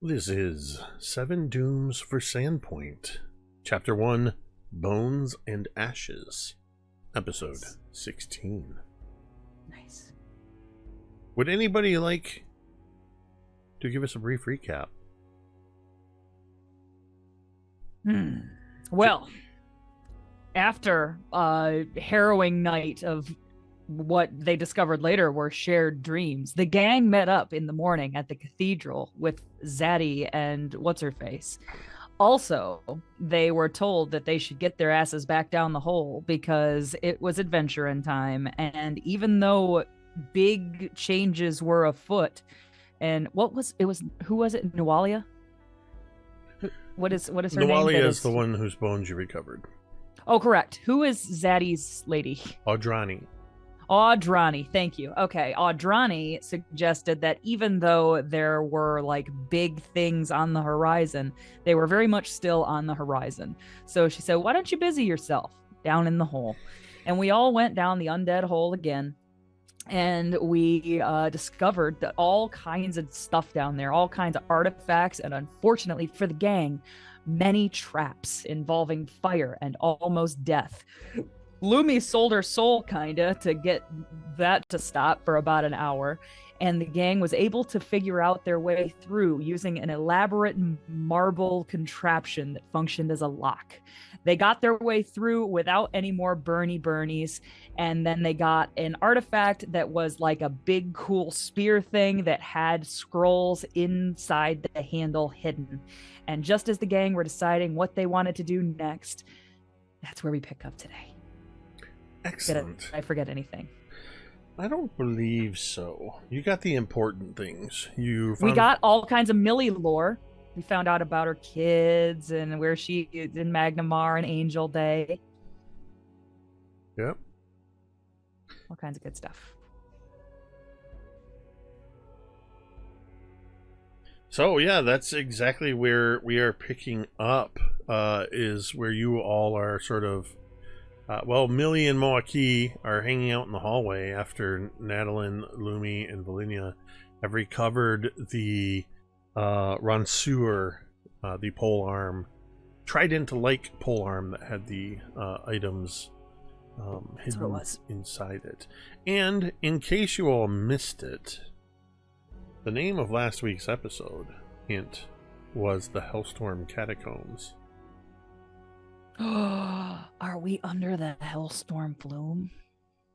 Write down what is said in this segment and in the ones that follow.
This is Seven Dooms for Sandpoint, Chapter 1, Bones and Ashes, Episode 16. Nice. Would anybody like to give us a brief recap? Well, after a harrowing night of what they discovered later were shared dreams, the gang met up in the morning at the cathedral with Zaddy and What's-Her-Face. Also, they were told that they should get their asses back down the hole because it was adventuring time, and even though big changes were afoot, and who was it? Nualia? What is her name? Nualia is the one whose bones you recovered. Oh, correct. Who is Zaddy's lady? Audrani, thank you. Okay, Audrani suggested that even though there were like big things on the horizon, they were very much still on the horizon. So she said, why don't you busy yourself down in the hole? And we all went down the undead hole again. And we discovered that all kinds of stuff down there, all kinds of artifacts, and unfortunately for the gang, many traps involving fire and almost death. Lumi sold her soul, kinda, to get that to stop for about an hour, and the gang was able to figure out their way through using an elaborate marble contraption that functioned as a lock. They got their way through without any more burnies, and then they got an artifact that was like a big, cool spear thing that had scrolls inside the handle hidden. And just as the gang were deciding what they wanted to do next, that's where we pick up today. Excellent. Did I forget anything? I don't believe so. You got the important things. We got all kinds of Millie lore. We found out about her kids and where she is in Magnamar and Angel Day. Yep. All kinds of good stuff. So yeah, that's exactly where we are picking up, is where you all are sort of, Millie and Moa'Kee are hanging out in the hallway after Natalin, Lumi, and Velynia have recovered the Ranseur, the polearm, trident-like polearm that had the items hidden inside it. And in case you all missed it, the name of last week's episode, hint, was the Hellstorm Catacombs. Are we under the Hellstorm flume?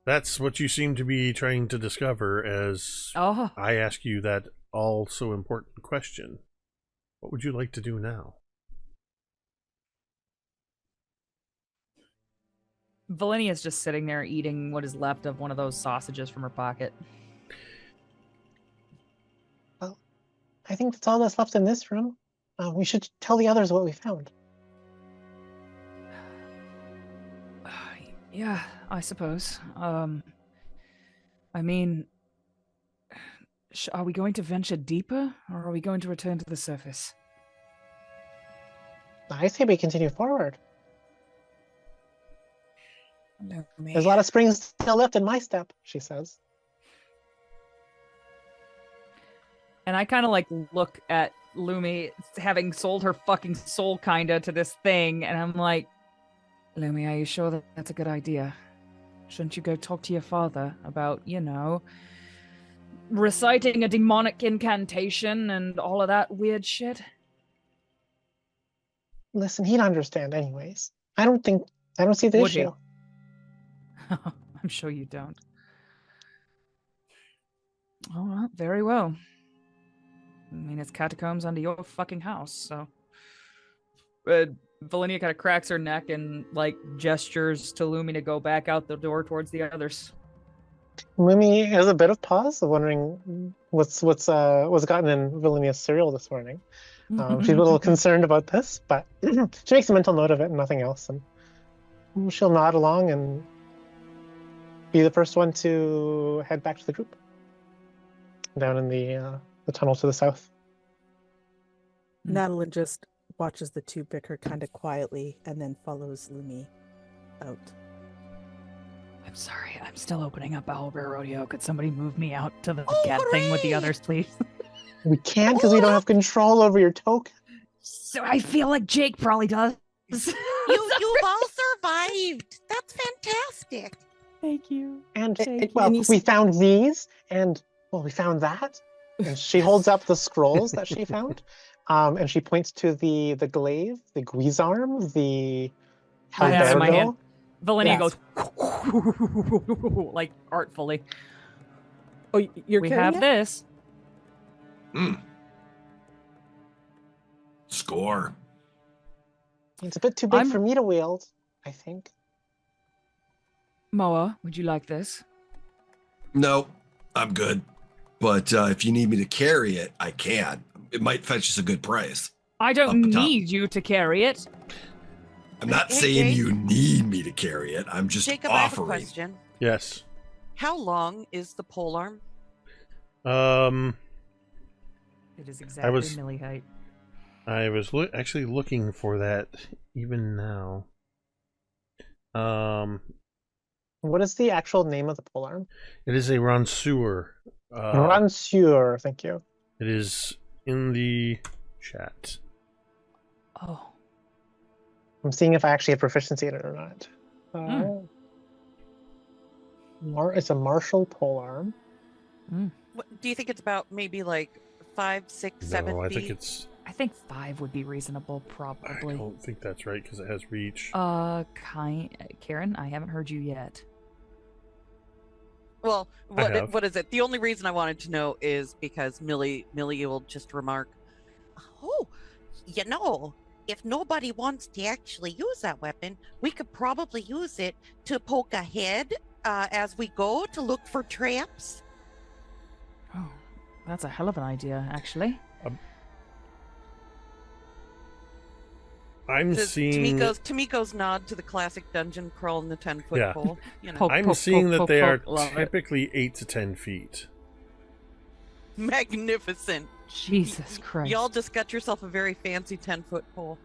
That's what you seem to be trying to discover as I ask you that also important question. What would you like to do now? Velynia's just sitting there eating what is left of one of those sausages from her pocket. Well, I think that's all that's left in this room. We should tell the others what we found. Yeah, I suppose. I mean, are we going to venture deeper, or are we going to return to the surface? I say we continue forward. Lumi. There's a lot of springs still left in my step, she says. And I kind of like look at Lumi having sold her fucking soul kinda to this thing, and I'm like, Lumi, are you sure that that's a good idea? Shouldn't you go talk to your father about, reciting a demonic incantation and all of that weird shit? Listen, he'd understand anyways. I don't see the issue. I'm sure you don't. All right, very well. I mean, it's catacombs under your fucking house, so... Velynia kind of cracks her neck and like gestures to Lumi to go back out the door towards the others. Lumi has a bit of pause, wondering what's gotten in Velynia's cereal this morning. She's a little concerned about this, but she makes a mental note of it and nothing else, and she'll nod along and be the first one to head back to the group down in the tunnel to the south. Natalin just watches the two bicker kind of quietly and then follows Lumi out. I'm sorry, I'm still opening up Owlbear Rodeo. Could somebody move me out to the cat thing with the others, please? We can't because we don't have control over your token. So I feel like Jake probably does. You've all survived. That's fantastic. Thank you. And Thank well, you. we found these, and well, we found that. And she holds up the scrolls that she found, and she points to the glaive, the guisarm, the I have it in my hand. halbergo. Velynia Yes. goes like artfully. Oh, you're We carrying have it? this. Score. It's a bit too big for me to wield, I think. Moa, would you like this? No, I'm good. But if you need me to carry it, I can. It might fetch us a good price. I Up don't top. need you to carry it. I'm not Hey, saying Jake? you need me to carry it. I'm just Jacob, I have a offering. question. Yes. How long is the polearm? It is exactly was- Millie height. I was actually looking for that even now. What is the actual name of the polearm? It is a Ronsuer. Ranseur, thank you. It is in the chat. Oh. I'm seeing if I actually have proficiency in it or not. It's a martial polearm. What, do you think it's about maybe like 5, 6, 7 No, I feet? think it's. I think 5 would be reasonable, I probably. don't think that's right because it has reach. Kaeryn, I haven't heard you yet. Well, have. what is it? The only reason I wanted to know is because Millie will just remark, "Oh, you know, if nobody wants to actually use that weapon, we could probably use it to poke ahead as we go to look for traps." Oh, that's a hell of an idea, actually. I'm seeing. Tamiko's nod to the classic dungeon crawl in the 10-foot Yeah. pole. You know, Poke, I'm poke, seeing poke, that poke, they are poke. Love it. typically 8 to 10 feet. magnificent. Jesus Christ. Y'all just got yourself a very fancy 10-foot pole.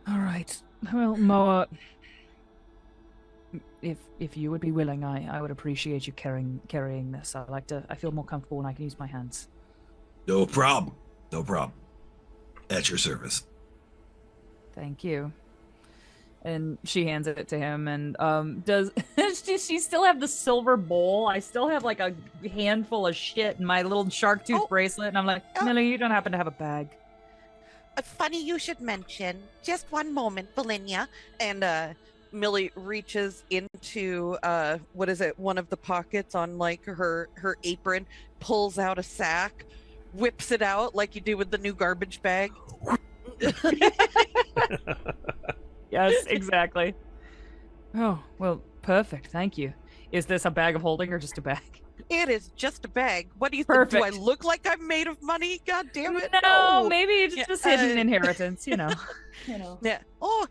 All right. Well, Moa, if you would be willing, I would appreciate you carrying this. I feel more comfortable when I can use my hands. No problem. No problem. At your service. Thank you. And she hands it to him. And does she still have the silver bowl? I still have like a handful of shit in my little shark tooth bracelet. And I'm like, Millie, you don't happen to have a bag? Funny you should mention. Just one moment, Velynia. And Millie reaches into what is it? One of the pockets on like her apron, pulls out a sack, whips it out like you do with the new garbage bag. Yes, exactly. Oh, well, perfect. Thank you. Is this a bag of holding or just a bag? It is just a bag. What do you think? Do I Perfect. look like I'm made of money? God damn it! No, maybe it's Yeah, just hidden inheritance, you know. Yeah. Oh,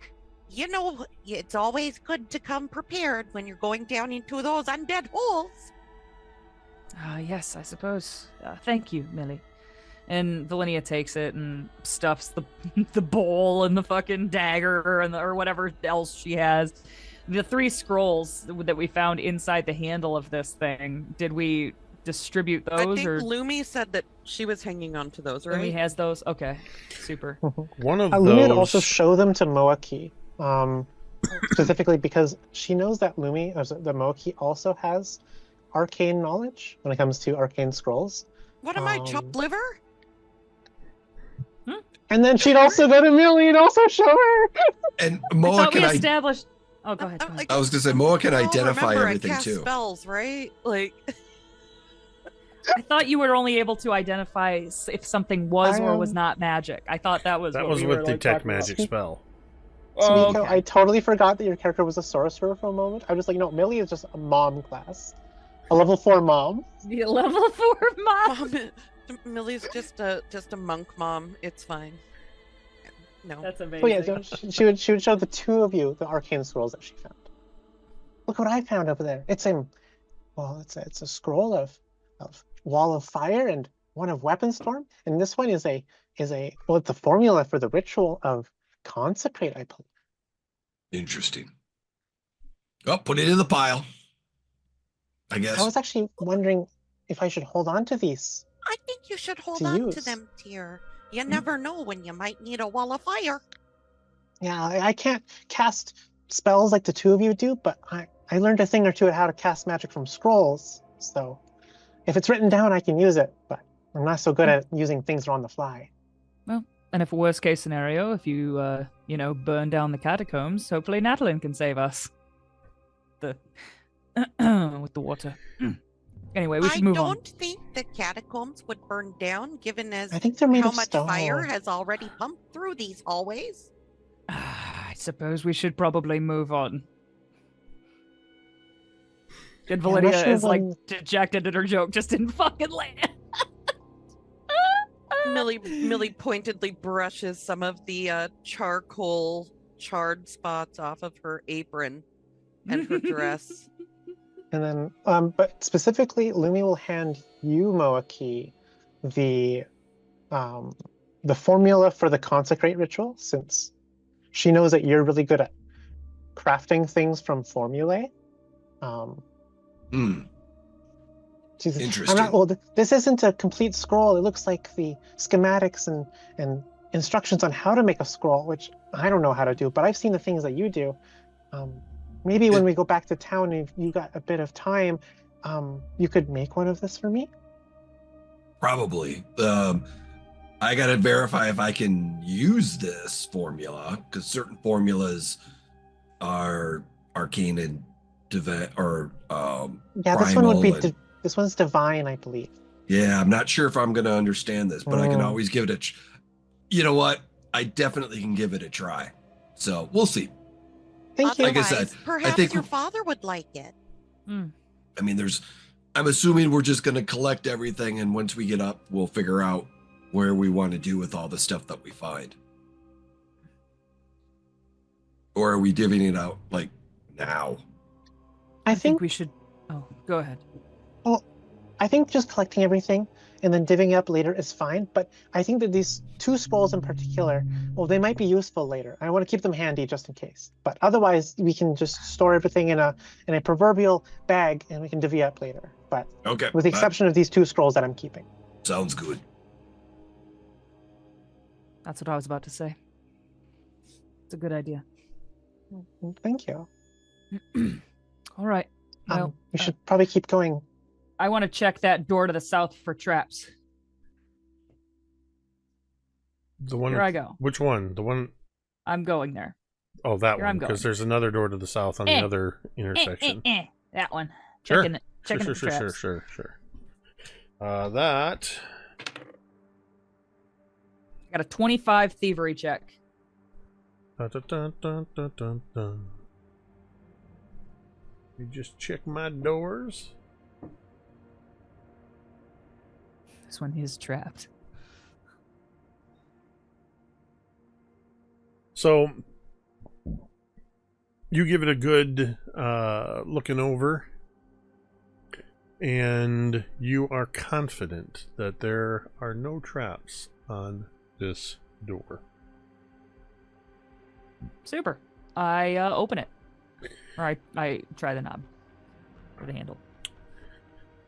you know, it's always good to come prepared when you're going down into those undead holes. Yes, I suppose. Thank you, Millie. And Velynia takes it and stuffs the bowl and the fucking dagger and or whatever else she has. The 3 scrolls that we found inside the handle of this thing, did we distribute those? I think or Lumi said that she was hanging on to those, right? Lumi has those? Okay, super. One of Lumi would those. also show them to Moa'Kee, specifically because she knows that the Moa'Kee also has arcane knowledge when it comes to arcane scrolls. What am I, chopped liver? And then she'd also go to Millie and also show her. And I Moa thought can we I established. Oh, go ahead. I'm Go ahead. like, I was gonna say Moa can well, identify remember, everything I cast too. spells, right? Like, I thought you were only able to identify if something was or was am- not magic. I thought that was That what was we with were, like, detect talking about. magic spell. Oh, Tamiko, okay. I totally forgot that your character was a sorcerer for a moment. I was just like, no, Millie is just a mom class. A level 4 mom. The level 4 mom. Mom, Millie's just a monk mom. It's fine. No. That's amazing. Oh yeah, she would show the 2 of you the arcane scrolls that she found. Look what I found over there. It's a scroll of wall of fire and one of weapon storm, and this one is it's the formula for the ritual of consecrate, I believe. Interesting. Oh, put it in the pile. I guess. I was actually wondering if I should hold on to these I think you should hold To on to use. them, dear. You never know when you might need a wall of fire. Yeah, I can't cast spells like the two of you do, but I learned a thing or two at how to cast magic from scrolls. So if it's written down, I can use it, but I'm not so good at using things that are on the fly. Well, and if a worst case scenario, if you, burn down the catacombs, hopefully Natalin can save us. With the water. Anyway, we should move on. I don't think the catacombs would burn down, given as I think they're made how of much stone. fire has already pumped through these hallways. I suppose we should probably move on. And Yeah, I'm not Velynia sure is like when- dejected at her joke just didn't fucking land. Millie pointedly brushes some of the charcoal charred spots off of her apron and her dress. And then, but specifically, Lumi will hand you, Moa'Kee, the formula for the consecrate ritual, since she knows that you're really good at crafting things from formulae. Jesus, Interesting. This isn't a complete scroll. It looks like the schematics and instructions on how to make a scroll, which I don't know how to do, but I've seen the things that you do. Maybe when we go back to town and you got a bit of time, you could make one of this for me? Probably. I gotta verify if I can use this formula, because certain formulas are arcane and yeah, this one would be primal this one's divine, I believe. Yeah, I'm not sure if I'm gonna understand this, but I can always give it you know what? I definitely can give it a try. So we'll see. Thank you. Like I said, perhaps I think your father would like it. I mean, I'm assuming we're just going to collect everything, and once we get up, we'll figure out where we want to do with all the stuff that we find. Or are we divvying it out, like, now? I think we should... Oh, go ahead. Well, I think just collecting everything and then divvying up later is fine, but I think that these two scrolls in particular, well, they might be useful later. I want to keep them handy just in case. But otherwise, we can just store everything in a proverbial bag and we can divvy up later. But okay, with the exception of these two scrolls that I'm keeping. Sounds good. That's what I was about to say. It's a good idea. Thank you. All right. Well, we should probably keep going. I want to check that door to the south for traps. The one. Here I go. Which one? The one. I'm going there. Oh, that Here one. I'm going. Because there's another door to the south on the other intersection. That one. Sure. Checking the traps. Sure. That. I got a 25 thievery check. Dun, dun, dun, dun, dun, dun. You just check my doors. This one is trapped. So you give it a good looking over, and you are confident that there are no traps on this door. Super. I open it. Or I try the knob. Or the handle.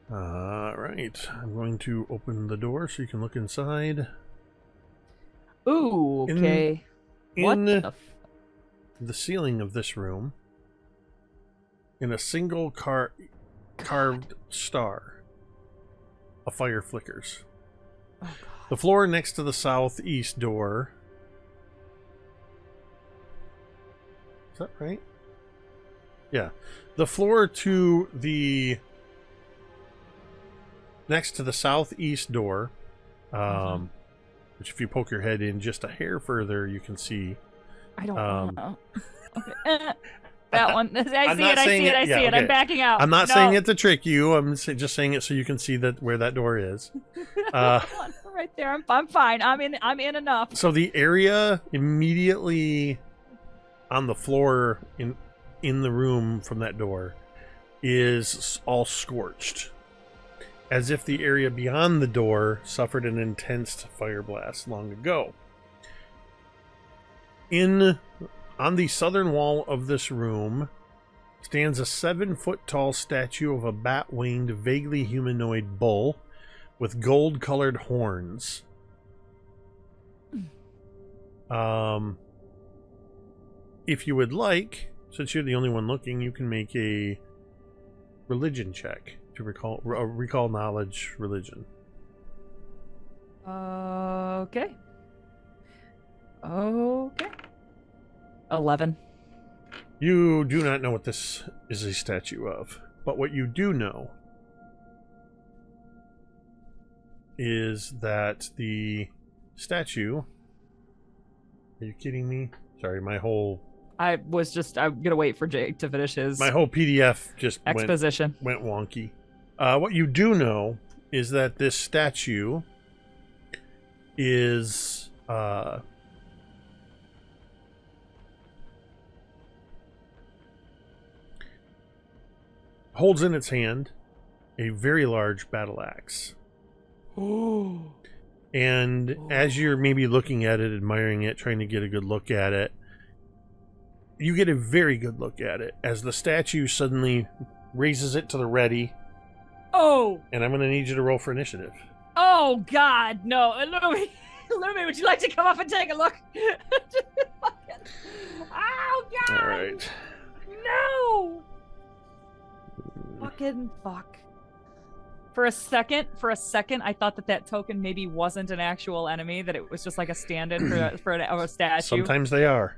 Right. I'm going to open the door so you can look inside. Ooh, okay. What the the ceiling of this room, in a single carved star, a fire flickers. Oh, The floor next to the southeast door. Is that right? Yeah. The floor to the next to the southeast door, which if you poke your head in just a hair further, you can see. I don't know. Okay. That one. I see it. Okay. I'm backing out. I'm not saying it to trick you. I'm just saying it so you can see where that door is. Right there. I'm fine. I'm in enough. So the area immediately on the floor in the room from that door is all scorched, as if the area beyond the door suffered an intense fire blast long ago. On the southern wall of this room stands a 7-foot tall statue of a bat-winged, vaguely humanoid bull with gold-colored horns. If you would like, since you're the only one looking, you can make a religion check to recall knowledge religion. Okay. 11. You do not know what this is a statue of, but what you do know is that the statue... Are you kidding me? Sorry, I'm gonna wait for Jake to finish his my whole PDF just exposition. Went wonky. What you do know is that this statue is holds in its hand a very large battle axe. And as you're maybe looking at it, admiring it, trying to get a good look at it, you get a very good look at it as the statue suddenly raises it to the ready. Oh! And I'm going to need you to roll for initiative. Oh, God, no. Lumi, would you like to come up and take a look? Oh, God! All right. No! Fucking fuck. For a second, I thought that token maybe wasn't an actual enemy, that it was just like a stand-in for a statue. Sometimes they are.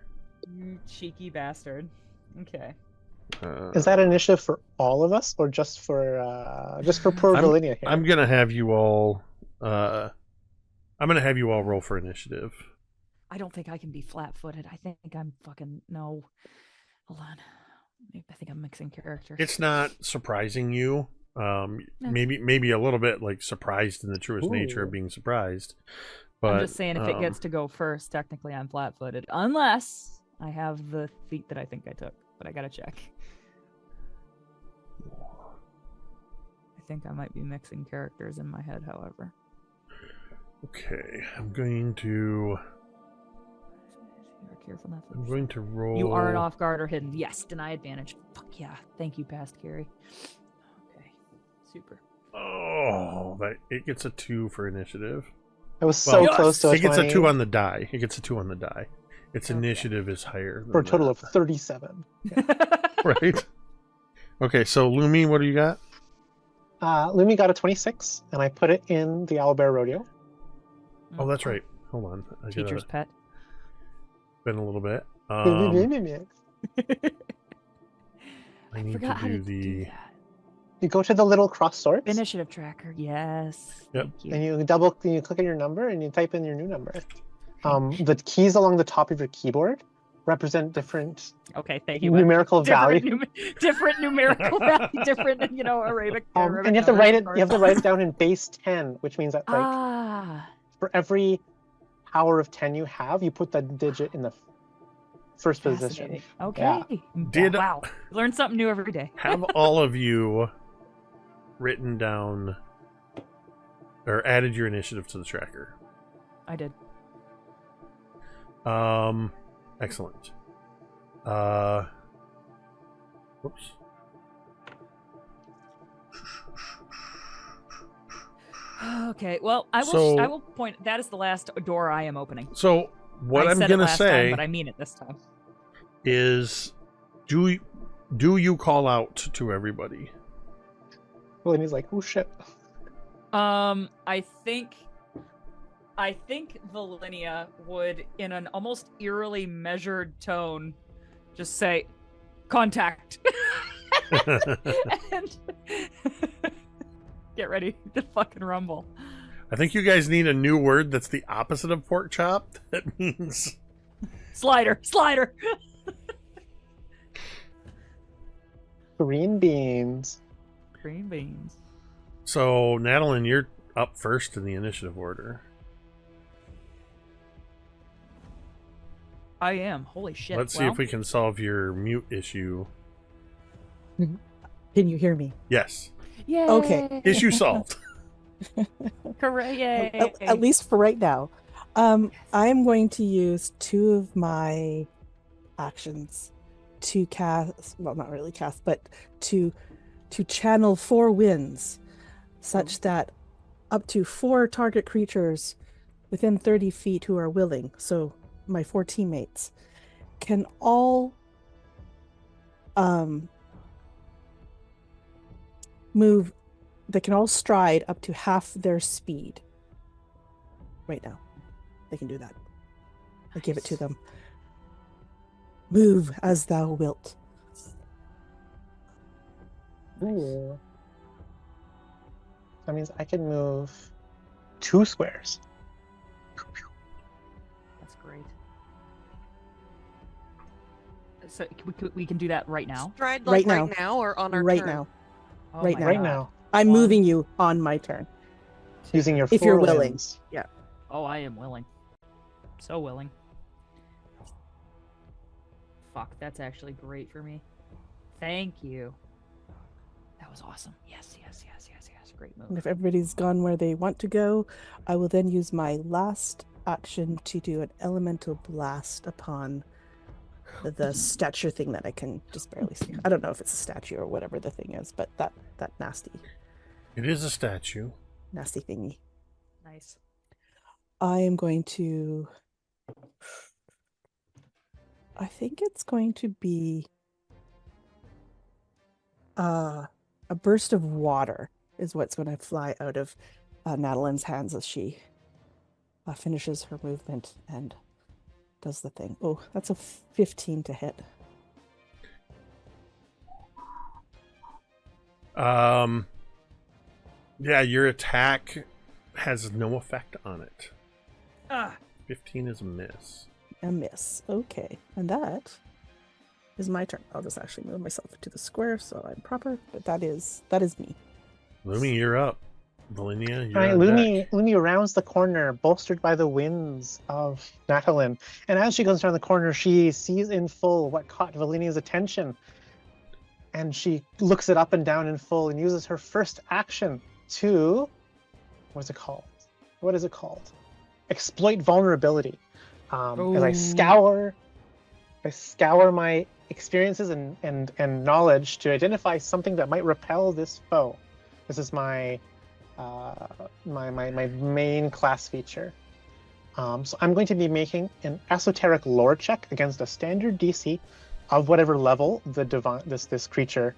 You cheeky bastard. Okay. Is that initiative for all of us, or just for poor Velynia here? I'm gonna have you all. I'm gonna have you all roll for initiative. I don't think I can be flat-footed. I think I'm fucking no. Hold on. I think I'm mixing characters. It's not surprising you. Maybe a little bit like surprised in the truest nature of being surprised. But I'm just saying, if it gets to go first, technically I'm flat-footed, unless I have the feat that I think I took. But I gotta check. I think I might be mixing characters in my head, however. Okay, I'm going to roll. You are an off guard or hidden. Yes, deny advantage. Fuck yeah. Thank you, past Cari. Okay, super. Oh, it gets a 2 for initiative. I was so close to a 20. It gets a 2 on the die. Its initiative is higher. For a total of 37. Right. Okay, so Lumi, what do you got? Lumi got a 26, and I put it in the Owlbear Rodeo. Oh, that's right. Hold on. Teacher's pet. Been a little bit. I need to do that. You go to the little cross swords. Initiative tracker, yes. Yep. Thank you. And you click on your number and you type in your new number. The keys along the top of your keyboard represent different numerical value. Different numerical value, different, Arabic. And you have to write it. You have to write it down in base 10, which means that for every power of 10 you have, you put that digit in the first position. Okay. Yeah. Wow. Learn something new every day. Have all of you written down or added your initiative to the tracker? I did. Excellent. Whoops. Okay. Well, I will point. That is the last door I am opening. So what I'm gonna say, but I mean it this time, is do you call out to everybody? Well, and he's like, oh shit. I think Velynia would, in an almost eerily measured tone, just say, "Contact," and get ready to fucking rumble. I think you guys need a new word that's the opposite of pork chop. That means slider. Green beans. So, Natalin, you're up first in the initiative order. I am. Holy shit. Let's see if we can solve your mute issue. Can you hear me? Yes. Yay. Okay. Issue solved. Hooray. At least for right now. I'm going to use 2 of my actions to cast, well, not really cast, but to channel 4 winds, such that up to 4 target creatures within 30 feet who are willing, so my 4 teammates, can all move. They can all stride up to half their speed. Right now. They can do that. I give it to them. Move as thou wilt. Ooh. That means I can move 2 squares. That's great. So we can do that right now. Stride Right like now. now or on our Right turn? now. Oh Right my now. Right God. now, I'm 1, moving you on my turn. 2. using your If you're 4 willing. limbs. Oh, I am willing. So willing. Fuck, that's actually great for me. Thank you. That was awesome. Yes. Great And move. if everybody's gone where they want to go, I will then use my last action to do an elemental blast upon the statue thing that I can just barely see. I don't know if it's a statue or whatever the thing is, but that nasty It is a statue. thingy. Nice. I am going to... I think it's going to be a burst of water is what's going to fly out of Natalin's hands as she finishes her movement and does the thing. Oh, that's a 15 to hit. Yeah, your attack has no effect on it. Ah. 15 is a miss. A miss. Okay. And that is my turn. I'll just actually move myself to the square so I'm proper, but that is me. Lumi, you're up. Velynia, you're All right, on deck. Lumi rounds the corner, bolstered by the winds of Natalin. And as she goes down the corner, she sees in full what caught Velynia's attention. And she looks it up and down in full and uses her first action to... What is it called? Exploit vulnerability. As I scour my experiences and knowledge to identify something that might repel this foe. This is my main class feature. So I'm going to be making an esoteric lore check against a standard DC of whatever level this creature,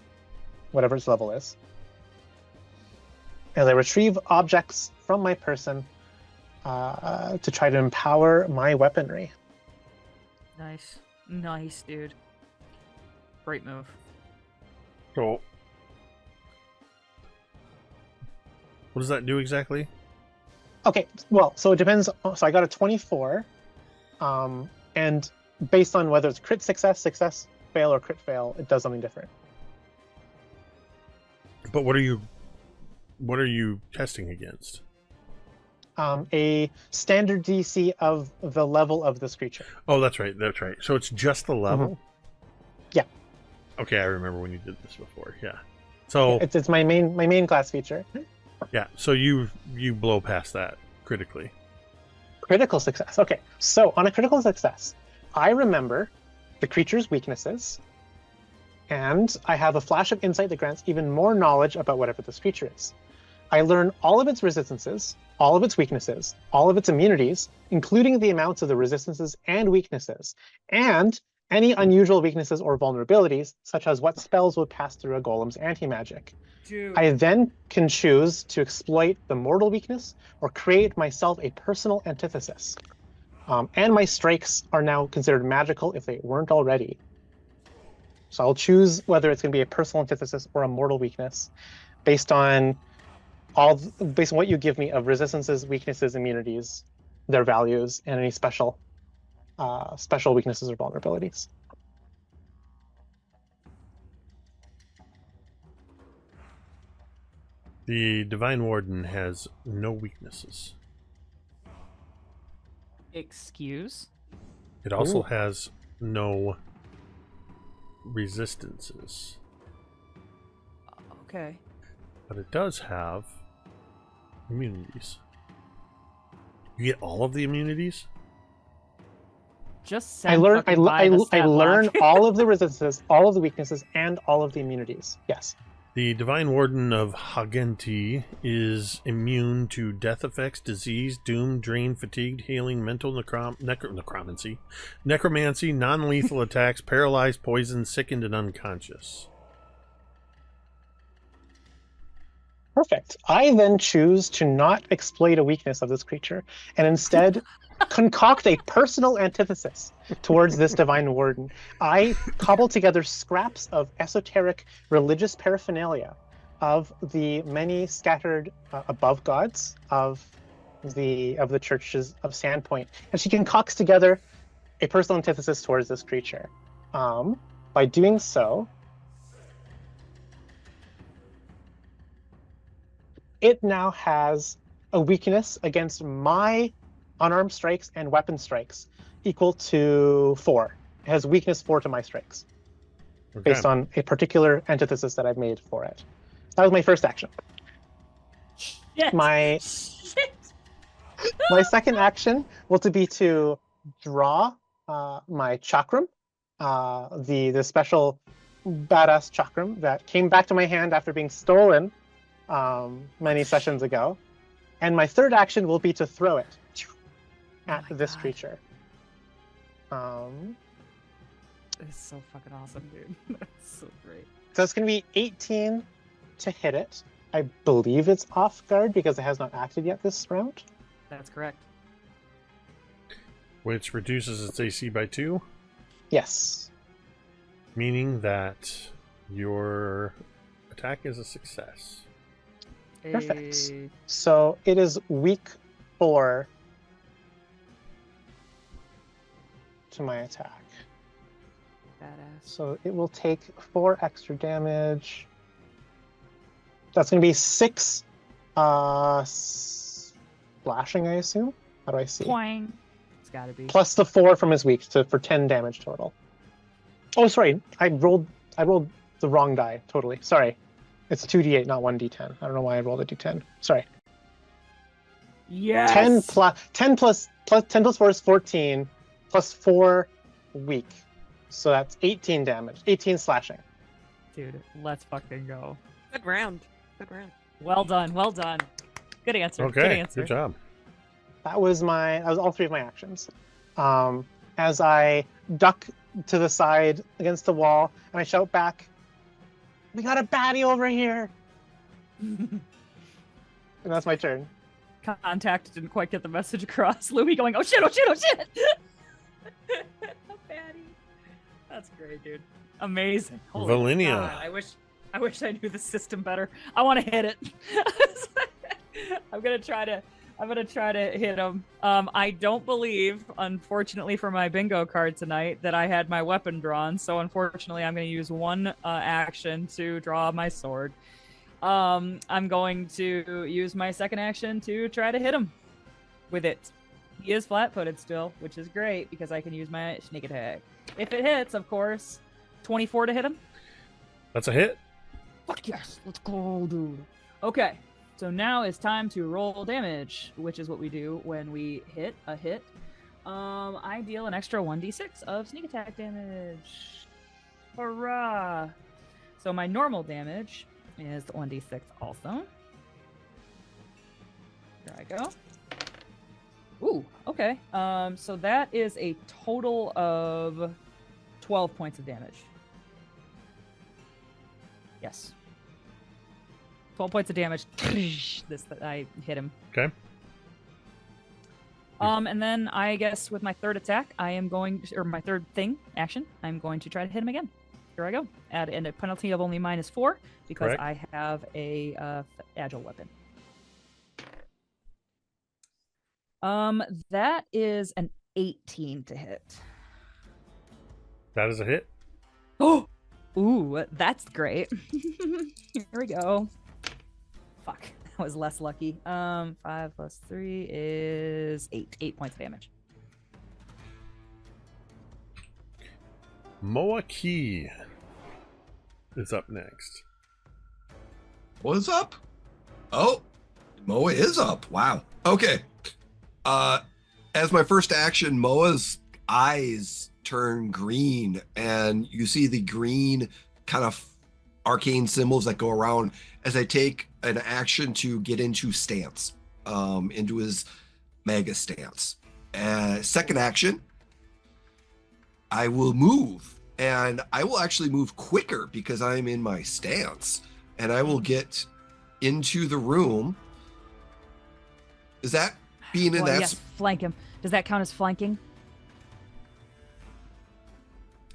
whatever its level is. As I retrieve objects from my person to try to empower my weaponry. Nice, dude. Great move. So, what does that do exactly? Okay, well, so it depends. So I got a 24, and based on whether it's crit success, fail, or crit fail, it does something different. But what are you testing against? A standard DC of the level of this creature. Oh, that's right. So it's just the level? Yeah. Okay, I remember when you did this before. Yeah. So Yeah, it's my main class feature. yeah, so you blow past that critically. Critical success. Okay, so on a critical success, I remember the creature's weaknesses, and I have a flash of insight that grants even more knowledge about whatever this creature is. I learn all of its resistances, all of its weaknesses, all of its immunities, including the amounts of the resistances and weaknesses, and any unusual weaknesses or vulnerabilities, such as what spells would pass through a golem's anti-magic. Dude. I then can choose to exploit the mortal weakness or create myself a personal antithesis. And my strikes are now considered magical if they weren't already. So I'll choose whether it's going to be a personal antithesis or a mortal weakness based on what you give me of resistances, weaknesses, immunities, their values, and any special weaknesses or vulnerabilities. The Divine Warden has no weaknesses. Excuse? It also Ooh. has no resistances. Okay. But it does have immunities. You get all of the immunities? Just I send learn fucking by the stat I learn block. all of the resistances, all of the weaknesses, and all of the immunities. Yes. The Divine Warden of Hagenti is immune to death effects, disease, doom, drain, fatigued, healing, mental necromancy, non-lethal attacks, paralyzed, poisoned, sickened, and unconscious. Perfect. I then choose to not exploit a weakness of this creature and instead concoct a personal antithesis towards this Divine Warden. I cobble together scraps of esoteric religious paraphernalia of the many scattered above gods of the churches of Sandpoint, and she concocts together a personal antithesis towards this creature. By doing so, it now has a weakness against my unarmed strikes and weapon strikes equal to 4. It has weakness 4 to my strikes, based on a particular antithesis that I've made for it. That was my first action. Yes. My second action will be to draw my chakram, the special badass chakram that came back to my hand after being stolen many sessions ago. And my third action will be to throw it at this creature. It's so fucking awesome, dude. That's so great. So it's going to be 18 to hit it. I believe it's off guard because it has not acted yet this round. That's correct. Which reduces its AC by 2. Yes. Meaning that your attack is a success. Perfect. So it is weak 4 to my attack. Badass. So it will take 4 extra damage. That's going to be 6 slashing, I assume. How do I see? Poing. It's got to be. Plus the 4 from his weak for 10 damage total. Oh, sorry. I rolled the wrong die. Totally. Sorry. It's 2d8, not 1d10. I don't know why I rolled a d10. Sorry. Yes. 10 plus 4 is 14, plus 4 weak. So that's 18 damage. 18 slashing. Dude, let's fucking go. Good round. Good round. Well done. Well done. Good answer. Okay. Good answer. Good job. That was all 3 of my actions. As I duck to the side against the wall, and I shout back, "We got a baddie over here!" And that's my turn. Contact didn't quite get the message across. Louis going, "Oh shit! Oh shit! Oh shit!" A baddie. That's great, dude. Amazing. Holy Velynia. God, I wish I knew the system better. I want to hit it. I'm gonna try to hit him. I don't believe, unfortunately for my bingo card tonight, that I had my weapon drawn. So unfortunately, I'm gonna use one action to draw my sword. I'm going to use my second action to try to hit him with it. He is flat-footed still, which is great because I can use my sneak attack. If it hits, of course, 24 to hit him. That's a hit. Fuck yes, let's go, dude. Okay, so now it's time to roll damage, which is what we do when we hit a hit. I deal an extra 1d6 of sneak attack damage. Hurrah! So my normal damage is 1d6 also. There I go. Ooh, okay. So that is a total of 12 points of damage. Yes. 12 points of damage. I hit him. Okay. And then I guess with my third attack, my third action, I'm going to try to hit him again. Here I go. Add in a penalty of only -4 because Correct. I have a agile weapon. That is an 18 to hit. That is a hit. Oh, ooh, that's great. Here we go. Fuck, that was less lucky. 5 plus 3 is 8. 8 points of damage. Moa'Kee is up next. What's up? Oh, Moa is up. Wow. Okay. As my first action, Moa's eyes turn green, and you see the green kind of arcane symbols that go around as I take an action to get into stance, into his mega stance. Second action, I will move, and I will actually move quicker because I'm in my stance, and I will get into the room. Is that being in that? Yes, flank him. Does that count as flanking?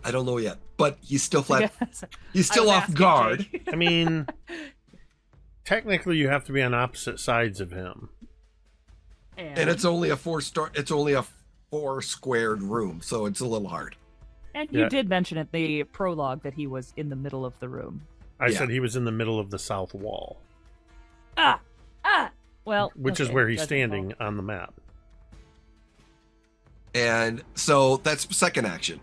I don't know yet, but he's still flat. Yes. He's still off guard. I mean, technically, you have to be on opposite sides of him. And it's only a it's only a 4 squared room, so it's a little hard. And you did mention at the prologue that he was in the middle of the room. I said he was in the middle of the south wall. Well, which is where he's standing on the map. And so that's second action.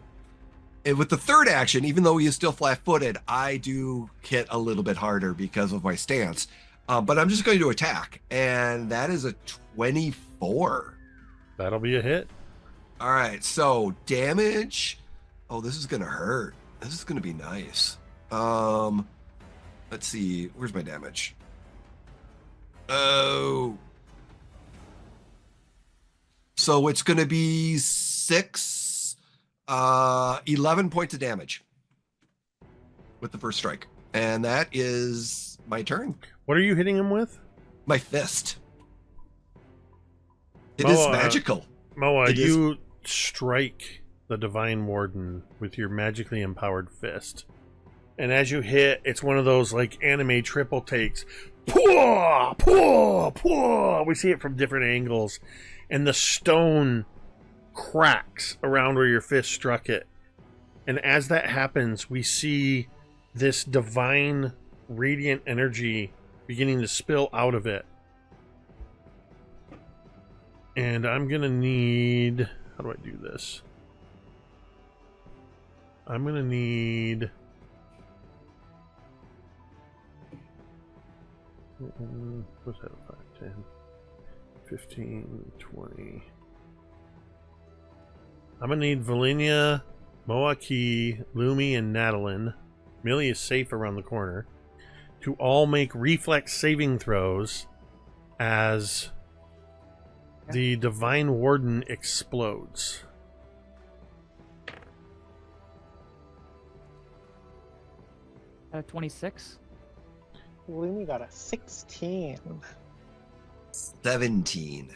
And with the third action, even though he is still flat-footed, I do hit a little bit harder because of my stance. But I'm just going to attack, and that is a 24. That'll be a hit. All right, so damage. Oh, this is going to hurt. This is going to be nice. Let's see. Where's my damage? Oh. So it's going to be 11 points of damage with the first strike. And that is my turn. What are you hitting him with? My fist. It is magical. Moa, you strike the Divine Warden with your magically empowered fist. And as you hit, it's one of those like anime triple takes. Pwah! Pwah! Pwah! We see it from different angles. And the stone cracks around where your fist struck it. And as that happens, we see this divine radiant energy beginning to spill out of it. And I'm gonna need... How do I do this? I'm gonna need... What's that? 5, 10, 15, 20... I'm gonna need Velynia, Moa'Kee, Lumi, and Natalin. Millie is safe around the corner. To all make reflex saving throws as the Divine Warden explodes. At a 26? Lumi got a 16. 17.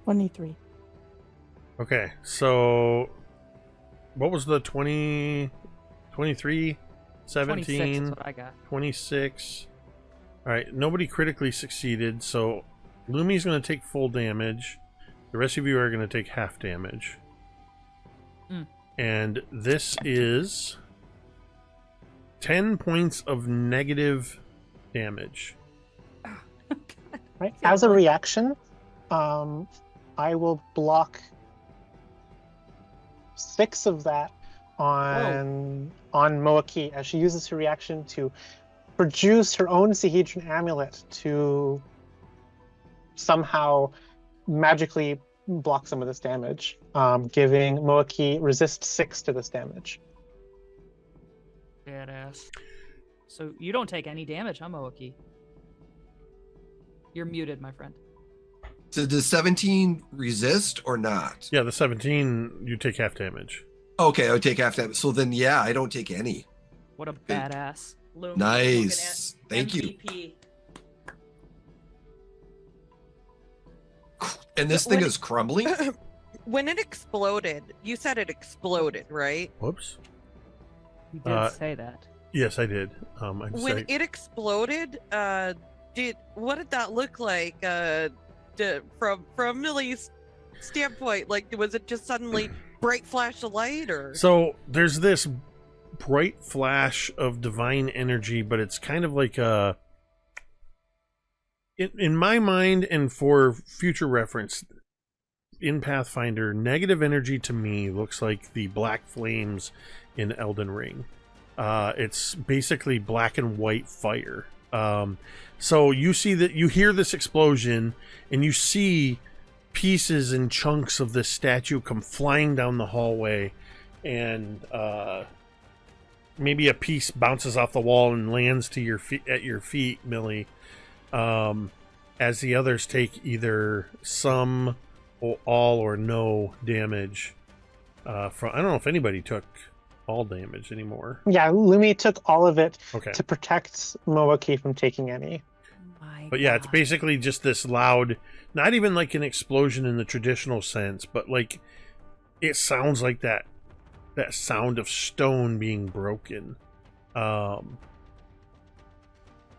23. Okay, so what was the 20, 23, 17, 26 is what I got. 26? All right, nobody critically succeeded, so Lumi's going to take full damage. The rest of you are going to take half damage. And this is 10 points of negative damage. Right. As a reaction, I will block 6 of that on Moa'Kee as she uses her reaction to produce her own Sahedron amulet to somehow magically block some of this damage, giving Moa'Kee resist 6 to this damage. Badass. So you don't take any damage, huh, Moa'Kee? You're muted, my friend. So does 17 resist or not? Yeah, the 17, you take half damage. Okay, I would take half damage. So then, yeah, I don't take any. What a badass. Lumi, Nice. Thank MVP. you. And this thing is crumbling? When it exploded, you said it exploded, right? Whoops. You did say that. Yes, I did. When it exploded, what did that look like? From Millie's standpoint, like was it just suddenly bright flash of light, or? So there's this bright flash of divine energy, but it's kind of like a. In my mind, and for future reference, in Pathfinder, negative energy to me looks like the black flames in Elden Ring. It's basically black and white fire. So you see that, you hear this explosion, and you see pieces and chunks of this statue come flying down the hallway, and maybe a piece bounces off the wall and lands to your feet at your feet, Millie. As the others take either some or all or no damage. From I don't know if anybody took all damage anymore. Yeah, Lumi took all of it Okay. to protect Moa'Kee from taking any. But yeah, it's basically just this loud, not even like an explosion in the traditional sense, but like it sounds like that sound of stone being broken.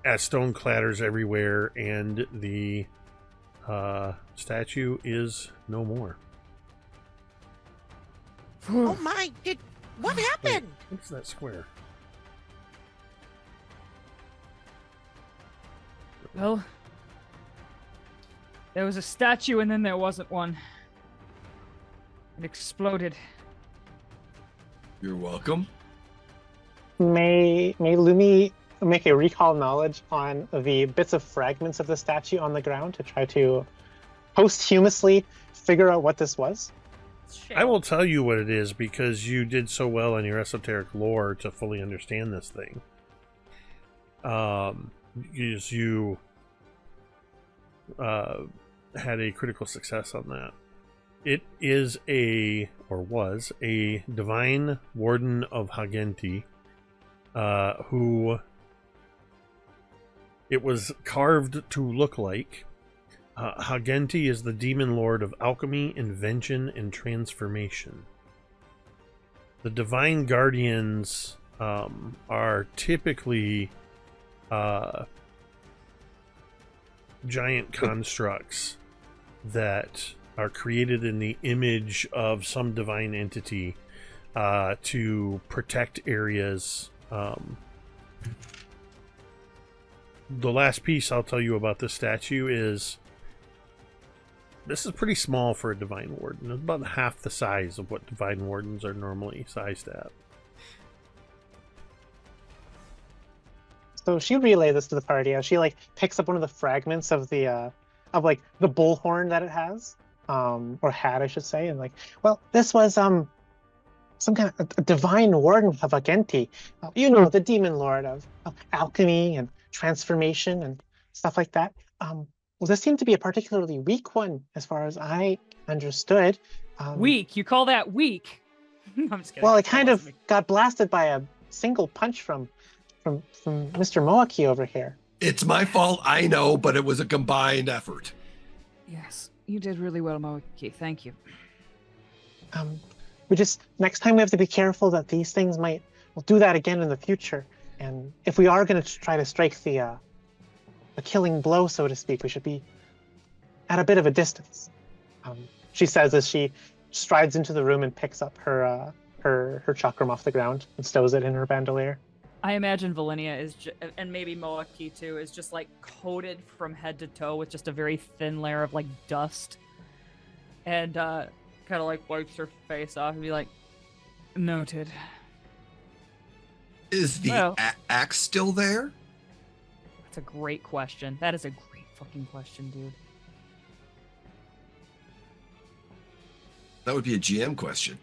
As stone clatters everywhere and the statue is no more. Oh my! What happened? What's that square? Well, there was a statue and then there wasn't one. It exploded. You're welcome. May Lumi make a recall knowledge on the bits of fragments of the statue on the ground to try to posthumously figure out what this was? I will tell you what it is because you did so well on your esoteric lore to fully understand this thing. You had a critical success on that. It is was a divine warden of Hagenti, who it was carved to look like. Hagenti is the demon lord of alchemy, invention, and transformation. The divine guardians are typically giant constructs that are created in the image of some divine entity to protect areas. The last piece I'll tell you about this statue is this is pretty small for a divine warden. It's about half the size of what divine wardens are normally sized at. So she relay this to the party as she like picks up one of the fragments of the the bullhorn that it has, or had, I should say, and like, well, this was some kind of a divine warden of Agenti, the demon lord of alchemy and transformation and stuff like that. Well, this seemed to be a particularly weak one, as far as I understood. Weak? You call that weak? I'm just kidding. Well, it kind of got blasted by a single punch from Mr. Moa'Kee over here. It's my fault, I know, but it was a combined effort. Yes, you did really well, Moa'Kee. Thank you. Next time we have to be careful that these things we'll do that again in the future. And if we are going to try to strike the killing blow, so to speak, we should be at a bit of a distance. She says as she strides into the room and picks up her chakram off the ground and stows it in her bandolier. I imagine Velynia is, and maybe Moa'Kee too, is just like coated from head to toe with just a very thin layer of like dust, and kind of like wipes her face off and be like, "Noted." Is the axe still there? That's a great question. That is a great fucking question, dude. That would be a GM question.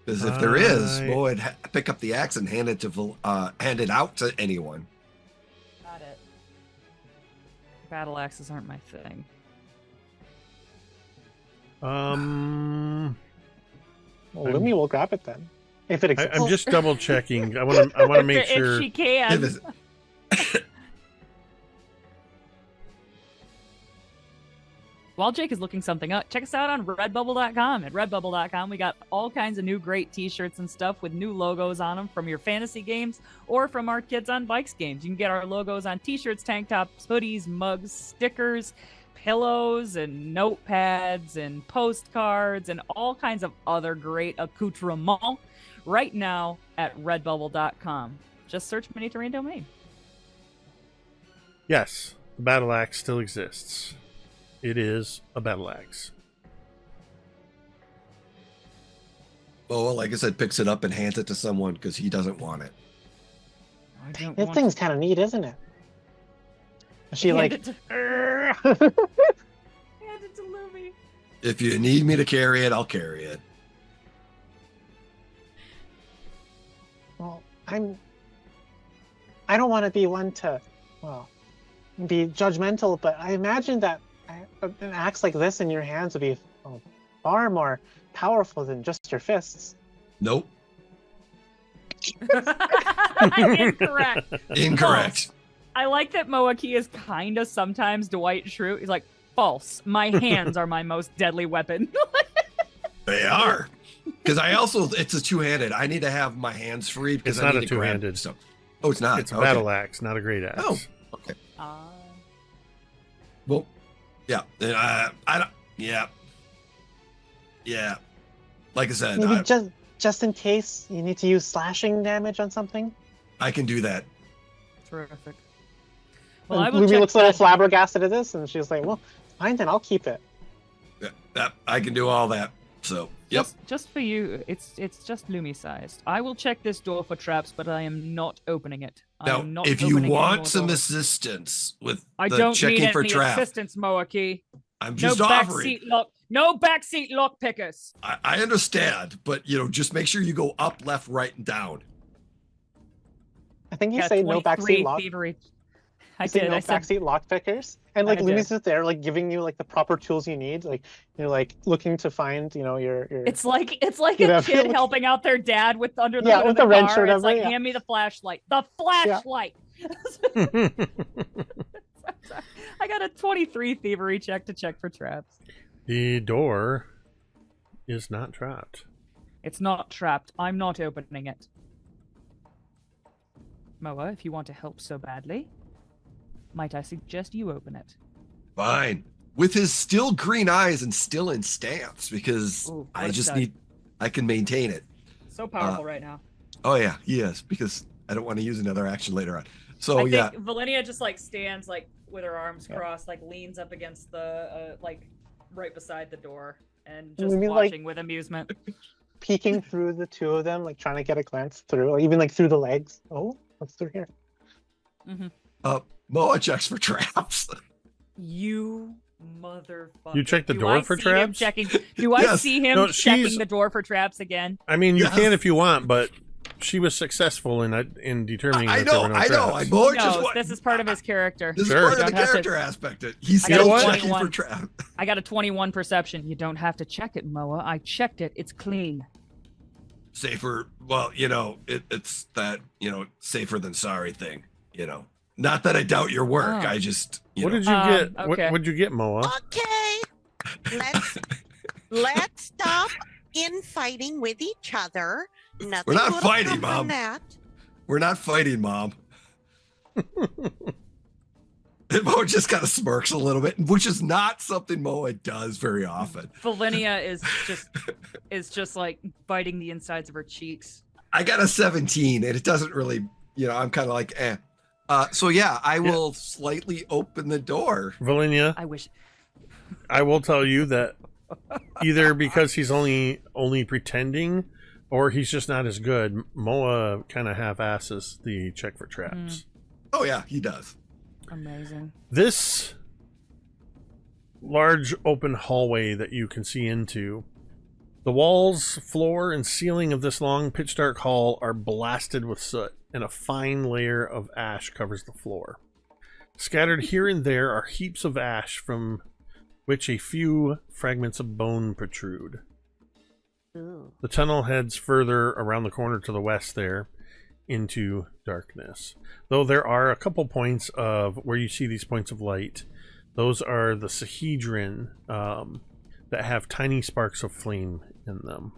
Because if there is, would pick up the axe and hand it out to anyone. Got it. Battle axes aren't my thing. Well, Lumi will grab it then, if it exists. I'm just double checking. I want to make sure if she can. While Jake is looking something up, check us out on redbubble.com. At redbubble.com, we got all kinds of new great t-shirts and stuff with new logos on them from your fantasy games or from our Kids on Bikes games. You can get our logos on t-shirts, tank tops, hoodies, mugs, stickers, pillows, and notepads, and postcards, and all kinds of other great accoutrements right now at redbubble.com. Just search Mini Terrain Domain. Yes, the battle axe still exists. It is a battle axe. Well, like I said, picks it up and hands it to someone because he doesn't want it. This thing's kind of neat, isn't it? She Hand like. it to Hand it to Lumi. If you need me to carry it, I'll carry it. Well, I don't want to be one to, well, be judgmental, but I imagine that an axe like this in your hands would be far more powerful than just your fists. Nope. Incorrect. Incorrect. I like that Moa'Kee is kind of sometimes Dwight Schrute. He's like, false. My hands are my most deadly weapon. They are. Because it's a two-handed. I need to have my hands free because It's I not need a to grab two-handed. stuff. Oh, it's not. It's a Okay. battle axe, not a great axe. Oh, okay. Well, yeah. I don't. Yeah. Yeah. Like I said, Maybe just in case you need to use slashing damage on something. I can do that. Terrific. Well, I And will Ruby check looks a little that. flabbergasted at this, and she's like, "Well, fine then, I'll keep it." That I can do all that. So, yep. Just for you, it's just Lumi sized. I will check this door for traps, but I am not opening it. I am Now, not if you opening any more want some doors. assistance with I the don't checking need for any traps, assistance, Moa'Kee. I'm No just offering. backseat lock pickers. I understand, but just make sure you go up, left, right, and down. I think you Yeah, say no 23 backseat lock. thievery. I You say did. no I said backseat lock pickers, and like I Lumi's did. just there, like giving you like the proper tools you need. Like you're like looking to find, your. it's like You a know, kid helping out their dad with under the Yeah, hood of with the the wrench car. or It's whatever, like, yeah. hand me the flashlight. The flashlight. I got a 23 thievery check to check for traps. The door is not trapped. It's not trapped. I'm not opening it. Moa, if you want to help so badly, might I suggest you open it? Fine. With his still green eyes and still in stance, because Ooh, what I a just stud. I can maintain it. So powerful right now. Oh yeah, he is, because I don't want to use another action later on. So I yeah, think Velynia just like stands like with her arms crossed, like leans up against the like right beside the door and just You mean, like- watching with amusement. Peeking through the two of them, like trying to get a glance through, or even like through the legs. Oh, what's through here? Moa checks for traps. You motherfucker. You check the Do door I for see him traps? checking? Do I Yes. see him No, checking she's- the door for traps again? I mean, you Yes. can if you want, but she was successful in determining I that there know, were no I know. traps. More No, just what this is part of his character. this Sure. is part of the Don't have to- character aspect. He's I got still a checking 21. for traps. I got a 21 perception. You don't have to check it, Moa. I checked it. It's clean. Safer. Well, it's that safer than sorry thing. Not that I doubt your work. Oh. I just What did you get? okay. What'd you get, Moa? Okay, let's stop infighting with each other. Nothing We're not will fighting, come from Mom. that. We're not fighting, Mom. And Moa just kind of smirks a little bit, which is not something Moa does very often. Velynia is just like biting the insides of her cheeks. I got a 17, and it doesn't really, I'm kind of like, eh. So yeah, I will slightly open the door. Velynia, I wish. I will tell you that either because he's only pretending, or he's just not as good. Moa kind of half-asses the check for traps. Oh yeah, he does. Amazing. This large open hallway that you can see into, the walls, floor, and ceiling of this long pitch dark hall are blasted with soot, and a fine layer of ash covers the floor. Scattered here and there are heaps of ash from which a few fragments of bone protrude. The tunnel heads further around the corner to the west there into darkness. Though there are a couple points of where you see these points of light. Those are the Sahedrin that have tiny sparks of flame in them.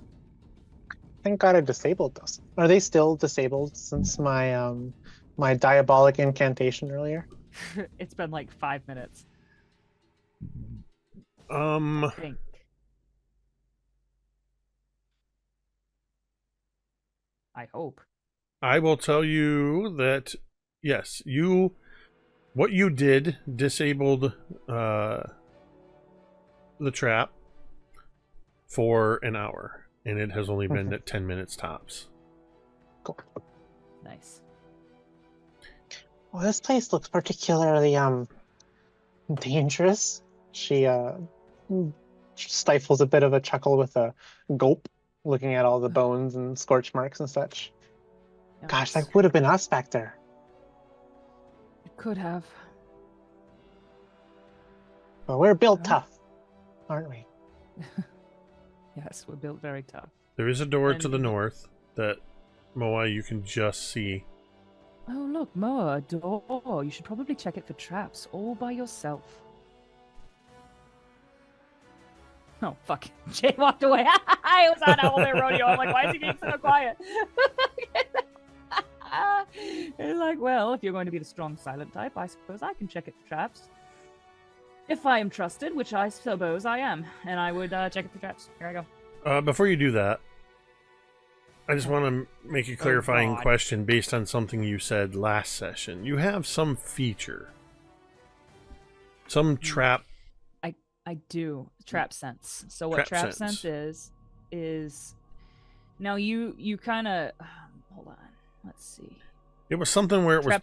Thank God I disabled those. Are they still disabled since my my diabolic incantation earlier? It's been like 5 minutes. Um, I think. I hope. I will tell you that yes, what you did disabled the trap for an hour, and it has only been at 10 minutes tops. Cool. Nice. Well, this place looks particularly dangerous. She stifles a bit of a chuckle with a gulp, looking at all the bones and scorch marks and such. Gosh, Yikes. that would have been us back there. It could have. But we're built Huh? tough, aren't we? Yes, we're built very tough. There is a door to And- the north that, Moa, you can just see. Oh, look, Moa, a door. You should probably check it for traps all by yourself. Oh, fuck. Jay walked away. I was on all their rodeo. I'm like, why is he being so quiet? It's like, well, if you're going to be the strong silent type, I suppose I can check it for traps. If I am trusted, which I suppose I am. And I would check it for traps. Here I go. Before you do that, I just want to make a clarifying God. question based on something you said last session. You have some feature, some trap. I do. Trap sense. So what Trap trap sense. sense is now you kind of hold on. Let's see. It was something where it was.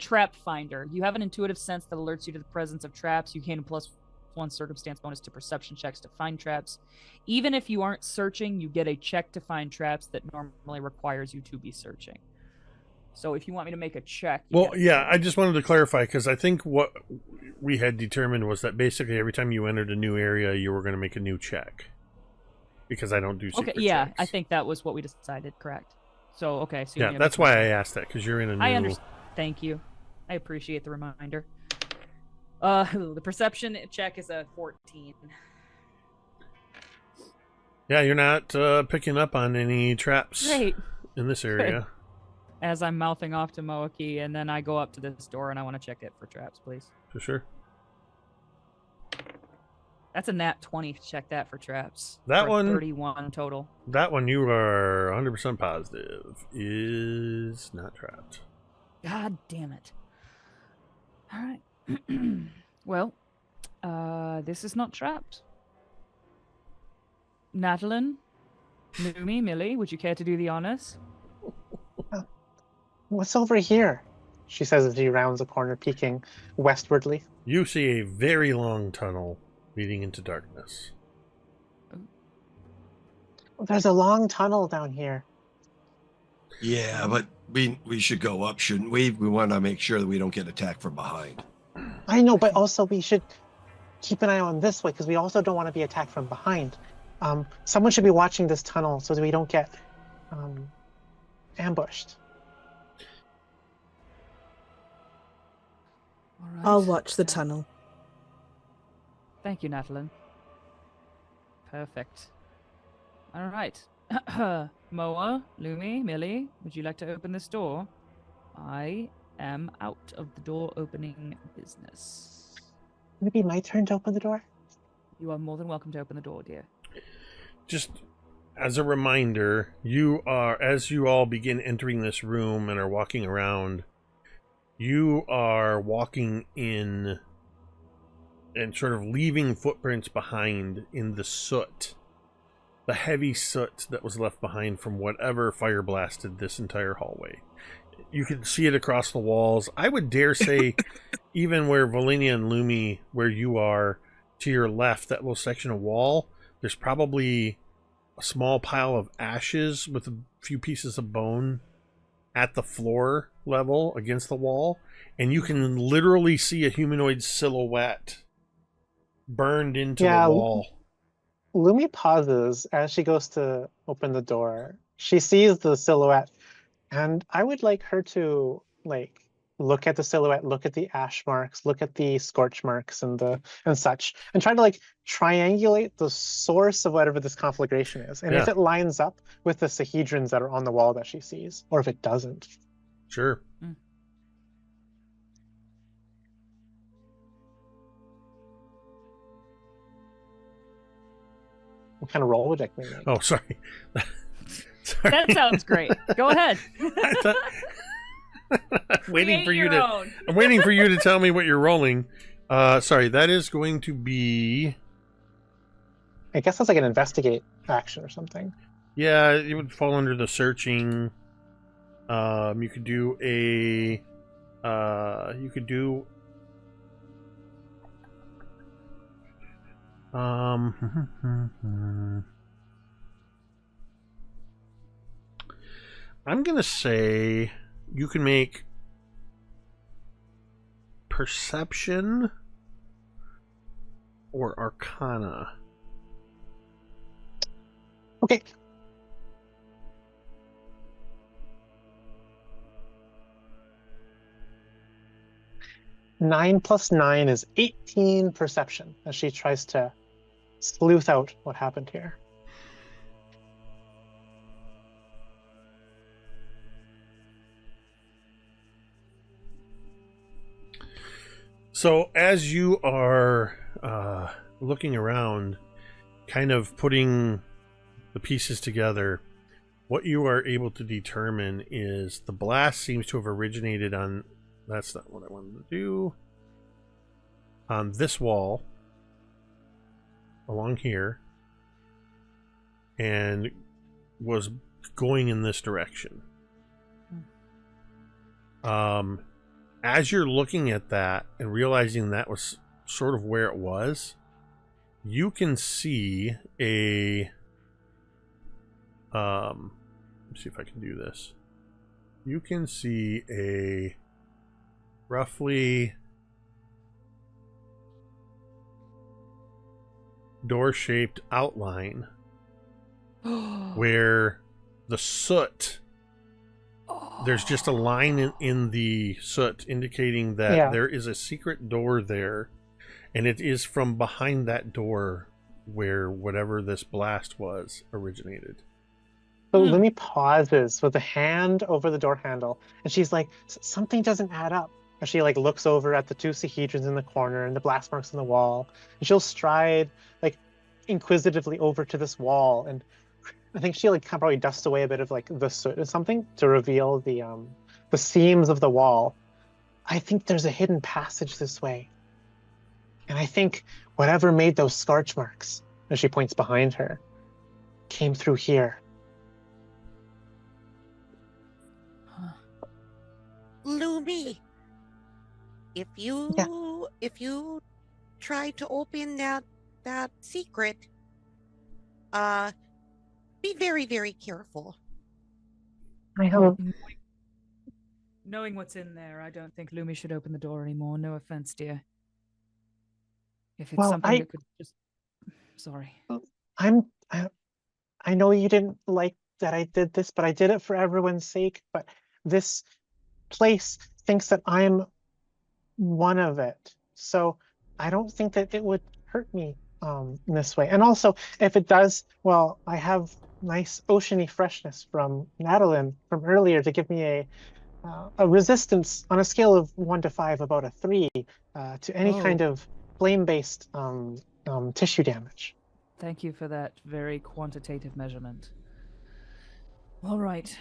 Trap finder. You have an intuitive sense that alerts you to the presence of traps. You gain a +1 circumstance bonus to perception checks to find traps. Even if you aren't searching, you get a check to find traps that normally requires you to be searching. So if you want me to make a check, you Well, get a yeah, check. I just wanted to clarify because I think what we had determined was that basically every time you entered a new area, you were going to make a new check. Because I don't do secret Okay, yeah, checks. I think that was what we decided. Correct. So okay, so Yeah, that's why I asked that because you're in a new. I understand. Thank you. I appreciate the reminder. The perception check is a 14. Yeah, you're not picking up on any traps Great. in this area. As I'm mouthing off to Moa'Kee, and then I go up to this door and I want to check it for traps, please. For sure. That's a nat 20 to check that for traps. That For one- 31 total. That one you are 100% positive is not trapped. God damn it. All right. Well, this is not trapped. Natalin, Lumi, Millie, would you care to do the honors? What's over here? She says as she rounds a corner, peeking westwardly. You see a very long tunnel leading into darkness. There's a long tunnel down here. Yeah, but we should go up, shouldn't we? We want to make sure that we don't get attacked from behind. I know, but also we should keep an eye on this way because we also don't want to be attacked from behind. Someone should be watching this tunnel so that we don't get ambushed. All right. I'll watch the tunnel. Thank you, Natalin. Perfect. All right. Moa, Lumi, Millie, would you like to open this door? I am out of the door opening business. Would it be my turn to open the door? You are more than welcome to open the door, dear. Just as a reminder, as you all begin entering this room and are walking around, you are walking in and sort of leaving footprints behind in the soot. The heavy soot that was left behind from whatever fire blasted this entire hallway. You can see it across the walls. I would dare say, even where Velynia and Lumi, where you are, to your left, that little section of wall, there's probably a small pile of ashes with a few pieces of bone at the floor level against the wall. And you can literally see a humanoid silhouette burned into Yeah, the wall. Lumi pauses as she goes to open the door. She sees the silhouette, and I would like her to look at the silhouette, look at the ash marks, look at the scorch marks and such, and try to triangulate the source of whatever this conflagration is. And if Yeah. it lines up with the sahedrons that are on the wall that she sees, or if it doesn't. Sure. What kind of roll would I make? Oh, sorry. Sorry. That sounds great. Go ahead. I thought... I'm waiting Create for you your to. own. I'm waiting for you to tell me what you're rolling. Sorry, that is going to be. I guess that's like an investigate action or something. Yeah, it would fall under the searching. You could do a. You could do. I'm going to say you can make perception or arcana. Okay. Nine plus 9 is 18 perception as she tries to sleuth out what happened here. So as you are looking around, kind of putting the pieces together, what you are able to determine is the blast seems to have originated on, that's not what I wanted to do, on this wall along here, and was going in this direction. As you're looking at that and realizing that was sort of where it was, you can see a let me see if I can do this. You can see a roughly door-shaped outline where the soot, there's just a line in the soot indicating that there is a secret door there, and it is from behind that door where whatever this blast was originated. So Lumi pauses with a hand over the door handle, and she's like, something doesn't add up. And she like looks over at the two Sahedrons in the corner and the blast marks on the wall, and she'll stride like inquisitively over to this wall, and I think she like kind of probably dusts away a bit of like the soot or something to reveal the seams of the wall. I think there's a hidden passage this way, and I think whatever made those scorch marks, as she points behind her, came through here. Lumi, if you try to open that secret, be very, very careful. I hope. Knowing what's in there, I don't think Lumi should open the door anymore. No offense, dear. If it's something that could just... Sorry. I know you didn't like that I did this, but I did it for everyone's sake. But this place thinks that I'm one of it. So I don't think that it would hurt me in this way. And also, if it does, well, I have nice oceany freshness from Natalin from earlier to give me a resistance on a scale of 1 to 5, about a 3 to any kind of flame-based tissue damage. Thank you for that very quantitative measurement. All right.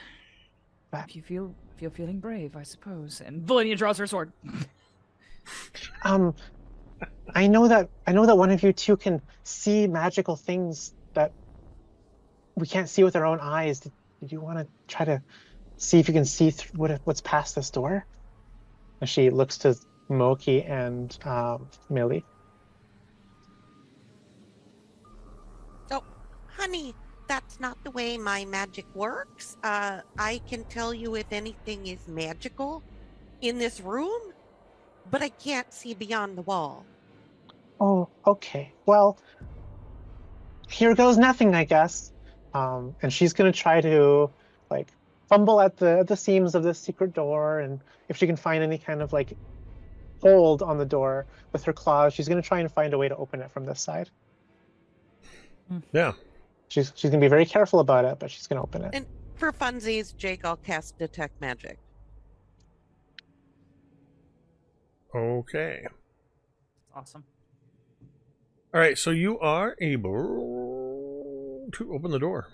If you're feeling brave, I suppose. And Velynia draws her sword. I know that one of you two can see magical things that we can't see with our own eyes. Did you want to try to see if you can see what's past this door? And she looks to Moa'Kee and Millie. Oh, honey, that's not the way my magic works. I can tell you if anything is magical in this room, but I can't see beyond the wall. Oh, okay. Well, here goes nothing, I guess. And she's gonna try to like fumble at the seams of this secret door, and if she can find any kind of like hold on the door with her claws, she's gonna try and find a way to open it from this side. Yeah. She's gonna be very careful about it, but she's gonna open it. And for funsies, Jake, I'll cast Detect Magic. Okay. Awesome. All right, so you are able to open the door.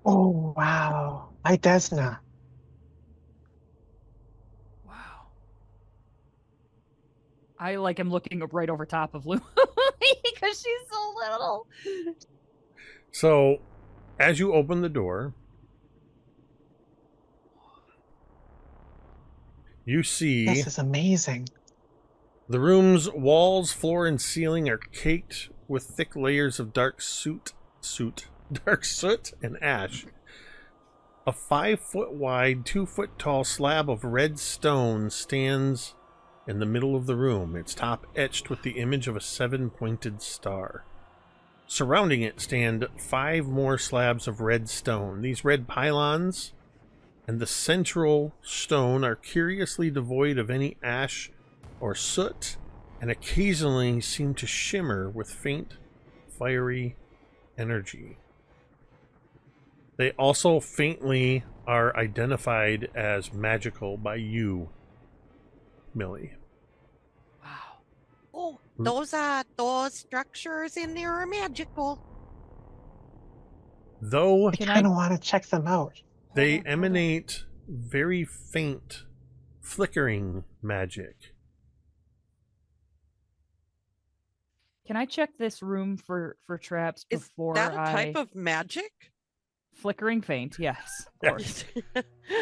Oh, wow. I Desna. Wow. I am looking right over top of Lumi because she's so little. So, as you open the door, you see... This is amazing. The room's walls, floor, and ceiling are caked with thick layers of dark soot and ash. A 5-foot wide, 2-foot tall slab of red stone stands in the middle of the room, its top etched with the image of a 7-pointed star. Surrounding it stand 5 more slabs of red stone. These red pylons and the central stone are curiously devoid of any ash or soot, and occasionally seem to shimmer with faint, fiery energy. They also faintly are identified as magical by you, Millie. Wow. Oh, those structures in there are magical. Though I kind of want to check them out. they emanate very faint, flickering magic. Can I check this room for traps Is before that a type I of magic? flickering faint? Yes, of Yeah. course.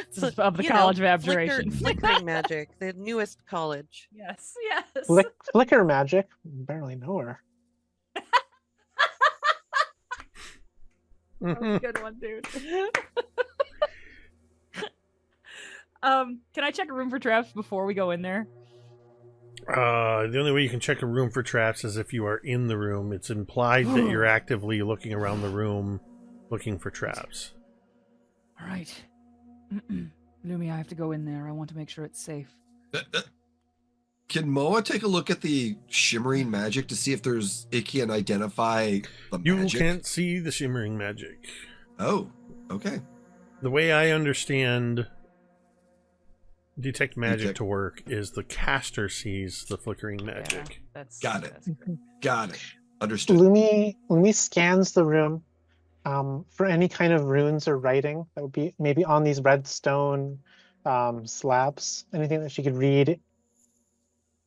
So, Of the you College of know, Abjuration. flickering magic, the newest college. Yes, yes. Flicker magic. Barely know her. That was a good one, dude. Can I check a room for traps before we go in there? The only way you can check a room for traps is if you are in the room. It's implied that you're actively looking around the room looking for traps. All right. Lumi, I have to go in there. I want to make sure it's safe. Can Moa take a look at the shimmering magic to see if it can identify the You magic? can't see the shimmering magic. Oh, okay. The way I understand detect magic Detect. to work is the caster sees the flickering magic. Yeah, that's Got it. that's correct. Got it. Understood. Lumi scans the room for any kind of runes or writing that would be maybe on these red stone slabs. Anything that she could read.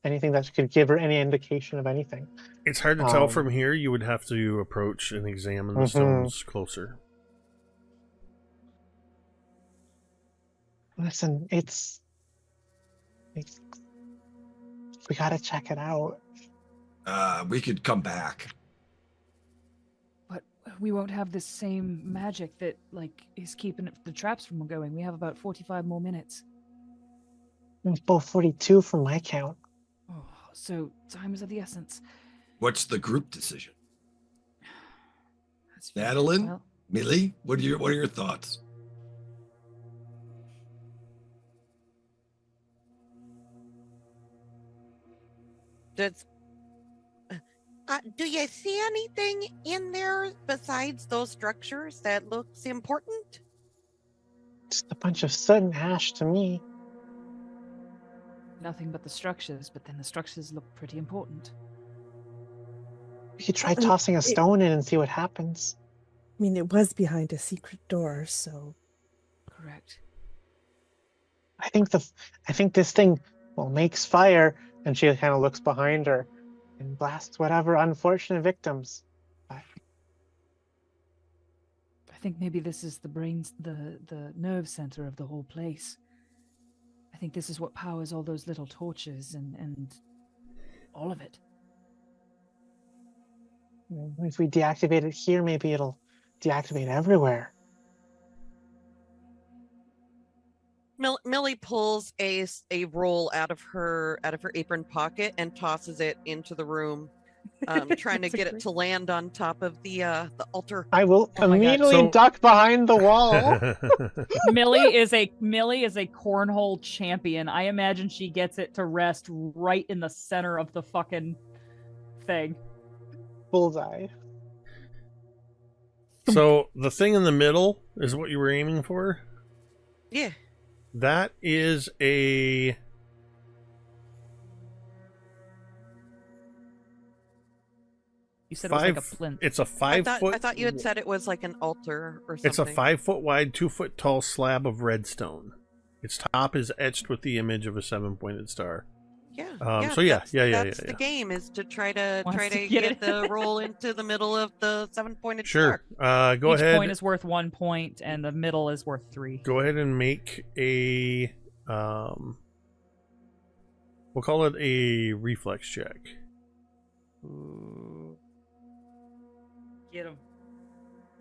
Anything that could give her any indication of anything. It's hard to tell from here. You would have to approach and examine the stones closer. Listen, we gotta check it out. We could come back. But we won't have the same magic that is keeping the traps from going. We have about 45 more minutes. It's both 42 from my count. Oh, so time is of the essence. What's the group decision? That's fair. Natalin? Well, Millie? What are your thoughts? Do you see anything in there besides those structures that looks important? Just a bunch of soot and ash to me. nothing but the structures, but then the structures look pretty important. We could try tossing a stone in and see what happens. I mean, it was behind a secret door, so Correct. I think this thing makes fire, and she kind of looks behind her and blasts whatever unfortunate victims. I think maybe this is the brains, the nerve center of the whole place. I think this is what powers all those little torches and all of it. If we deactivate it here, maybe it'll deactivate everywhere. Millie pulls a roll out of her apron pocket and tosses it into the room, trying to get it to land on top of the altar. I will Oh my God. immediately duck behind the wall. Millie is a cornhole champion. I imagine she gets it to rest right in the center of the fucking thing. Bullseye. So the thing in the middle is what you were aiming for? Yeah. That is a... You said it was like a plinth. It's a 5 foot... I thought you had said it was like an altar or something. It's a 5 foot wide, 2 foot tall slab of redstone. Its top is etched with the image of a 7-pointed star. Yeah. That's the game, is to try to get the roll into the middle of the 7-pointed Sure. star. Go Each ahead. point is worth 1 point, and the middle is worth 3. Go ahead and make a... we'll call it a reflex check. Get him.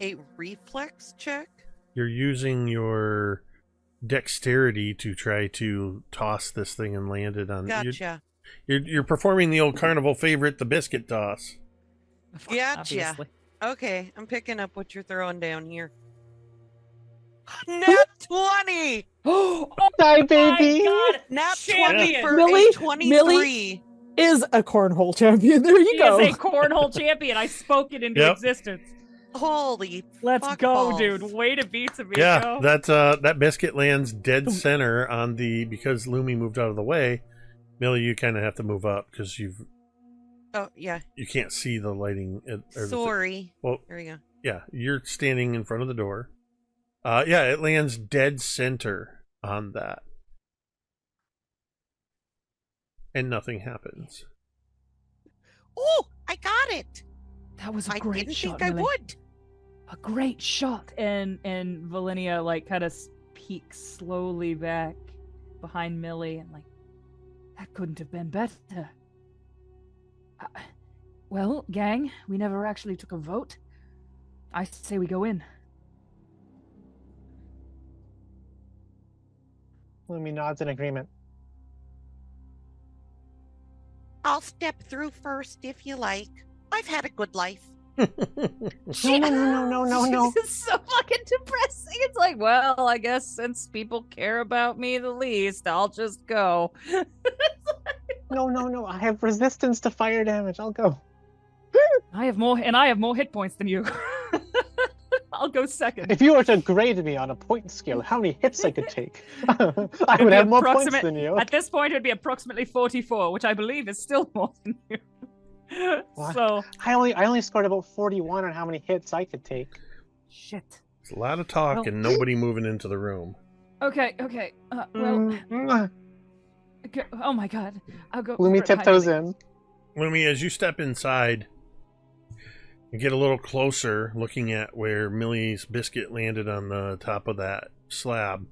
A reflex check? You're using your dexterity to try to toss this thing and land it on. Gotcha. You're performing the old carnival favorite, the biscuit toss. Gotcha. Obviously. Okay, I'm picking up what you're throwing down here. Nat 20! Oh Die, my baby! God! Nat 20 Champion! for Millie- a 23. Millie- Is a cornhole champion. There you He go. is a cornhole champion. I spoke it into Yep. existence. Holy Let's fuck go, balls. dude. Way to beat Tamiko. Yeah, that biscuit lands dead center on the, because Lumi moved out of the way. Millie, you kind of have to move up because you Oh, yeah. can't see the lighting. Sorry. Well, There we go. yeah, you're standing in front of the door. Yeah, it lands dead center on that, and nothing happens. Oh, I got it. That was a I great didn't shot. think I Millie. would. A great shot. And Velynia like kind of peeks slowly back behind Millie and like, that couldn't have been better. Well, gang, we never actually took a vote. I say we go in. Lumi nods in agreement. I'll step through first if you like. I've had a good life. No. This is so fucking depressing. It's like, well, I guess since people care about me the least, I'll just go. No. I have resistance to fire damage. I'll go. I have more hit points than you. I'll go second. If you were to grade me on a point scale, how many hits I could take, I would be have more points approximate- than you. At this point, it'd be approximately 44, which I believe is still more than you. What? So I only scored about 41 on how many hits I could take. shit. It's a lot of talk Well- and nobody moving into the room. Okay. Well, okay. Oh my god. I'll go. Lumi right behind tiptoes you. in. Lumi, as you step inside and get a little closer, looking at where Millie's biscuit landed on the top of that slab,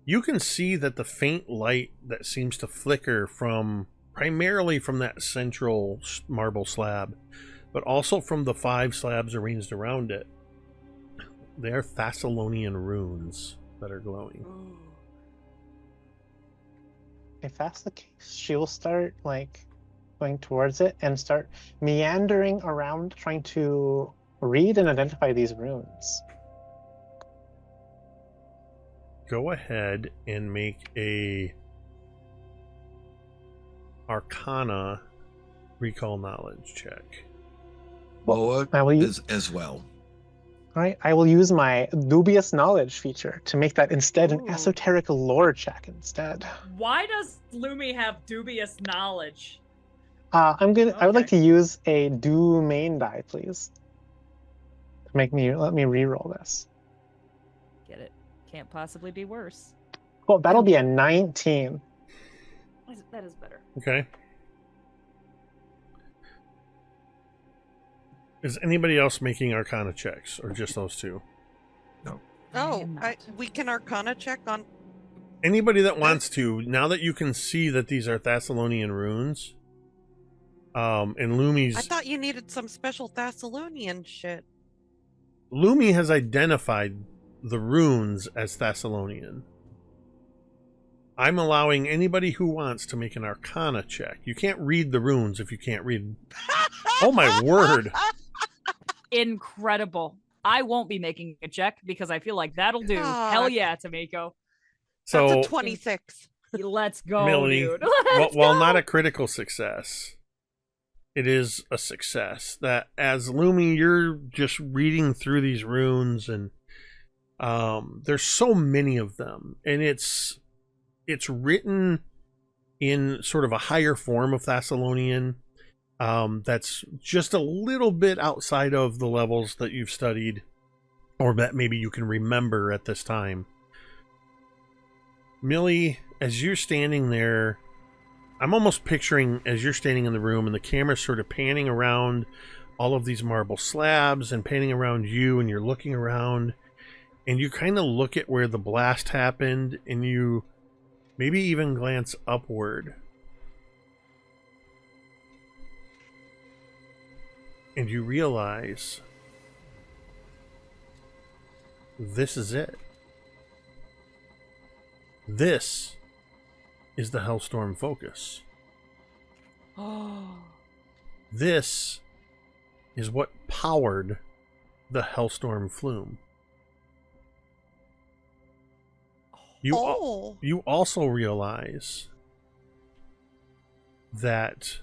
you can see that the faint light that seems to flicker primarily from that central marble slab, but also from the 5 slabs arranged around it, they are Thessalonian runes that are glowing. If that's the case, she'll start going towards it and start meandering around trying to read and identify these runes. Go ahead and make a Arcana recall knowledge check. Moa I will is as well. All right, I will use my dubious knowledge feature to make that instead an Ooh. esoteric lore check instead. Why does Lumi have dubious knowledge? I would like to Okay. use a do main die, please. Let me re-roll this. Get it? Can't possibly be worse. Well, that'll be a 19. That is better. Okay. Is anybody else making Arcana checks, or just those two? Oh, am not. we can Arcana check on. Anybody that wants to, now that you can see that these are Thessalonian runes, and Lumi's... I thought you needed some special Thessalonian shit. Lumi has identified the runes as Thessalonian. I'm allowing anybody who wants to make an Arcana check. You can't read the runes if you can't read... Oh my word! Incredible. I won't be making a check because I feel like that'll do. God. Hell yeah, Tamiko. So, That's a 26. Let's go, Millie, dude. while not a critical success, it is a success that as Lumi, you're just reading through these runes, and there's so many of them, and it's written in sort of a higher form of Thessalonian, that's just a little bit outside of the levels that you've studied, or that maybe you can remember at this time. Millie, as you're standing there, I'm almost picturing as you're standing in the room and the camera's sort of panning around all of these marble slabs and panning around you, and you're looking around and you kind of look at where the blast happened, and you maybe even glance upward. And you realize this is it. This is the Hellstorm focus. This is what powered the Hellstorm flume. You also realize that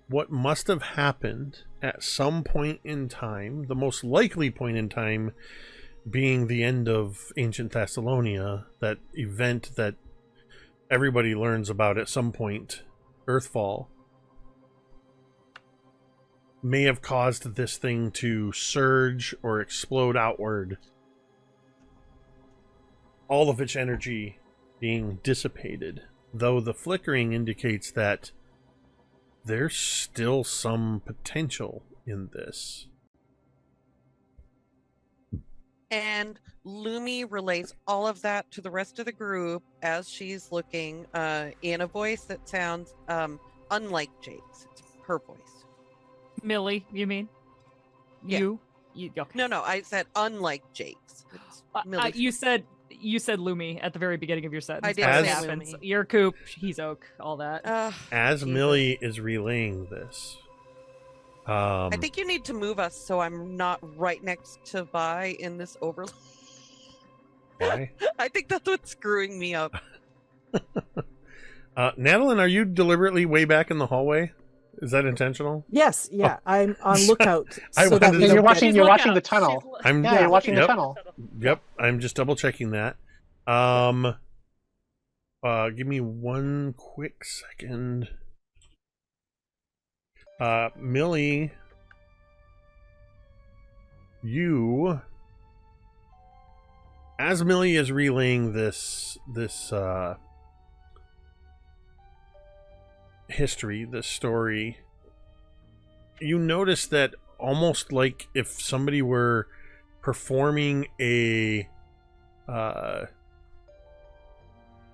what must have happened at some point in time, the most likely point in time being the end of ancient Thessalonia, that event that everybody learns about at some point, Earthfall, may have caused this thing to surge or explode outward, all of its energy being dissipated, though the flickering indicates that there's still some potential in this. And Lumi relays all of that to the rest of the group as she's looking in a voice that sounds unlike Jake's. It's her voice. Millie, you mean? Yeah. You okay. No, I said unlike Jake's. Millie's you said Lumi at the very beginning of your sentence. I did That say happens. Lumi. You're Coop, he's Oak, all that. As Jesus. Millie is relaying this, I think you need to move us so I'm not right next to Vi in this overlay. why? I think that's what's screwing me up. Natalin, are you deliberately way back in the hallway? Is that intentional? Yes, yeah. I'm on lookout. I so that wanted we to- You're don't watching. get- You're watching the tunnel. I'm Yeah, you're watching the Yep. tunnel. Yep, I'm just double checking that. Give me one quick second. Millie, as Millie is relaying this history, this story, you notice that almost like if somebody were performing a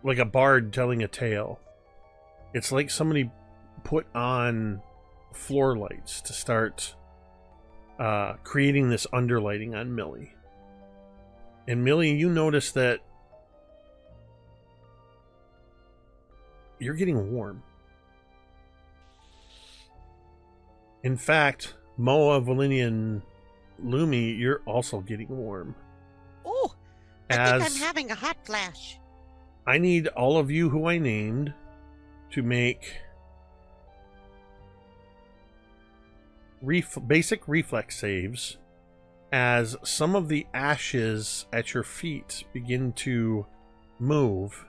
like a bard telling a tale, it's like somebody put on floor lights to start creating this underlighting on Millie. And Millie, you notice that you're getting warm. In fact, Moa, Velynia, and Lumi, you're also getting warm. Oh, I think I'm having a hot flash. I need all of you who I named to make basic reflex saves as some of the ashes at your feet begin to move.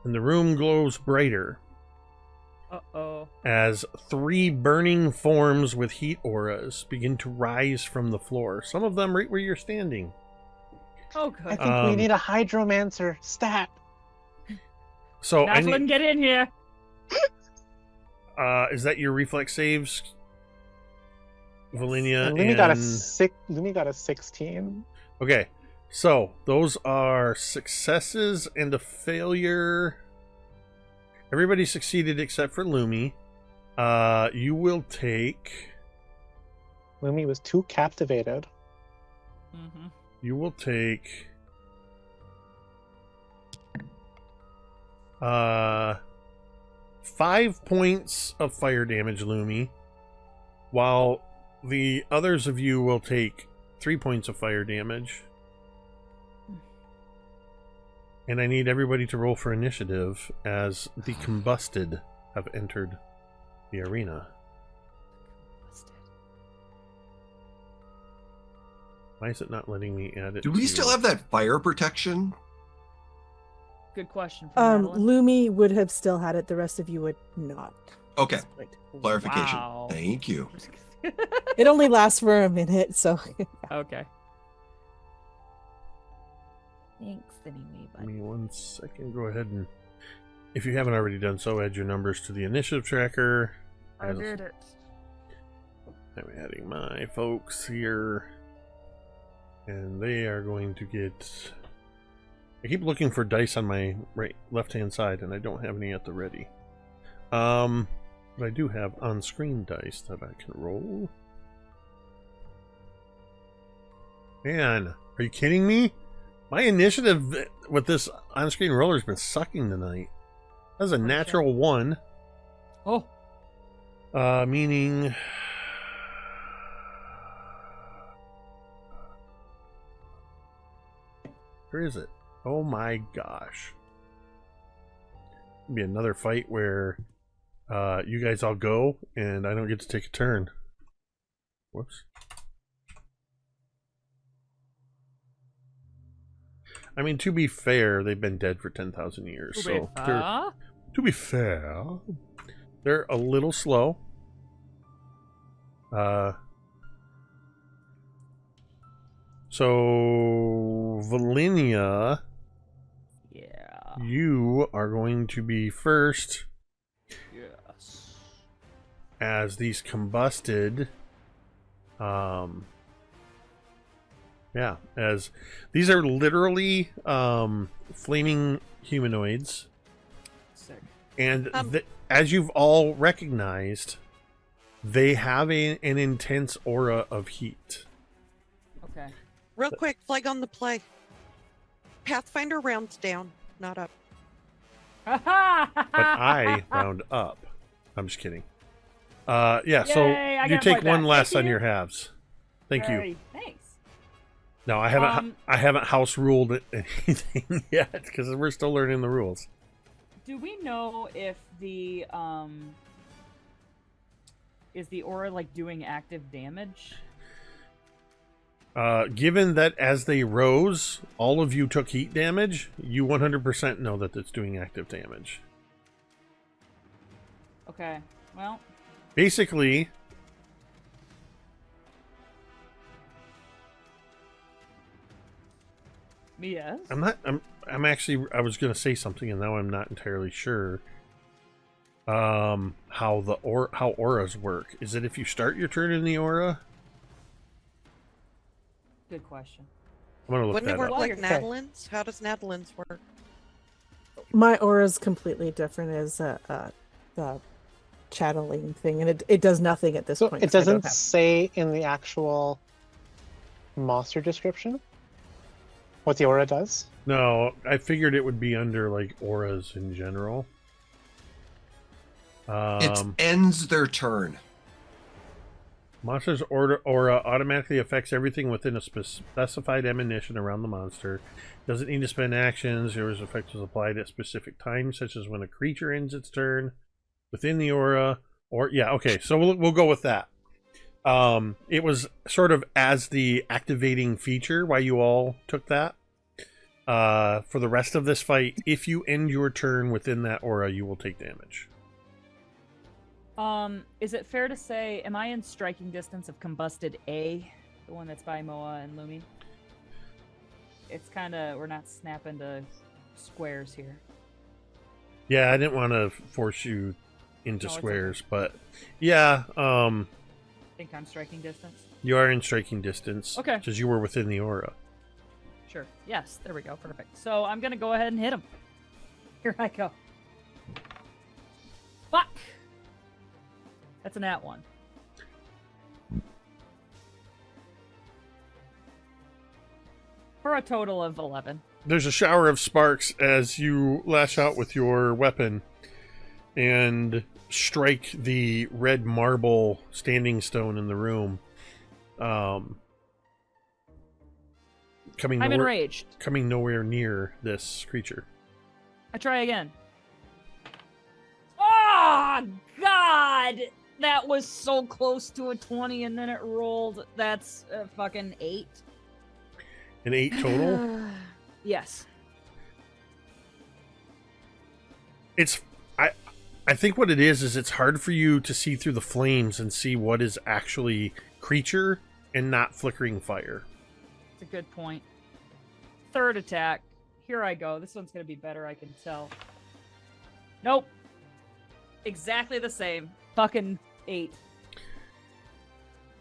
And the room glows brighter Uh-oh. as 3 burning forms with heat auras begin to rise from the floor. Some of them right where you're standing. Oh, I good. think we need a hydromancer stat. So I Natalin, need, get in here. is that your reflex saves, Velynia? And Lumi got a Lumi got a 16. Okay, so those are successes and a failure. Everybody succeeded except for Lumi. You will take. Lumi was too captivated. Mm-hmm. You will take. 5 points of fire damage, Lumi, while the others of you will take 3 points of fire damage. And I need everybody to roll for initiative as the combusted have entered the arena. Why is it not letting me add it? Do we still have that fire protection? Good question. From Natalin. Lumi would have still had it. The rest of you would not. Okay, At this point. clarification. Wow. Thank you. It only lasts for a minute, so Okay. Thanks anyway, Give bud. me 1 second. Go ahead and, if you haven't already done so, add your numbers to the initiative tracker. I did it. I'm adding my folks here. And they are going to get... I keep looking for dice on my left-hand side, and I don't have any at the ready. But I do have on-screen dice that I can roll. Man, are you kidding me? My initiative with this on-screen roller has been sucking tonight. That's a natural 1. Oh. Meaning... Where is it? Oh my gosh. It'll be another fight where you guys all go and I don't get to take a turn. Whoops. I mean, to be fair, they've been dead for 10,000 years. To be fair, they're a little slow. So, Velynia, Yeah. you are going to be first. Yes. As these combusted, yeah, as these are literally flaming humanoids, Sick. and as you've all recognized, they have an intense aura of heat. Okay. Real quick, flag on the play. Pathfinder rounds down, not up. But I round up. I'm just kidding. Yeah, Yay, so I you got take my one back. less Thank on you. your halves. Thank you. Very, thanks. No, I haven't house ruled anything yet because we're still learning the rules. Do we know if the is the aura like doing active damage? Given that as they rose, all of you took heat damage, you 100% know that it's doing active damage. Okay. Well, Basically, yes. I'm actually, I was going to say something and now I'm not entirely sure. How auras work. Is it if you start your turn in the aura? Good question. I'm going to look Wouldn't that it work up. like Okay. Natalin's? How does Natalin's work? My aura is completely different as the channeling thing, and it does nothing at this So point. it 'cause I don't doesn't have- say in the actual monster description what the aura does. No, I figured it would be under like auras in general. It ends their turn. Monster's aura automatically affects everything within a specified emanation around the monster. Doesn't need to spend actions. The aura's effect is applied at specific times, such as when a creature ends its turn within the aura. Or yeah, okay, so we'll go with that. It was sort of as the activating feature why you all took that. For the rest of this fight, if you end your turn within that aura, you will take damage. Is it fair to say, am I in striking distance of Combusted A, the one that's by Moa and Lumi? It's kind of, we're not snapping to squares here. Yeah, I didn't want to force you into No, it's squares, but yeah, I think I'm striking distance. you are in striking distance. Okay. Because you were within the aura. Sure. Yes, there we go. Perfect. So I'm going to go ahead and hit him. Here I go. Fuck! That's a nat 1. For a total of 11. There's a shower of sparks as you lash out with your weapon and strike the red marble standing stone in the room. I'm Coming enraged. nowhere near this creature. I try again. Oh, God! That was so close to a 20 and then it rolled. That's a fucking 8. An 8 total? Yes. I think what it is it's hard for you to see through the flames and see what is actually creature and not flickering fire. It's a good point. Third attack. Here I go. This one's going to be better, I can tell. Nope. Exactly the same. Fucking 8.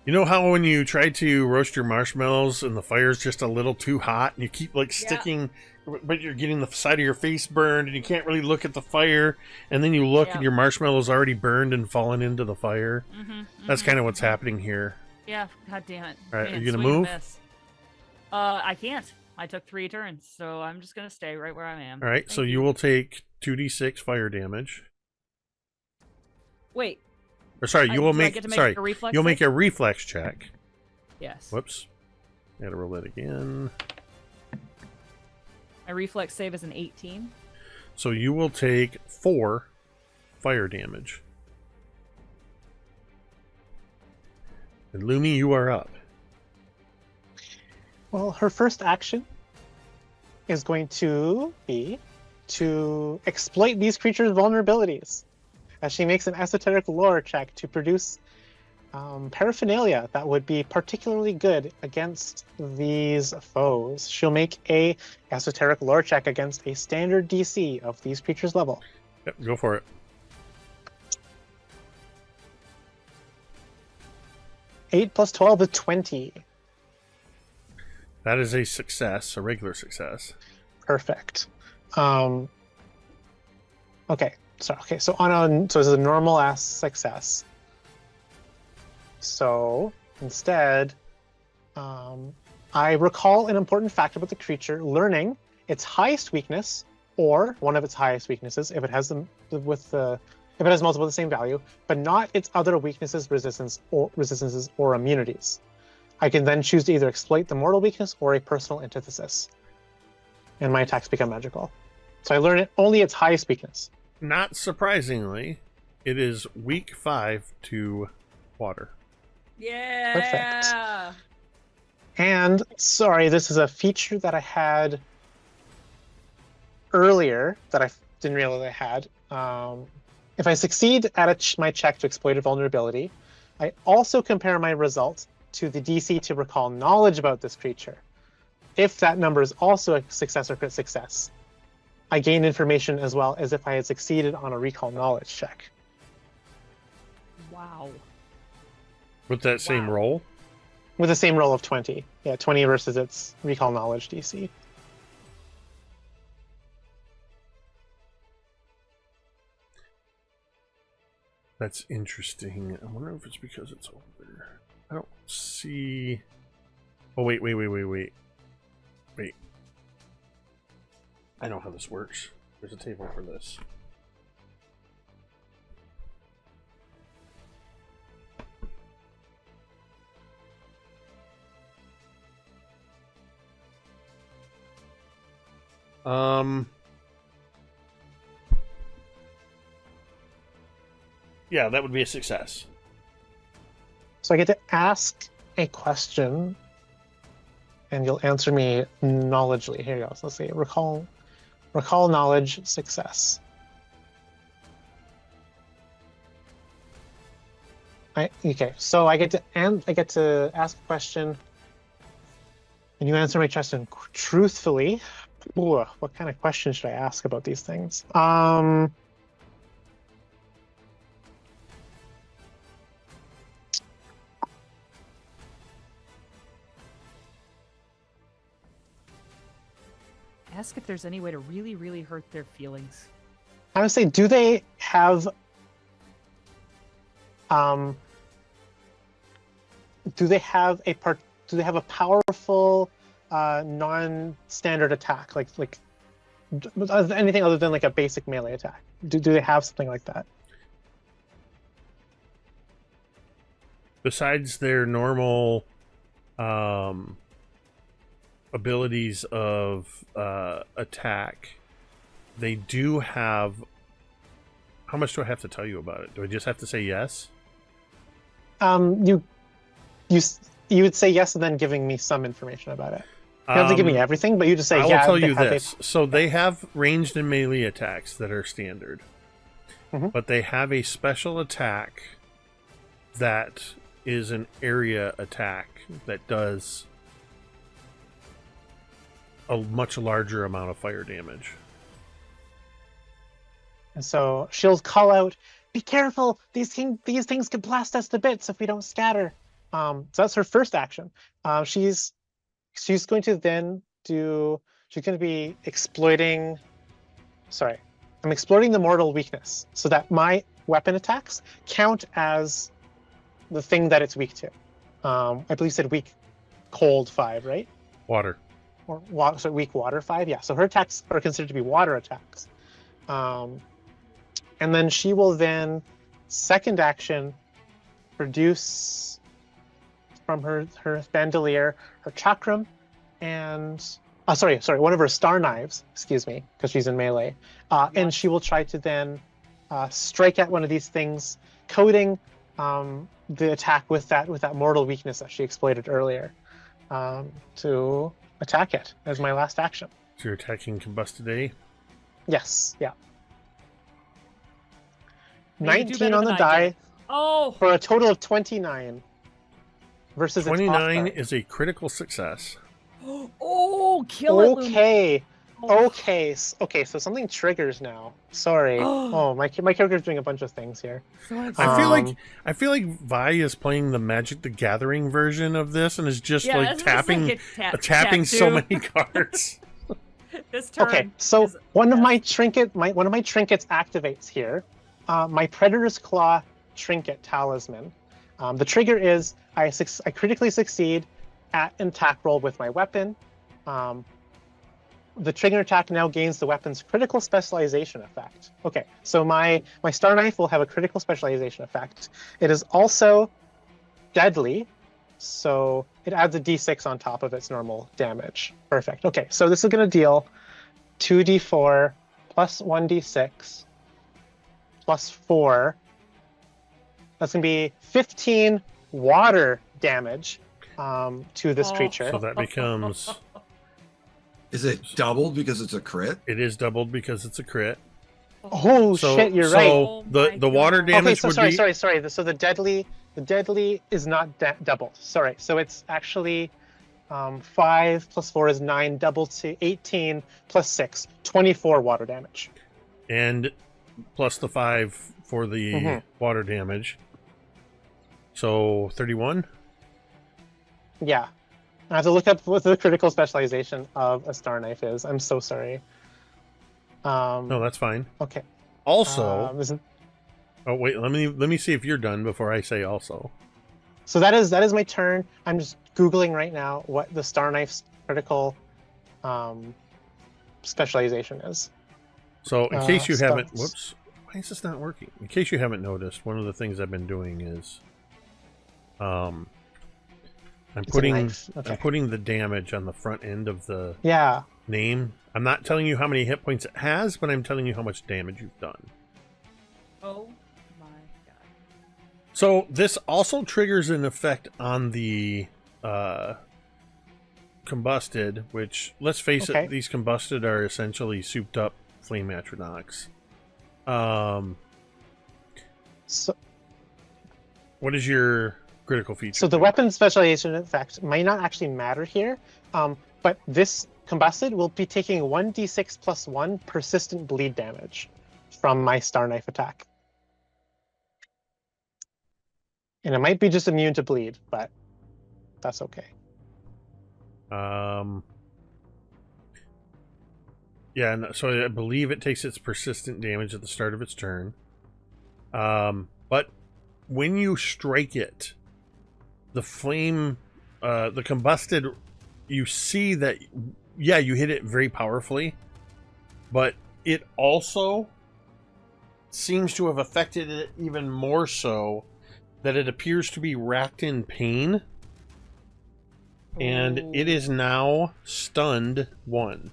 You know how when you try to roast your marshmallows and the fire's just a little too hot and you keep like sticking, but you're getting the side of your face burned and you can't really look at the fire, and then you look and your marshmallow's already burned and fallen into the fire? That's kind of what's happening here. Yeah, god damn it. All right, Man, are you going to swing and move? miss. I can't. I took 3 turns, so I'm just going to stay right where I am. All right, Thank so you will take 2d6 fire damage. Wait. Or sorry, you will make, a reflex you'll check? make a reflex check. Yes. Whoops. I gotta roll that again. My reflex save is an 18. So you will take 4 fire damage. And Lumi, you are up. Well, her first action is going to be to exploit these creatures' vulnerabilities, as she makes an esoteric lore check to produce paraphernalia that would be particularly good against these foes. She'll make a esoteric lore check against a standard DC of these creatures' level. Yep, go for it. 8 plus 12 is 20. That is a success, a regular success. Perfect. Okay. So this is a normal ass success. So instead, I recall an important fact about the creature, learning its highest weakness or one of its highest weaknesses if it has them if it has multiple of the same value, but not its other weaknesses, resistances, or immunities. I can then choose to either exploit the mortal weakness or a personal antithesis, and my attacks become magical. So I learn only its highest weakness. Not surprisingly, it is weak 5 to water. Yeah. Perfect. And sorry, this is a feature that I had earlier that I didn't realize I had. If I succeed at my check to exploit a vulnerability, I also compare my result to the DC to recall knowledge about this creature. If that number is also a success or crit success, I gain information as well as if I had succeeded on a recall knowledge check. Wow. With that same roll? With the same roll of 20. Yeah, 20 versus its recall knowledge DC. That's interesting. I wonder if it's because it's older. I don't see... Oh, wait. Wait. I know how this works. There's a table for this. Yeah, that would be a success. So I get to ask a question, and you'll answer me knowledgeably. Here you go. So let's see. Recall knowledge success. Okay. So I get to ask a question, and you answer my question truthfully. Ooh, what kind of question should I ask about these things? Ask if there's any way to really, really hurt their feelings. I would say, do they have a powerful non-standard attack, like anything other than like a basic melee attack? Do they have something like that? Besides their normal abilities of attack, they do have... How much do I have to tell you about it? Do I just have to say yes? You would say yes and then giving me some information about it. You don't have to give me everything, but you just say I will yeah. tell you this. So they have ranged and melee attacks that are standard. But they have a special attack that is an area attack that does a much larger amount of fire damage. And so she'll call out, "Be careful! These things could blast us to bits if we don't scatter." So that's her first action. She's going to then do. She's going to be exploiting. Sorry, I'm exploiting the mortal weakness so that my weapon attacks count as the thing that it's weak to. I believe you said weak cold 5, right? Water. Or water, so weak water 5. Yeah. So her attacks are considered to be water attacks. And then she will then second action produce from her bandolier her chakram and one of her star knives, excuse me, because she's in melee. And she will try to then strike at one of these things, coding the attack with that mortal weakness that she exploited earlier, to attack it as my last action. So you're attacking Combusted A? Yes, yeah. Hey, you do 19 better on than the I die did. Oh, for a total of 29 versus its 29 off is a critical success. oh, kill it, Lumi. Okay. Oh. Okay, so something triggers now. Sorry. Oh, my character's doing a bunch of things here. So I feel like Vi is playing the Magic the Gathering version of this and is just like tapping so many cards. This turn. Okay, so one of my trinkets activates here. My Predator's Claw trinket talisman. The trigger is I critically succeed at an attack roll with my weapon. The trigger attack now gains the weapon's critical specialization effect. Okay, so my Star Knife will have a critical specialization effect. It is also deadly, so it adds a d6 on top of its normal damage. Perfect. Okay, so this is going to deal 2d4 plus 1d6 plus 4. That's going to be 15 water damage to this creature. So that becomes... Is it doubled because it's a crit? It is doubled because it's a crit. Oh, shit, you're right. So the water damage would be... Sorry. So the deadly is not doubled. Sorry. So it's actually 5 plus 4 is 9, doubled to 18 plus 6, 24 water damage. And plus the 5 for the water damage. So 31? Yeah. I have to look up what the critical specialization of a Star Knife is. I'm so sorry. No, that's fine. Okay. Also... Oh, wait, let me see if you're done before I say also. So that is my turn. I'm just Googling right now what the Star Knife's critical specialization is. So in case you haven't... Whoops. Why is this not working? In case you haven't noticed, one of the things I've been doing is... I'm putting the damage on the front end of the name. I'm not telling you how many hit points it has, but I'm telling you how much damage you've done. Oh my god. So this also triggers an effect on the combusted, which, let's face it, these combusted are essentially souped up flame atronachs. So what is your critical feature? So the weapon specialization effect might not actually matter here, but this combusted will be taking 1d6 plus 1 persistent bleed damage from my Star Knife attack. And it might be just immune to bleed, but that's okay. Yeah, so I believe it takes its persistent damage at the start of its turn. But when you strike it, the flame, the combusted, you see that, yeah, you hit it very powerfully, but it also seems to have affected it even more so that it appears to be racked in pain, and it is now stunned 1.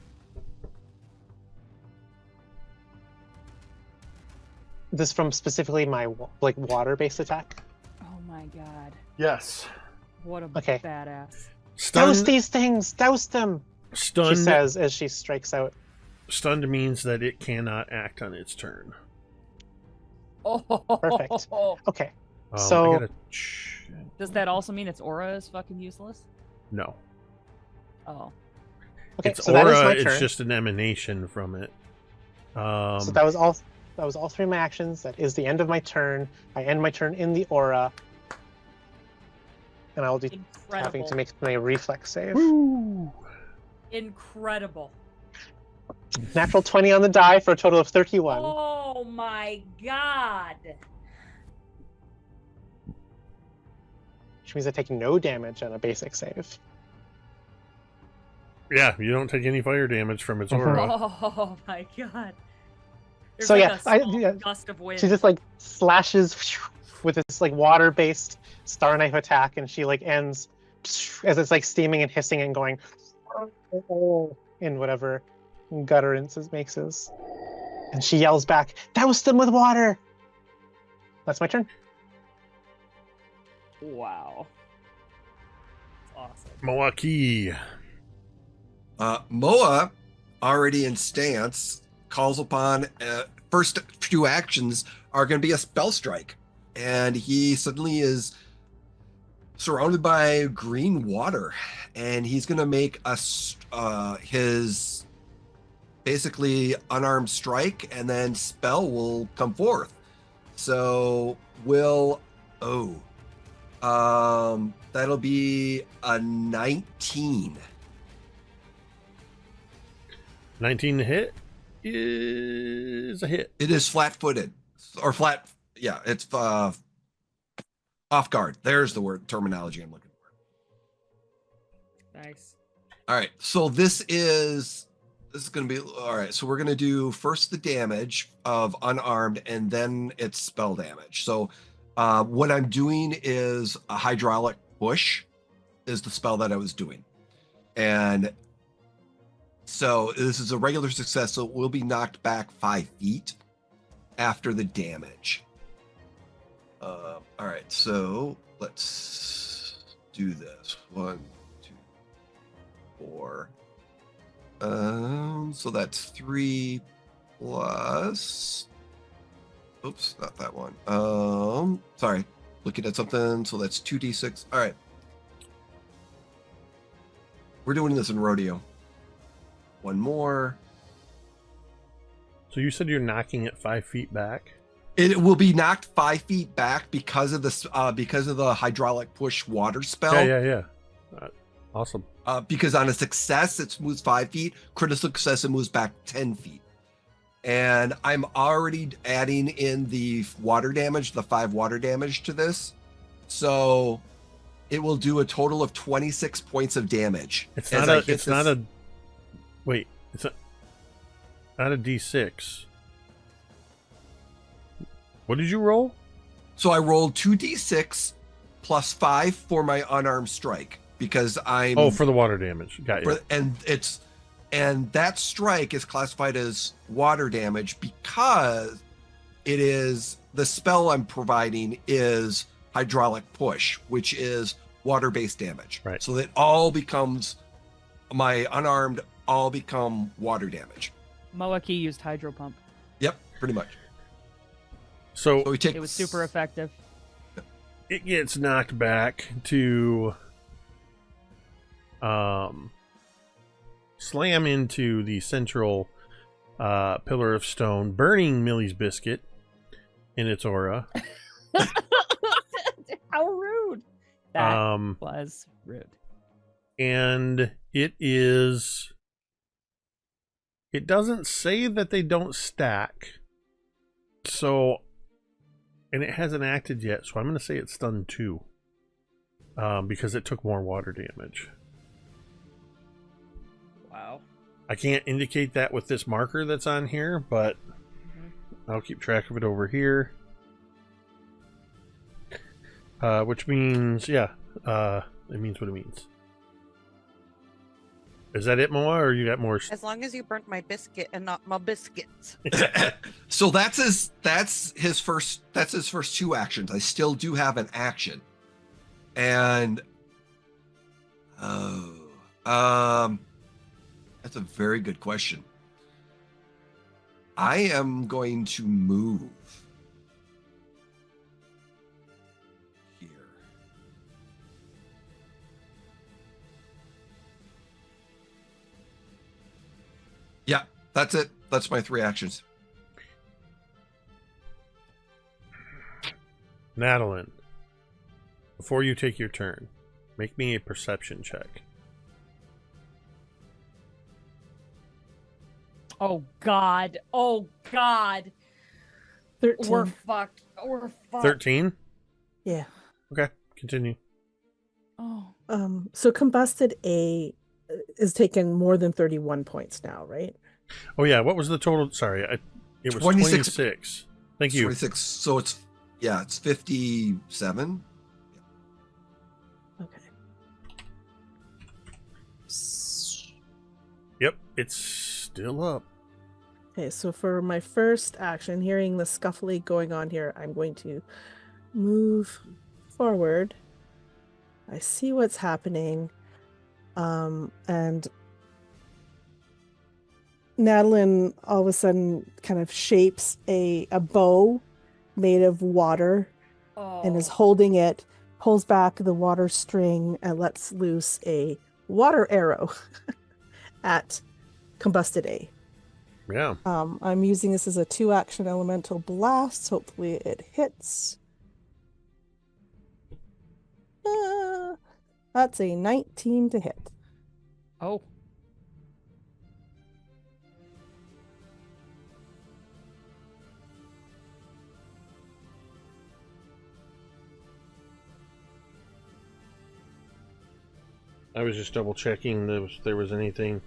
This from specifically my water-based attack? Oh my god. Yes. What a badass. Douse these things! Douse them! Stunned, she says as she strikes out. Stunned means that it cannot act on its turn. Oh, perfect. Okay. So does that also mean its aura is fucking useless? No. Oh. Okay, its so aura that is my turn. is just an emanation from it. So that was all 3 of my actions. That is the end of my turn. I end my turn in the aura. and I'll be having Incredible. to make my reflex save. Woo! Incredible. Natural 20 on the die for a total of 31. Oh my god. Which means I take no damage on a basic save. Yeah, you don't take any fire damage from its aura. Oh my god. There's So like yeah, a small gust of wind. she just like slashes with this like water-based star knife attack, and she like ends as it's like steaming and hissing and going in whatever gutterance it makes is. And she yells back, "That was stemmed with water!" That's my turn. Wow. Awesome. Moa'Kee. Moa, already in stance, calls upon first few actions are going to be a spell strike, and he suddenly is surrounded by green water, and he's going to make his basically unarmed strike, and then spell will come forth. So that'll be a 19. 19 to hit is a hit. It is flat-footed or flat. Yeah, it's off guard. There's the word terminology I'm looking for. Nice. All right, so this is going to be all right. So we're going to do first the damage of unarmed, and then it's spell damage. So what I'm doing is a hydraulic push is the spell that I was doing, and so this is a regular success. So it will be knocked back 5 feet after the damage. All right, so let's do this. 1, 2, 4. So that's 3 plus. Oops, not that one. Sorry, looking at something. So that's 2d6. All right, we're doing this in rodeo. One more. So you said you're knocking it 5 feet back? It will be knocked 5 feet back because of this, because of the hydraulic push water spell. Yeah. Awesome. Because on a success, it moves 5 feet. Critical success, it moves back 10 feet. And I'm already adding in the water damage, the 5 water damage to this. So it will do a total of 26 points of damage. It's not a D6. What did you roll? So I rolled 2d6 plus 5 for my unarmed strike because I'm. Oh, for the water damage. Got you. And that strike is classified as water damage because it is the spell I'm providing is hydraulic push, which is water-based damage. Right. So that all becomes my unarmed all become water damage. Moa'Kee used hydro pump. Yep, pretty much. So we take. It was super effective. It gets knocked back to slam into the central pillar of stone, burning Millie's biscuit in its aura. How rude. That was rude. And it doesn't say that they don't stack. So, and it hasn't acted yet, so I'm going to say it's stunned 2. Because it took more water damage. Wow. I can't indicate that with this marker that's on here, but I'll keep track of it over here. Which means, it means what it means. Is that it, Moa, or you got more? As long as you burnt my biscuit and not my biscuits. So that's his first 2 actions. I still do have an action. And that's a very good question. I am going to move here. Yeah, that's it. That's my 3 actions. Natalin, before you take your turn, Make me a perception check. Oh God. Oh God. 13. We're fucked. We're fucked. 13? Yeah. Okay, continue. Oh. So combusted A is taking more than 31 points now, right? Oh yeah, what was the total? Sorry, it was 26. 26. Thank you. 26. So it's 57. Okay. Yep, it's still up. Okay, so for my first action, hearing the scuffling going on here, I'm going to move forward. I see what's happening. And Natalin all of a sudden kind of shapes a bow made of water and is holding it, pulls back the water string, and lets loose a water arrow at Combusted A. Yeah. I'm using this as a 2-action elemental blast. Hopefully it hits. That's a 19 to hit. Oh. I was just double checking if there was anything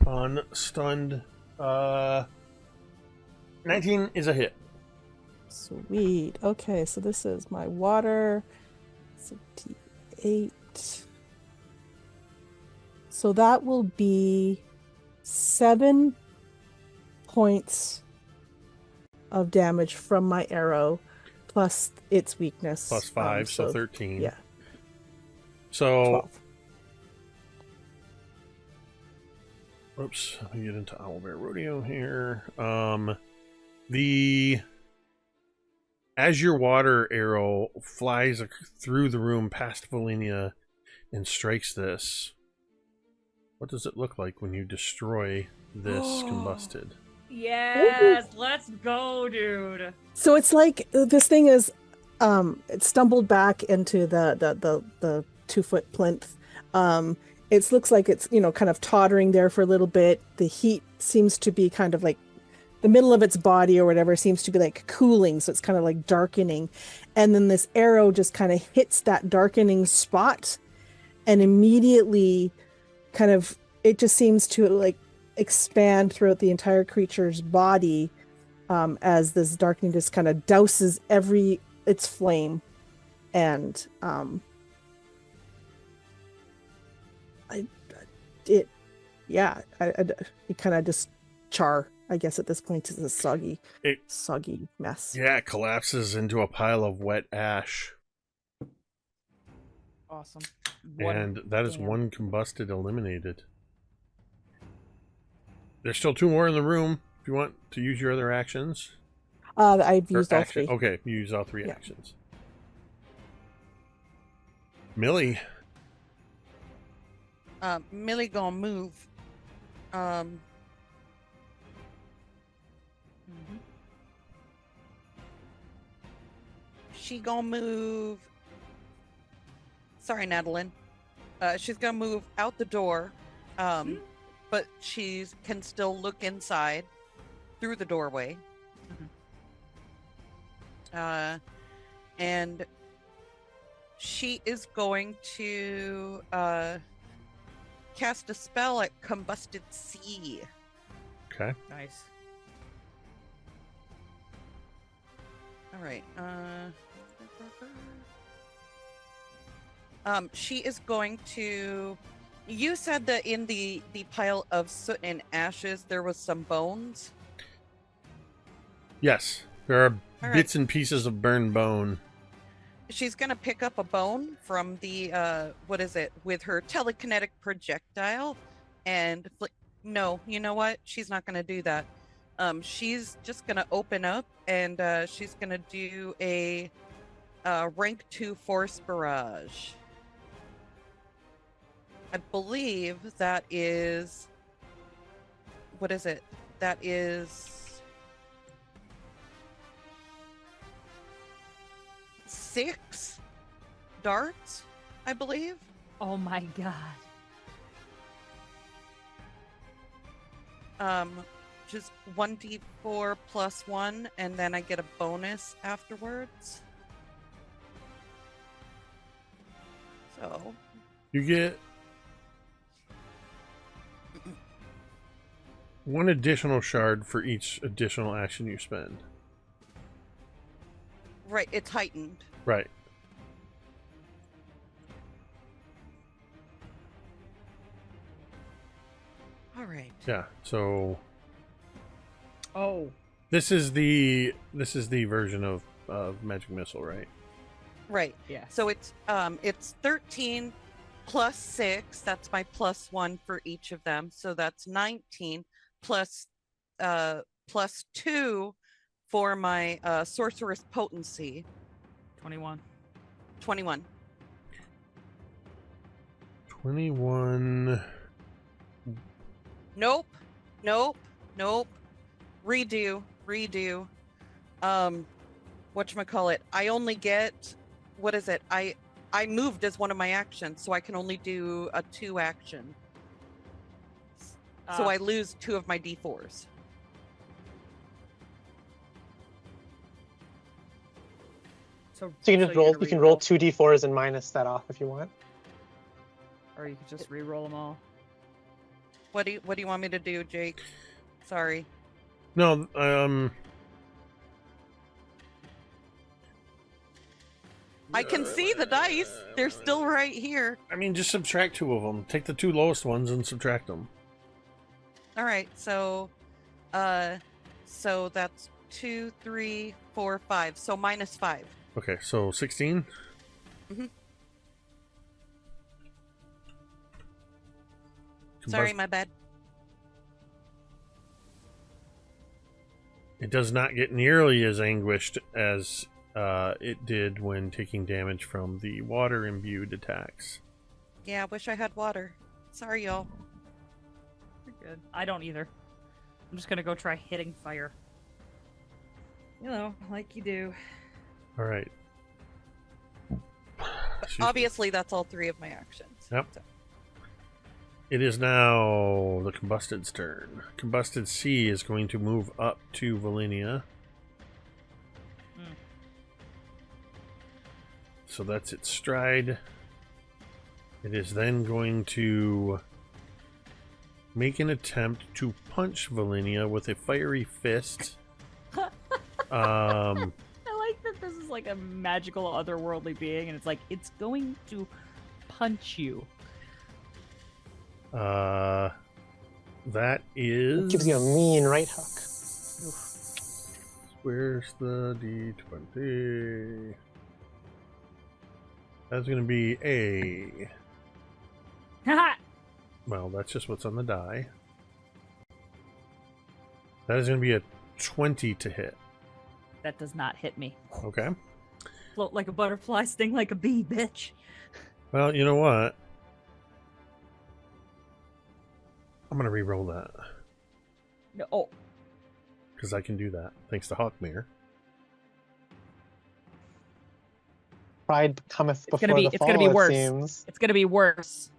on stunned. 19 is a hit. Sweet. Okay, so this is my water. It's a D8. So that will be 7 points of damage from my arrow, plus its weakness. Plus 5, so 13. Yeah. So 12. Oops, let me get into Owlbear Rodeo here. As your water arrow flies through the room past Velynia and strikes this, what does it look like when you destroy this combusted? Yes, let's go, dude. So it's like this thing is it stumbled back into the 2-foot plinth. It looks like it's, kind of tottering there for a little bit. The heat seems to be kind of like the middle of its body or whatever seems to be like cooling. So it's kind of like darkening. And then this arrow just kind of hits that darkening spot and immediately kind of, it just seems to like expand throughout the entire creature's body as this darkening just kind of douses its flame. And it kind of just char. I guess at this point it's a soggy mess. Yeah, it collapses into a pile of wet ash. Awesome. And that is one combusted eliminated. There's still 2 more in the room if you want to use your other actions. I've used all 3. Okay, you use all 3 actions. Millie. Millie gonna move. She gonna move. Sorry, Natalin. She's gonna move out the door, but she can still look inside through the doorway. And she is going to cast a spell at Combusted Sea. Okay. Nice. All right. She is going to. You said that in the pile of soot and ashes there was some bones. Yes, there are All bits and pieces of burned bone. She's gonna pick up a bone from the with her telekinetic projectile, and no, you know what? She's not gonna do that. She's just gonna open up and she's gonna do a rank 2 force barrage. I believe that is that is 6 darts, I believe. Oh my god. Just 1d4 plus 1, and then I get a bonus afterwards. So You get one additional shard for each additional action you spend. right, it's heightened. Right. All right. Yeah. So Oh. this is the version of magic missile, right? Right. Yeah. So it's 13 plus 6. That's my plus 1 for each of them. So that's 19 plus 2 for my sorceress potency. 21. 21. 21. Nope. Redo. Whatchamacallit? I only get, what is it? I moved as one of my actions, so I can only do a 2 action. So I lose 2 of my d4s. So you can just you're roll. gonna You can roll reroll, 2d4s and minus that off if you want. or you could just re-roll them all. What do you want me to do, Jake? Sorry. No, I can see the dice. They're still right here. I mean, just subtract 2 of them. Take the 2 lowest ones and subtract them. All right. So that's 2, 3, 4, 5. So minus 5. Okay, so 16. Mhm. Sorry, my bad. It does not get nearly as anguished as it did when taking damage from the water-imbued attacks. Yeah, I wish I had water. Sorry, y'all. You're good. I don't either. I'm just gonna go try hitting fire. You know, like you do. All right. Excuse me. Obviously, that's all 3 of my actions. Yep. So. It is now the Combusted's turn. Combusted C is going to move up to Velynia. Mm. So that's its stride. It is then going to make an attempt to punch Velynia with a fiery fist. I like that this is like a magical otherworldly being, and it's like, it's going to punch you. That is... Gives you a mean right hook. Where's the D20? That's going to be a... Well, that's just what's on the die. That is going to be a 20 to hit. That does not hit me. Okay. Float like a butterfly, sting like a bee, bitch. Well, you know what? I'm going to re-roll that. No, oh, Because I can do that, thanks to Hawkmere. Pride cometh before gonna be- the it's fall, gonna be it worse. seems. it's gonna be worse.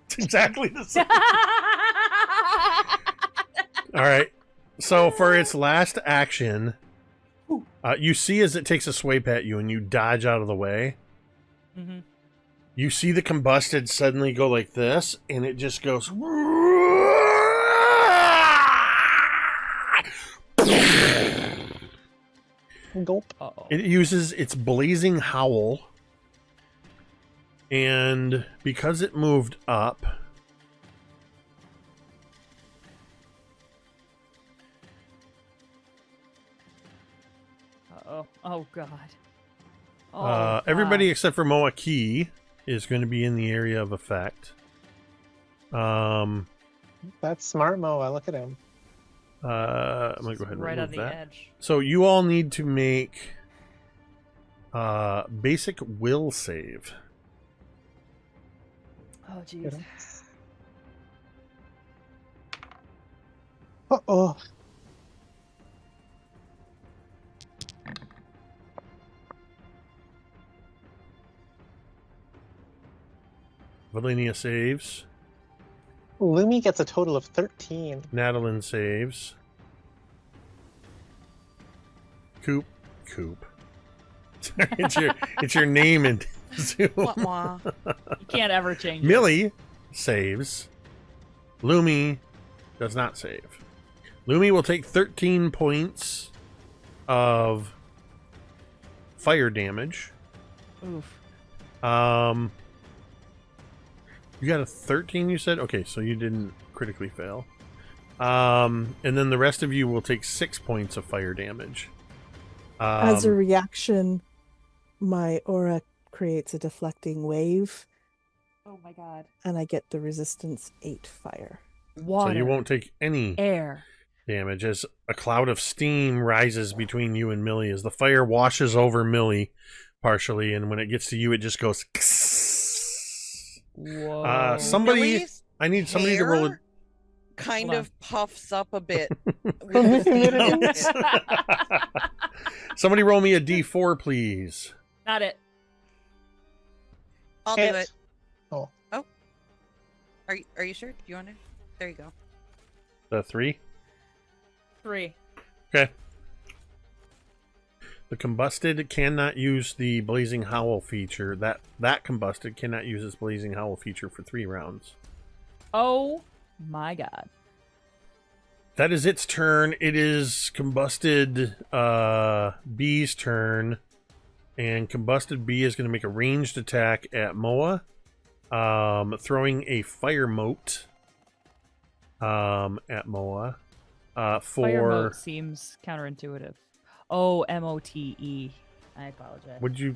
It's exactly the same. All right. So for its last action, you see as it takes a swipe at you and you dodge out of the way, Mm-hmm. you see the Combusted suddenly go like this, and it just goes... Gulp. Uh-oh. It uses its blazing howl, and because it moved up, Uh-oh. Oh, God. Oh, everybody God. except for Moa'Kee is going to be in the area of effect. That's smart, Moa. Look at him. I'm going to go ahead and right on remove the that. edge. So you all need to make basic will save. Oh, jeez. Uh-oh. Velynia saves. Lumi gets a total of 13. Natalin saves. Coop. Sorry, it's your name in Zoom. Wah, wah. You can't ever change it. Millie saves. Lumi does not save. Lumi will take 13 points of fire damage. Oof. You got a 13, you said? Okay, so you didn't critically fail. And then the rest of you will take 6 points of fire damage. As a reaction, my aura creates a deflecting wave, Oh my god. and I get the resistance 8 fire. Water. So you won't take any Air. damage as a cloud of steam rises between you and Millie as the fire washes over Millie partially, and when it gets to you, it just goes. Whoa. Somebody, Millie's I need somebody to roll. hair kind Hold on. of puffs up a bit. with the steam in it. Somebody roll me a D4, please. Not it. I'll do Hit. it. Oh. Are you sure? Do you want to? There you go. The 3. 3. Okay. The combusted cannot use the blazing howl feature. That combusted cannot use its blazing howl feature for 3 rounds. Oh my god. That is its turn. It is combusted B's turn, and combusted B is going to make a ranged attack at Moa, throwing a fire mote at Moa. Fire mode seems counterintuitive. Oh, MOTE. I apologize. Would you,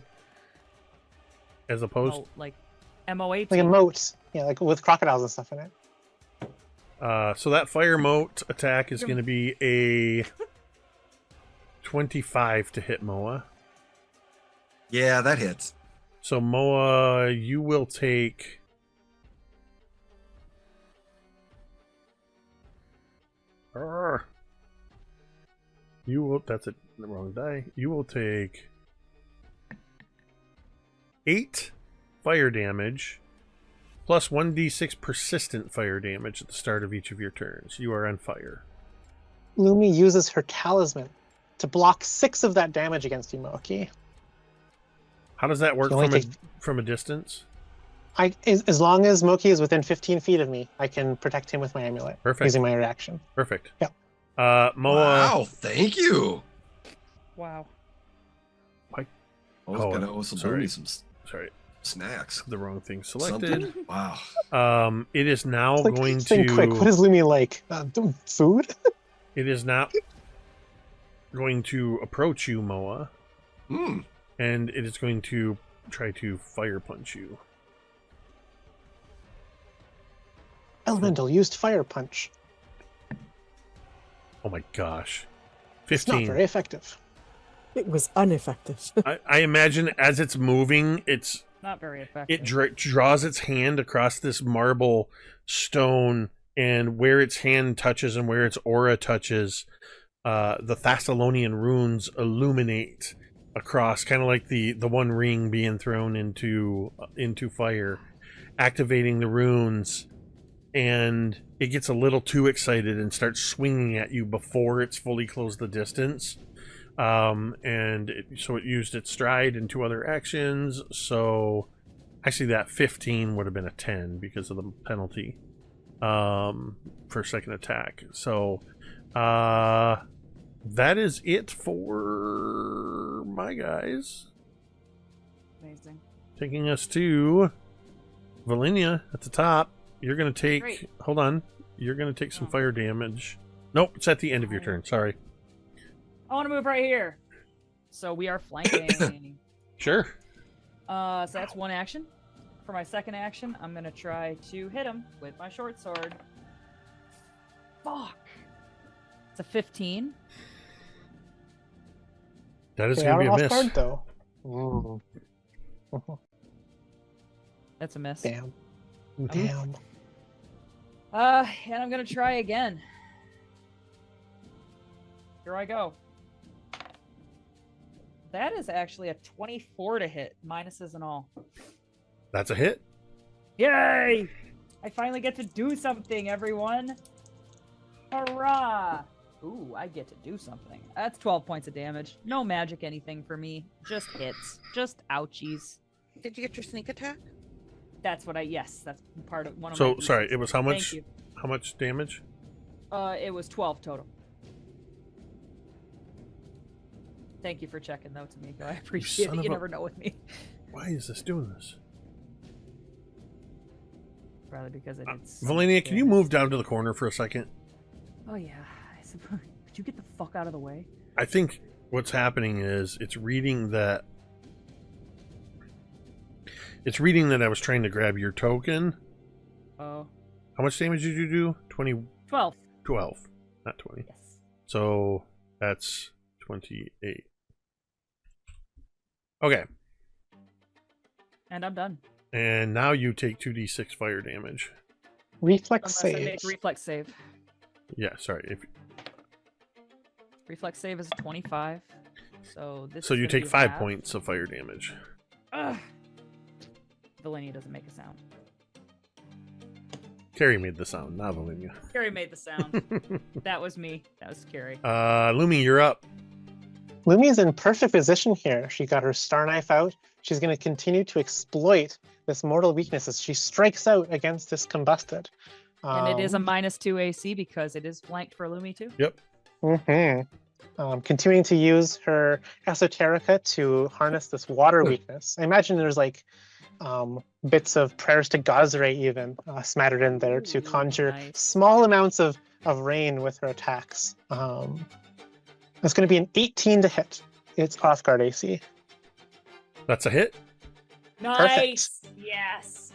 as opposed, Moat, like MOAT. Like a moat. Yeah, like with crocodiles and stuff in it. so that fire mote attack is going to be a 25 to hit Moa. Yeah, that hits. So Moa, you will take that's the wrong die. You will take 8 fire damage plus 1d6 persistent fire damage at the start of each of your turns. You are on fire. Lumi uses her talisman to block 6 of that damage against you, Moa'Kee. How does that work You only from a distance? As long as Moa'Kee is within 15 feet of me, I can protect him with my amulet. Perfect. Using my reaction. Perfect. Yeah. Moa. Wow, thank you. Wow. I was Oh, gonna also sorry. bring me some Sorry, snacks. the wrong thing selected. Something. Wow. It is now It's like, going think to. quick. What is Lumi like? Food? It is now going to approach you, Moa, Hmm. and it is going to try to fire punch you. Elemental used fire punch. Oh my gosh. It's not 15. very effective. It was ineffective. I imagine as it's moving, Not very effective. it draws its hand across this marble stone, and where its hand touches and where its aura touches, the Thessalonian runes illuminate across, kind of like the one ring being thrown into fire, activating the runes, and it gets a little too excited and starts swinging at you before it's fully closed the distance. So it used its stride and 2 other actions. So actually that 15 would have been a 10 because of the penalty for second attack. So that is it for my guys. Amazing. Taking us to Velynia at the top. You're going to take... Great. Hold on. You're going to take some Oh. fire damage. Nope, it's at the end of your turn. Sorry. I want to move right here. So we are flanking. Sure. So that's one action. For my second action, I'm gonna try to hit him with my short sword. Fuck. It's a 15. That is They going are to be a off miss. guard though. Mm. That's a miss. Damn. Mhm. Damn. And I'm gonna try again. Here I go. That is actually a 24 to hit, minuses and all. That's a hit. Yay! I finally get to do something, everyone. Hurrah! Ooh, I get to do something. That's 12 points of damage. No magic anything for me. Just hits. Just ouchies. Did you get your sneak attack? That's what yes, that's part of one of So my sorry, D6s. it was how much? Thank you. How much damage? It was 12 total. Thank you for checking though, Tamiko. I appreciate son it. of You a- never know with me. Why is this doing this? Probably because I did. Velynia, can you move down to the corner for a second? Oh yeah, I suppose. Could you get the fuck out of the way? I think what's happening is it's reading that I was trying to grab your token. Oh. How much damage did you do? 12. 12, not 20. Yes. So that's 28. Okay. And I'm done. And now you take 2d6 fire damage. Reflex Unless I save. make reflex save. Yeah, sorry. Reflex save is a 25. So this. So is you gonna take be 5 half. points of fire damage. Ugh. Velynia doesn't make a sound. Cari made the sound, not Velynia. Cari made the sound. That was me. That was Cari. Lumi, you're up. Lumi's in perfect position here. She got her star knife out. She's going to continue to exploit this mortal weakness as she strikes out against this combusted. And it is a -2 AC because it is flanked for Lumi too. Yep. Continuing to use her esoterica to harness this water weakness. I imagine there's like bits of prayers to Gazre even smattered in there to Ooh, conjure nice. small amounts of rain with her attacks. It's going to be an 18 to hit. It's off guard AC. That's a hit. Nice. Yes.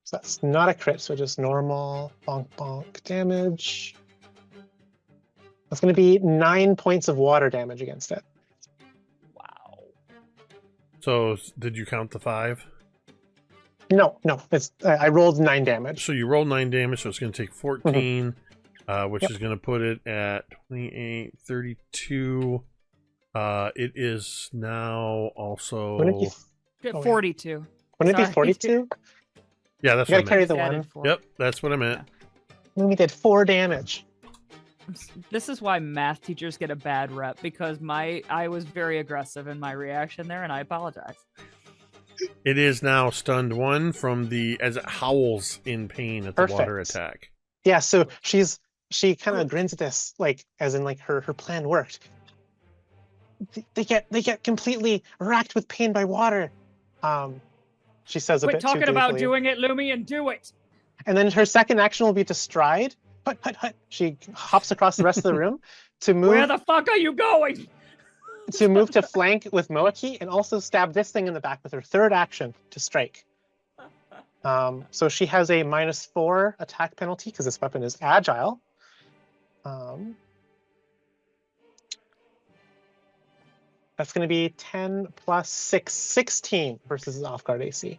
So that's not a crit, so just normal bonk bonk damage. That's going to be 9 points of water damage against it. Wow. So did you count the 5? No, it's I rolled 9 damage. So you rolled 9 damage, so it's going to take 14, which is going to put it at 28, 32. It is now also... Wouldn't it be, Good 42. wouldn't it be Sorry. 42? Yeah, that's You what gotta I carry meant. the Added one. 4. Yep, that's what I meant. Lumi did 4 damage. This is why math teachers get a bad rep because I was very aggressive in my reaction there, and I apologize. It is now stunned 1 from as it howls in pain at the water Perfect. attack. Yeah, so she kind of grins at this, like as in like her plan worked. They get completely racked with pain by water. She says a Quit bit too talking about gleefully. doing it, Lumi, and do it. And then her second action will be to stride. Hut. She hops across the rest of the room to Where move the fuck are you going? to flank with Moa'Kee and also stab this thing in the back with her third action to strike. So she has a -4 attack penalty because this weapon is agile. That's going to be 10 plus 6, 16 versus off guard AC.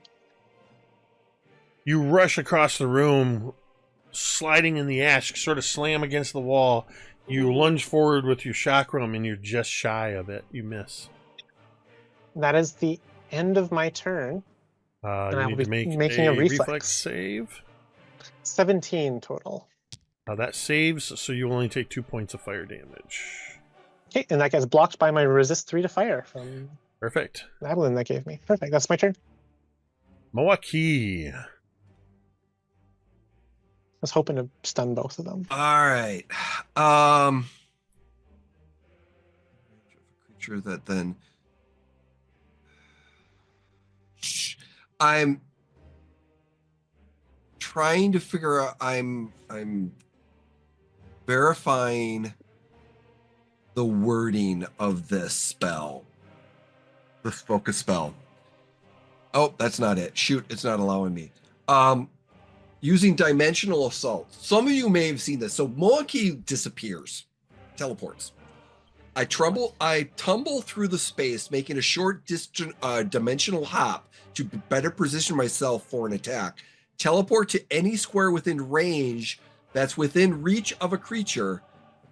You rush across the room, sliding in the ash, sort of slam against the wall. You lunge forward with your chakram, and you're just shy of it. You miss. That is the end of my turn. You I will need be to make making a a reflex reflex. save. 17 total. That saves, so you only take 2 points of fire damage. Okay, and that gets blocked by my resist 3 to fire from Perfect. Natalin that gave me. Perfect, that's my turn. Moa'Kee. I was hoping to stun both of them. All right. Creature that then I'm trying to figure out. I'm verifying the wording of this spell. This focus spell. Oh, that's not it. Shoot, it's not allowing me. Using dimensional assault. Some of you may have seen this. So Moa'Kee disappears, teleports. I tumble through the space, making a short dimensional hop to better position myself for an attack. Teleport to any square within range that's within reach of a creature,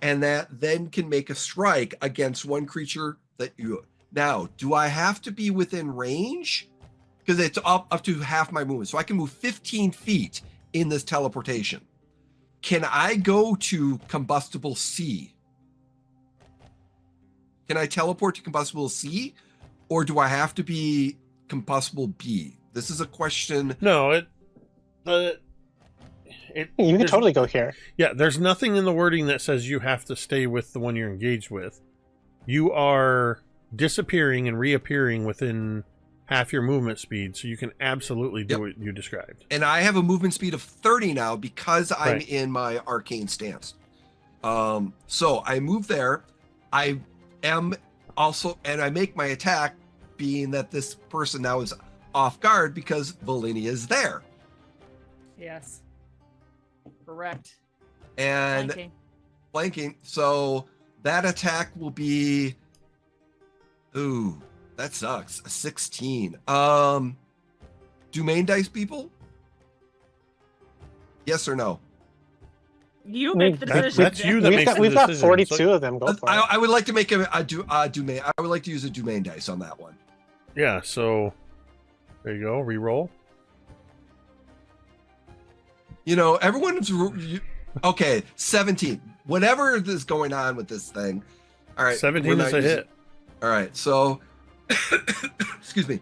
and that then can make a strike against one creature that you... Now, do I have to be within range? because it's up to half my movement. So I can move 15 feet in this teleportation. Can I go to combustible C? Can I teleport to combustible C? Or do I have to be combustible B? This is a question. No, You can there's- totally go here. Yeah, there's nothing in the wording that says you have to stay with the one you're engaged with. You are disappearing and reappearing within half your movement speed, so you can absolutely do what you described. And I have a movement speed of 30 now because I'm Right. in my arcane stance. So I move there. I am also, and I make my attack being that this person now is off guard because Velynia is there. Yes. Correct. And Flanking. flanking. So that attack will be, ooh, that sucks. A 16. Do main dice people? Yes or no? You make the That- decision. that's you that We've makes got, the we've got decision. 42 So- of them. Go for it. I would like to make a domain. I would like to use a domain dice on that one. Yeah, so there you go. Reroll. You know, everyone's okay. 17. Whatever is going on with this thing. All right. 17 we're not is a using- hit. All right. So, excuse me.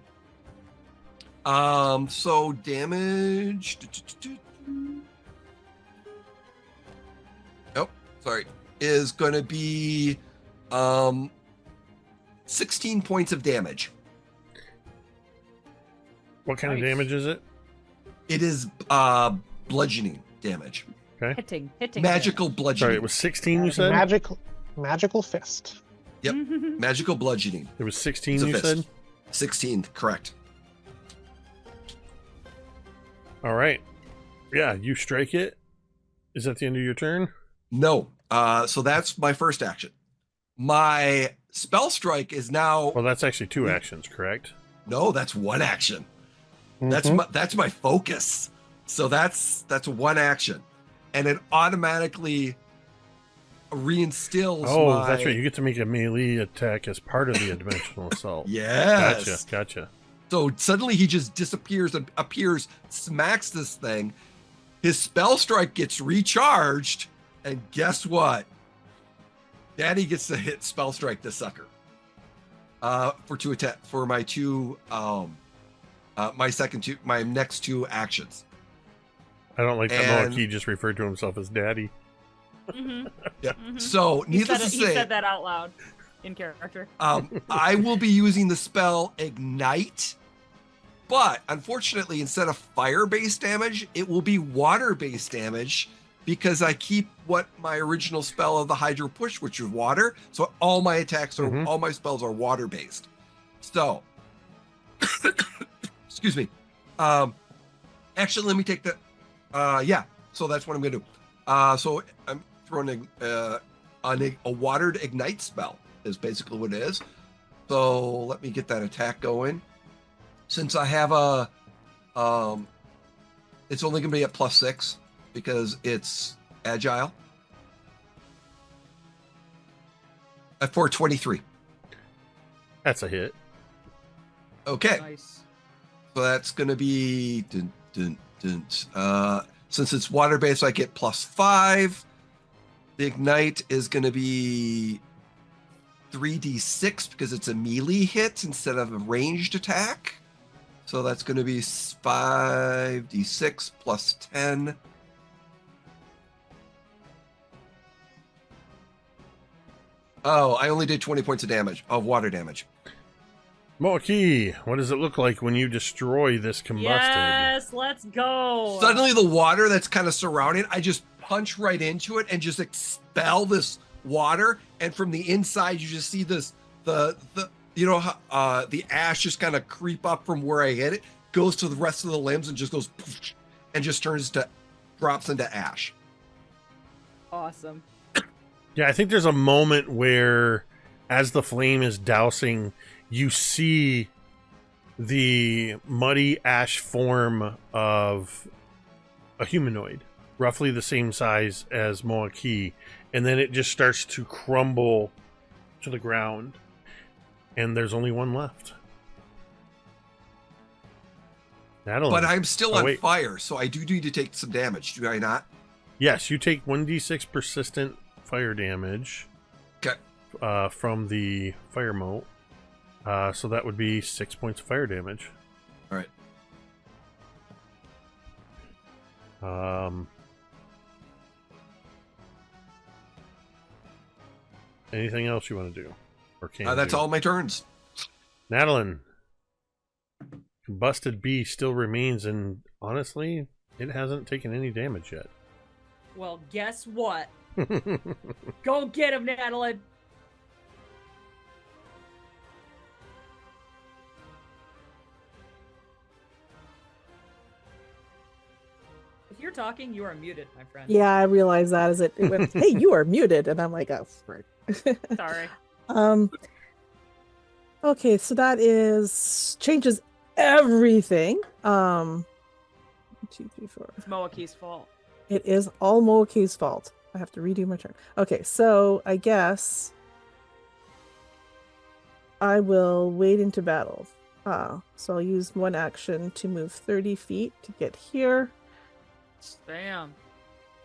So damage. Oh, sorry. Is going to be 16 points of damage. What kind Nice. of damage is it? It is bludgeoning damage. Hitting. Magical bludgeoning. Sorry, it was 16 you said? Magical fist. Yep. Magical bludgeoning. It was 16 It's a you fist. said? 16, correct. All right. Yeah, you strike it. Is that the end of your turn? No. So that's my first action. My spell strike is now Well, that's actually 2 actions, correct? no, that's one action. That's Mhm. that's my focus. So that's one action. And it automatically reinstills Oh, my that's right. You get to make a melee attack as part of the dimensional assault. Yes. Gotcha. So suddenly he just disappears and appears, smacks this thing. His spell strike gets recharged, and guess what? Daddy gets to hit spell strike this sucker. For 2 attack for my 2 my next 2 actions. I don't like that And- Moa'Kee just referred to himself as daddy. Mm-hmm. Yeah. Mhm. So He needless to he say, said that out loud in character. I will be using the spell Ignite, but unfortunately, instead of fire-based damage, it will be water-based damage because I keep what my original spell of the Hydro Push, which is water. So all my attacks are, Mhm. all my spells are water-based. So, excuse me. Actually, let me take the. Yeah. So that's what I'm gonna do. So I'm throwing a watered Ignite spell. Is basically what it is. So let me get that attack going. Since I have a, it's only gonna be at +6 because it's agile. At 423. That's a hit. Okay, Nice. so that's gonna be since it's water based, I get +5. The Ignite is gonna be 3d6 because it's a melee hit instead of a ranged attack. So that's going to be 5d6 plus 10. Oh, I only did 20 points of damage, of water damage. Moa'Kee, what does it look like when you destroy this combusted? Yes, let's go. Suddenly the water that's kind of surrounding, I just punch right into it and just expel this water. And from the inside, you just see this, the ash just kind of creep up from where I hit it, goes to the rest of the limbs and just goes poof, and just drops into ash. Awesome. Yeah, I think there's a moment where, as the flame is dousing, you see the muddy ash form of a humanoid, roughly the same size as Moa'Kee, and then it just starts to crumble to the ground, and there's only one left. Natalin. But I'm still on wait. fire, so I do need to take some damage. Do I not? Yes, you take 1d6 persistent fire damage. Okay. From the fire moat. So that would be 6 points of fire damage. All right. Anything else you want to do? Or can That's do? all my turns. Natalin. Combusted bee still remains, and honestly, it hasn't taken any damage yet. Well, guess what? Go get him, Natalin. If you're talking, you are muted, my friend. Yeah, I realized that as it went, hey, you are muted. And I'm like, oh, frick. Sorry. Okay, so that changes everything. 1, 2, 3, 4. It's Moa'Kee's fault. It is all Moa'Kee's fault. I have to redo my turn. Okay, so I guess I will wade into battle. So I'll use one action to move 30 feet to get here. Bam.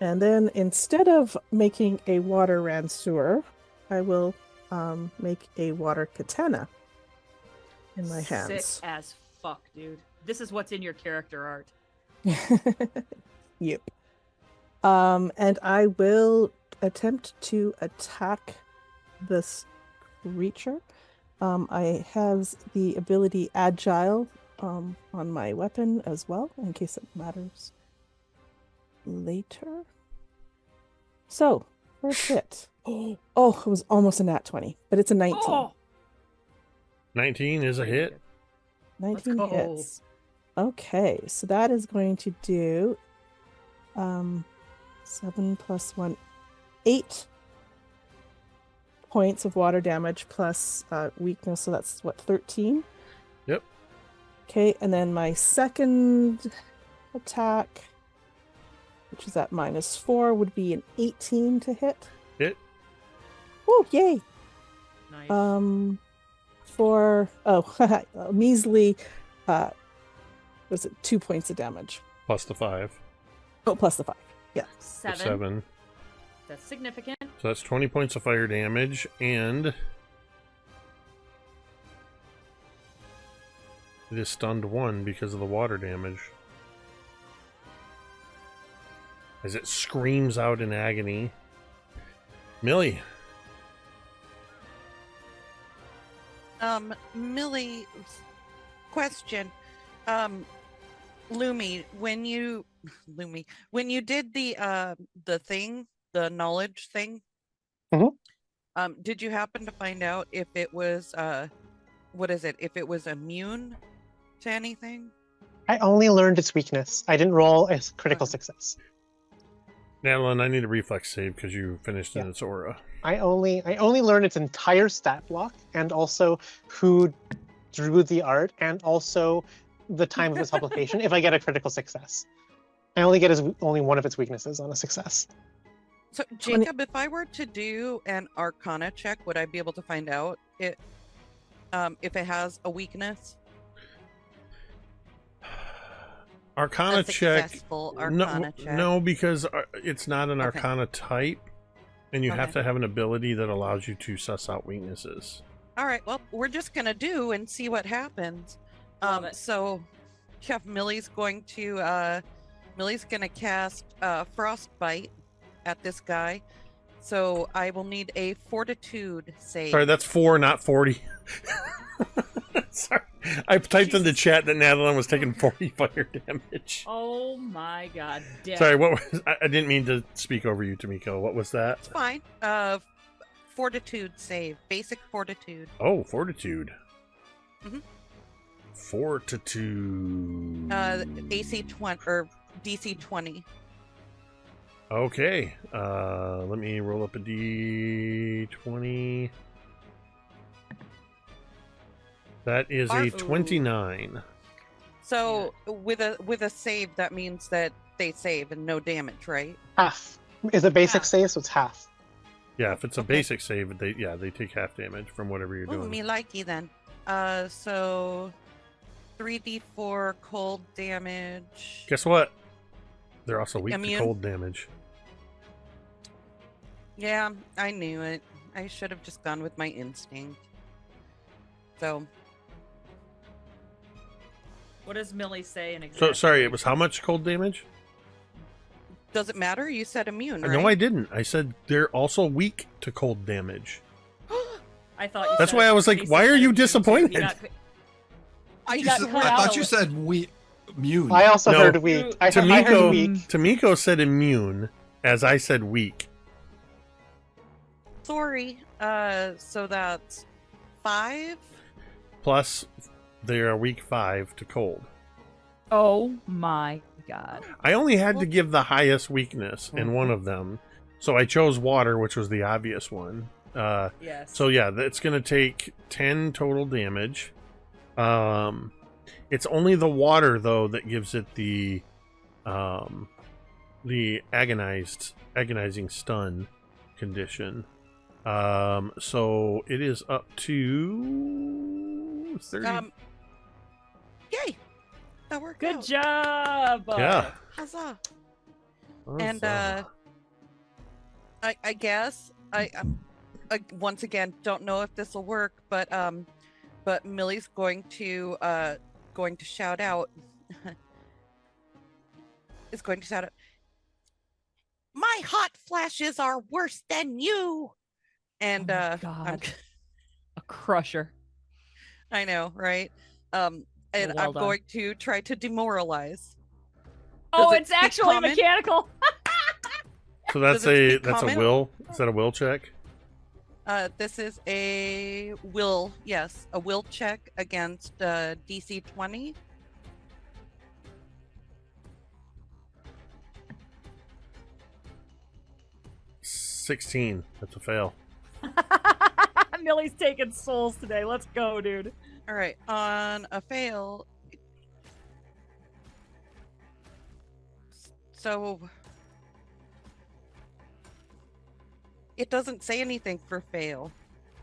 And then instead of making a water ranseur, I will make a water katana in my hands. Sick as fuck, dude. This is what's in your character art. Yep. And I will attempt to attack this creature. I have the ability Agile on my weapon as well, in case it matters later. So, first hit. Oh, it was almost a nat 20, but it's a 19. Oh! 19 is a hit. 19 Let's go. hits. Okay, so that is going to do 7 plus 1, 8 points of water damage plus weakness, so that's what, 13? Yep. Okay, and then my second attack, which is at -4, would be an 18 to hit. Hit. Oh, yay! Nice. For a measly, was it 2 points of damage? Plus the 5. Oh, plus the 5. Yeah. So 7. 7. That's significant. So that's 20 points of fire damage, and it is stunned 1 because of the water damage. As it screams out in agony. Millie. Millie, question. Lumi, when you did the thing, the knowledge thing, did you happen to find out if it was if it was immune to anything? I only learned its weakness. I didn't roll a critical success. Natalin, I need a reflex save because you finished in its aura. I only learned its entire stat block, and also who drew the art, and also the time of its publication if I get a critical success. I only get only one of its weaknesses on a success. So Jacob, if I were to do an Arcana check, would I be able to find out if it has a weakness? Arcana check. Successful Arcana check. No, because it's not an Arcana type, and you have to have an ability that allows you to suss out weaknesses. All right, well, we're just gonna do and see what happens. So, Chef Millie's going to cast Frostbite at this guy. So I will need a Fortitude save. Sorry, that's 4, not 40. Sorry, I typed in the chat that Natalin was taking 40 fire damage. Oh my god. Death. Sorry, what was? I didn't mean to speak over you, Tamiko. What was that? It's fine. Fortitude save, basic Fortitude. Oh, Fortitude. Mm-hmm. Fortitude. AC 20 or DC 20. Okay. Let me roll up a D20. That is a 29. So with a save, that means that they save and no damage, right? Half. Is a basic save, so it's half. Yeah, if it's a basic save, they take half damage from whatever you're Ooh, doing. me likey then. So 3d4 cold damage. Guess what? They're also weak to Immune? cold damage. Yeah, I knew it. I should have just gone with my instinct. So, What does Millie say in So exactly? sorry, it was how much cold damage? does it matter? You said immune, right? No, I didn't. I said they're also weak to cold damage. I thought you That's said why I was like, Casey why are said you immune too. He disappointed? got- I You just got I cut out thought a you li- said we immune. I also No. heard weak. I heard weak. Tamiko, Tamiko said immune, as I said weak. sorry. So that's 5. Plus, they are weak 5 to cold. Oh my god. I only had to give the highest weakness in one of them, so I chose water, which was the obvious one. Yes. So yeah, that's gonna take 10 total damage. It's only the water though that gives it the agonizing stun condition. So it is up to 30. Yay! That worked Good out. job. Yeah. Huzzah! And I guess I once again don't know if this will work, but Millie's going to shout out. Is going to shout out. My hot flashes are worse than you. And Oh my I'm, God. A crusher. I know, right? And Well I'm done. going to try to demoralize. Oh, Does it it's speak actually common? mechanical. So that's Does it speak that's a common? will. Is that a will check? This is a will, yes, a will check against DC 20. $16. That's a fail. Millie's taking souls today. Let's go, dude. All right, on a fail. So it doesn't say anything for fail.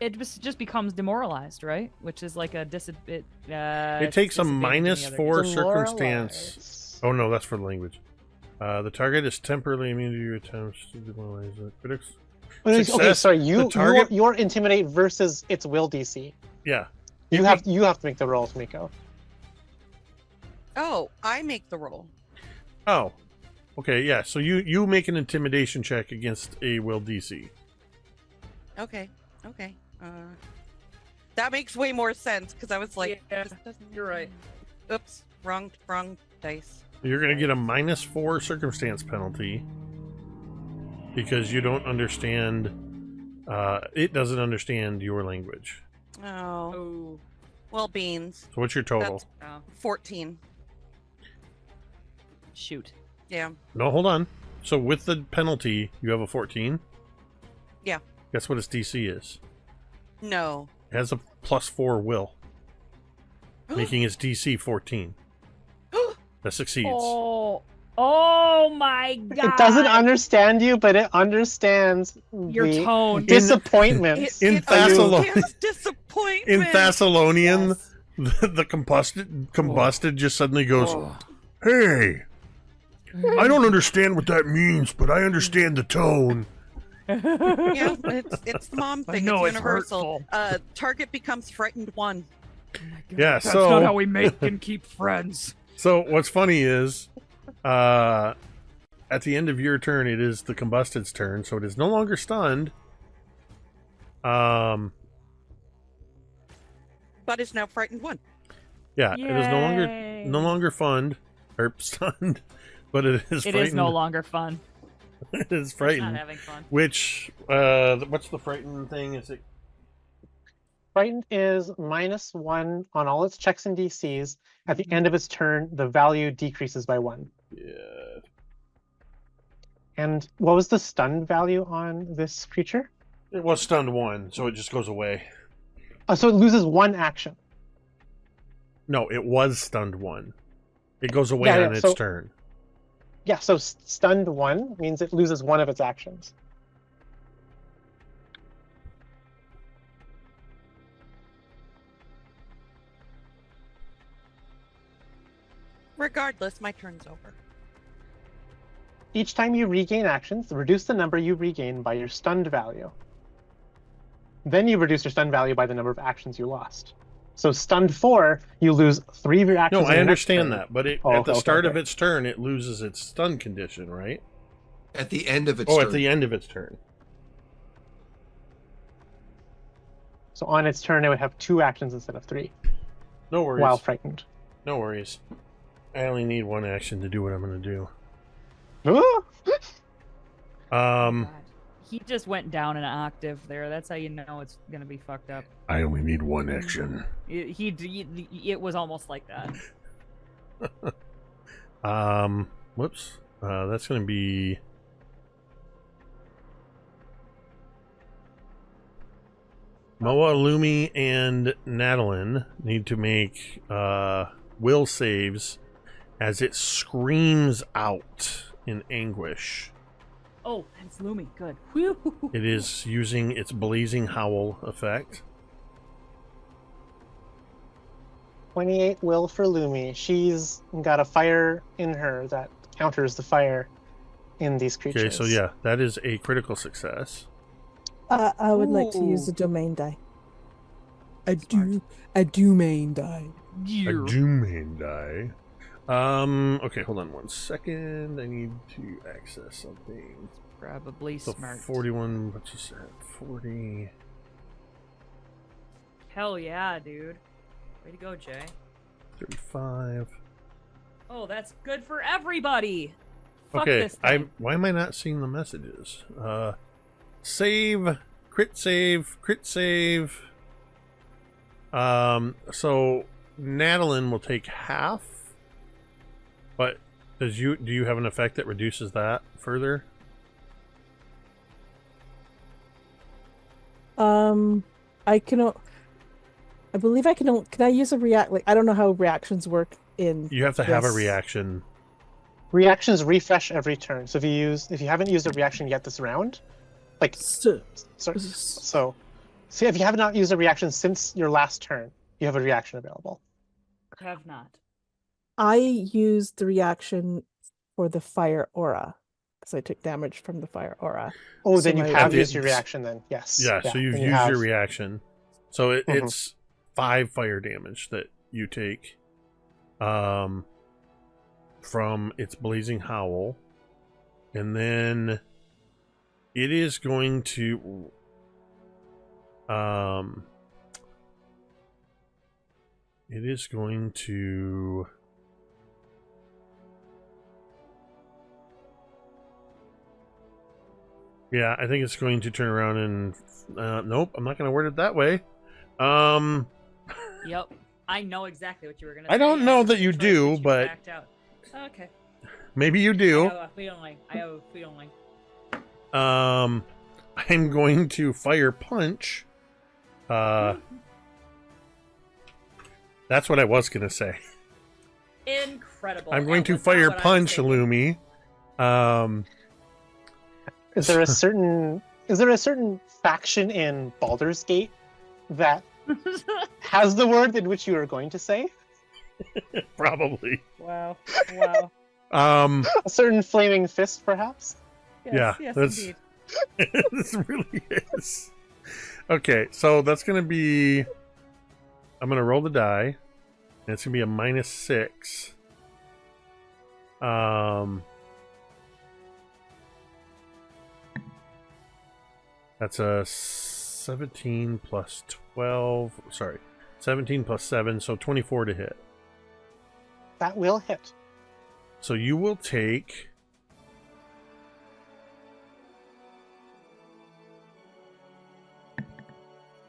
It just becomes demoralized, right? Which is like a It takes a -4 circumstance. Oh no, that's for the language. The target is temporarily immune to your attempts to demoralize the critics. Okay, Success, sorry. the target- Your intimidate versus its will DC. Yeah. You have to make the roll, Tamiko. Oh, I make the roll. Oh. Okay, yeah. So you make an intimidation check against a will DC. Okay. That makes way more sense because I was like, Yeah, this doesn't you're right. Oops, wrong dice. You're going to get a -4 circumstance penalty because you don't understand. It doesn't understand your language. Oh, Oh. well, beans. So what's your total? That's 14. Shoot. Yeah. No, hold on. So with the penalty, you have a 14? Yeah. Guess what its DC is? No. It has a +4 will, making its DC 14. That succeeds. Oh my god. It doesn't understand you, but it understands your the tone. disappointments. In it Thessalon- understands disappointment. In Thessalonian, Yes. the combusted just suddenly goes, "Hey, I don't understand what that means, but I understand the tone." Yeah, it's the mom thing. know it's it's universal. Target becomes frightened 1. Yeah, That's so not how we make and keep friends. So what's funny is, at the end of your turn, it is the combusted's turn, so it is no longer stunned. But it's now frightened 1. Yeah, it is Yay. no longer stunned, but it is It frightened. is no longer fun. It is Not frightened. having fun. Which, what's the frightened thing? Is it? Frightened is -1 on all its checks and DCs. At the end of its turn, the value decreases by 1. Yeah. And what was the stunned value on this creature? It was stunned 1, so it just goes away. So it loses 1 action. No, it was stunned 1. It goes away Yeah, on its so- turn. Yeah, so stunned 1 means it loses 1 of its actions. Regardless, my turn's over. Each time you regain actions, reduce the number you regain by your stunned value. Then you reduce your stunned value by the number of actions you lost. So stunned 4, you lose 3 of your actions. No, I understand that, but at the start of okay. its turn, it loses its stun condition, right? At the end of its turn. At the end of its turn. So on its turn, it would have 2 actions instead of 3. No worries. While frightened. No worries. I only need 1 action to do what I'm going to do. God. He just went down an octave there. That's how you know it's gonna be fucked up. I only need 1 action. It was almost like that. Whoops. That's gonna be. Moa, Lumi, and Natalin need to make will saves as it screams out in anguish. Oh, that's Lumi. Good. Whew. It is using its blazing howl effect. 28 will for Lumi. She's got a fire in her that counters the fire in these creatures. Okay, so yeah, that is a critical success. I would like to use the domain die. A domain die. A domain die. Okay, hold on 1 second. I need to access something. Probably So smart. 41, what you said? 40. Hell yeah, dude. Way to go, Jay. 35. Oh, that's good for everybody. Fuck Okay, this thing. why am I not seeing the messages? Save, crit save, crit save. So Natalin will take half, but do you have an effect that reduces that further? I believe I can I use a react? Like, I don't know how reactions work in. You have to have a this. reaction. Reactions refresh every turn. So if you haven't used a reaction yet this round, like so if you have not used a reaction since your last turn, you have a reaction available. Have not. I used the reaction for the fire aura because I took damage from the fire aura. Oh, So then you my- have used your reaction then. Yes. Yeah, so you've then used your reaction. So Mhm. it's 5 fire damage that you take from its blazing howl. And then it is going to yeah, I think it's going to turn around and nope, I'm not going to word it that way. Yep. I know exactly what you were going to say. I don't know that you Choice do, that you but backed out. Okay. maybe you do. I have a feeling. I'm going to fire punch. That's what I was going to say. Incredible. I'm going That to was not fire what I was punch thinking. Lumi. Is there a certain faction in Baldur's Gate that has the word in which you are going to say? Probably. Wow. A certain flaming fist, perhaps? Yes, yeah, yes, that's indeed. this really is. Okay, so that's gonna be. I'm gonna roll the die, and it's gonna be a -6. That's a 17 plus 12. Sorry, 17 plus 7, so 24 to hit. That will hit. So you will take.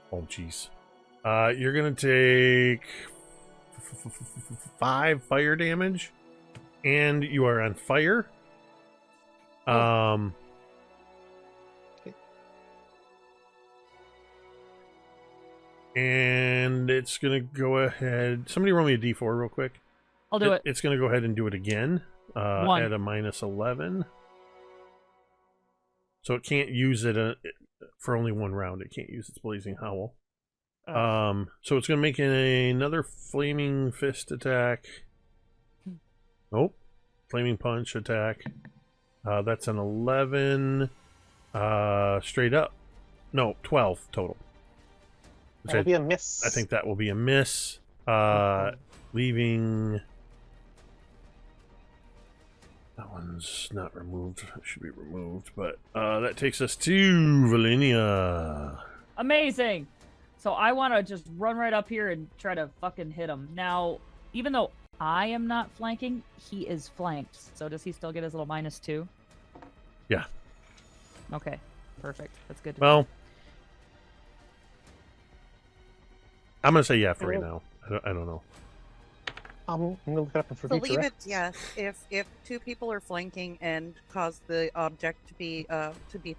Oh, jeez. You're going to take 5 fire damage, and you are on fire. And it's going to go ahead. Somebody roll me a d4 real quick. I'll do it. It's going to go ahead and do it again One. at a -11. So it can't use it for only 1 round. It can't use its blazing howl. So it's going to make another flaming fist attack. Nope. Flaming punch attack. That's an 11 straight up. No, 12 total. Which That'll be a miss. I think that will be a miss. Leaving. That one's not removed. It should be removed. But that takes us to Velynia. Amazing. So I want to just run right up here and try to fucking hit him. Now, even though I am not flanking, he is flanked. So does he still get his little -2? Yeah. Okay. Perfect. That's good. Well, I'm going to say yeah for right now. I don't know. I'm gonna look it up for Believe future. it, yes. If two people are flanking and cause the object to be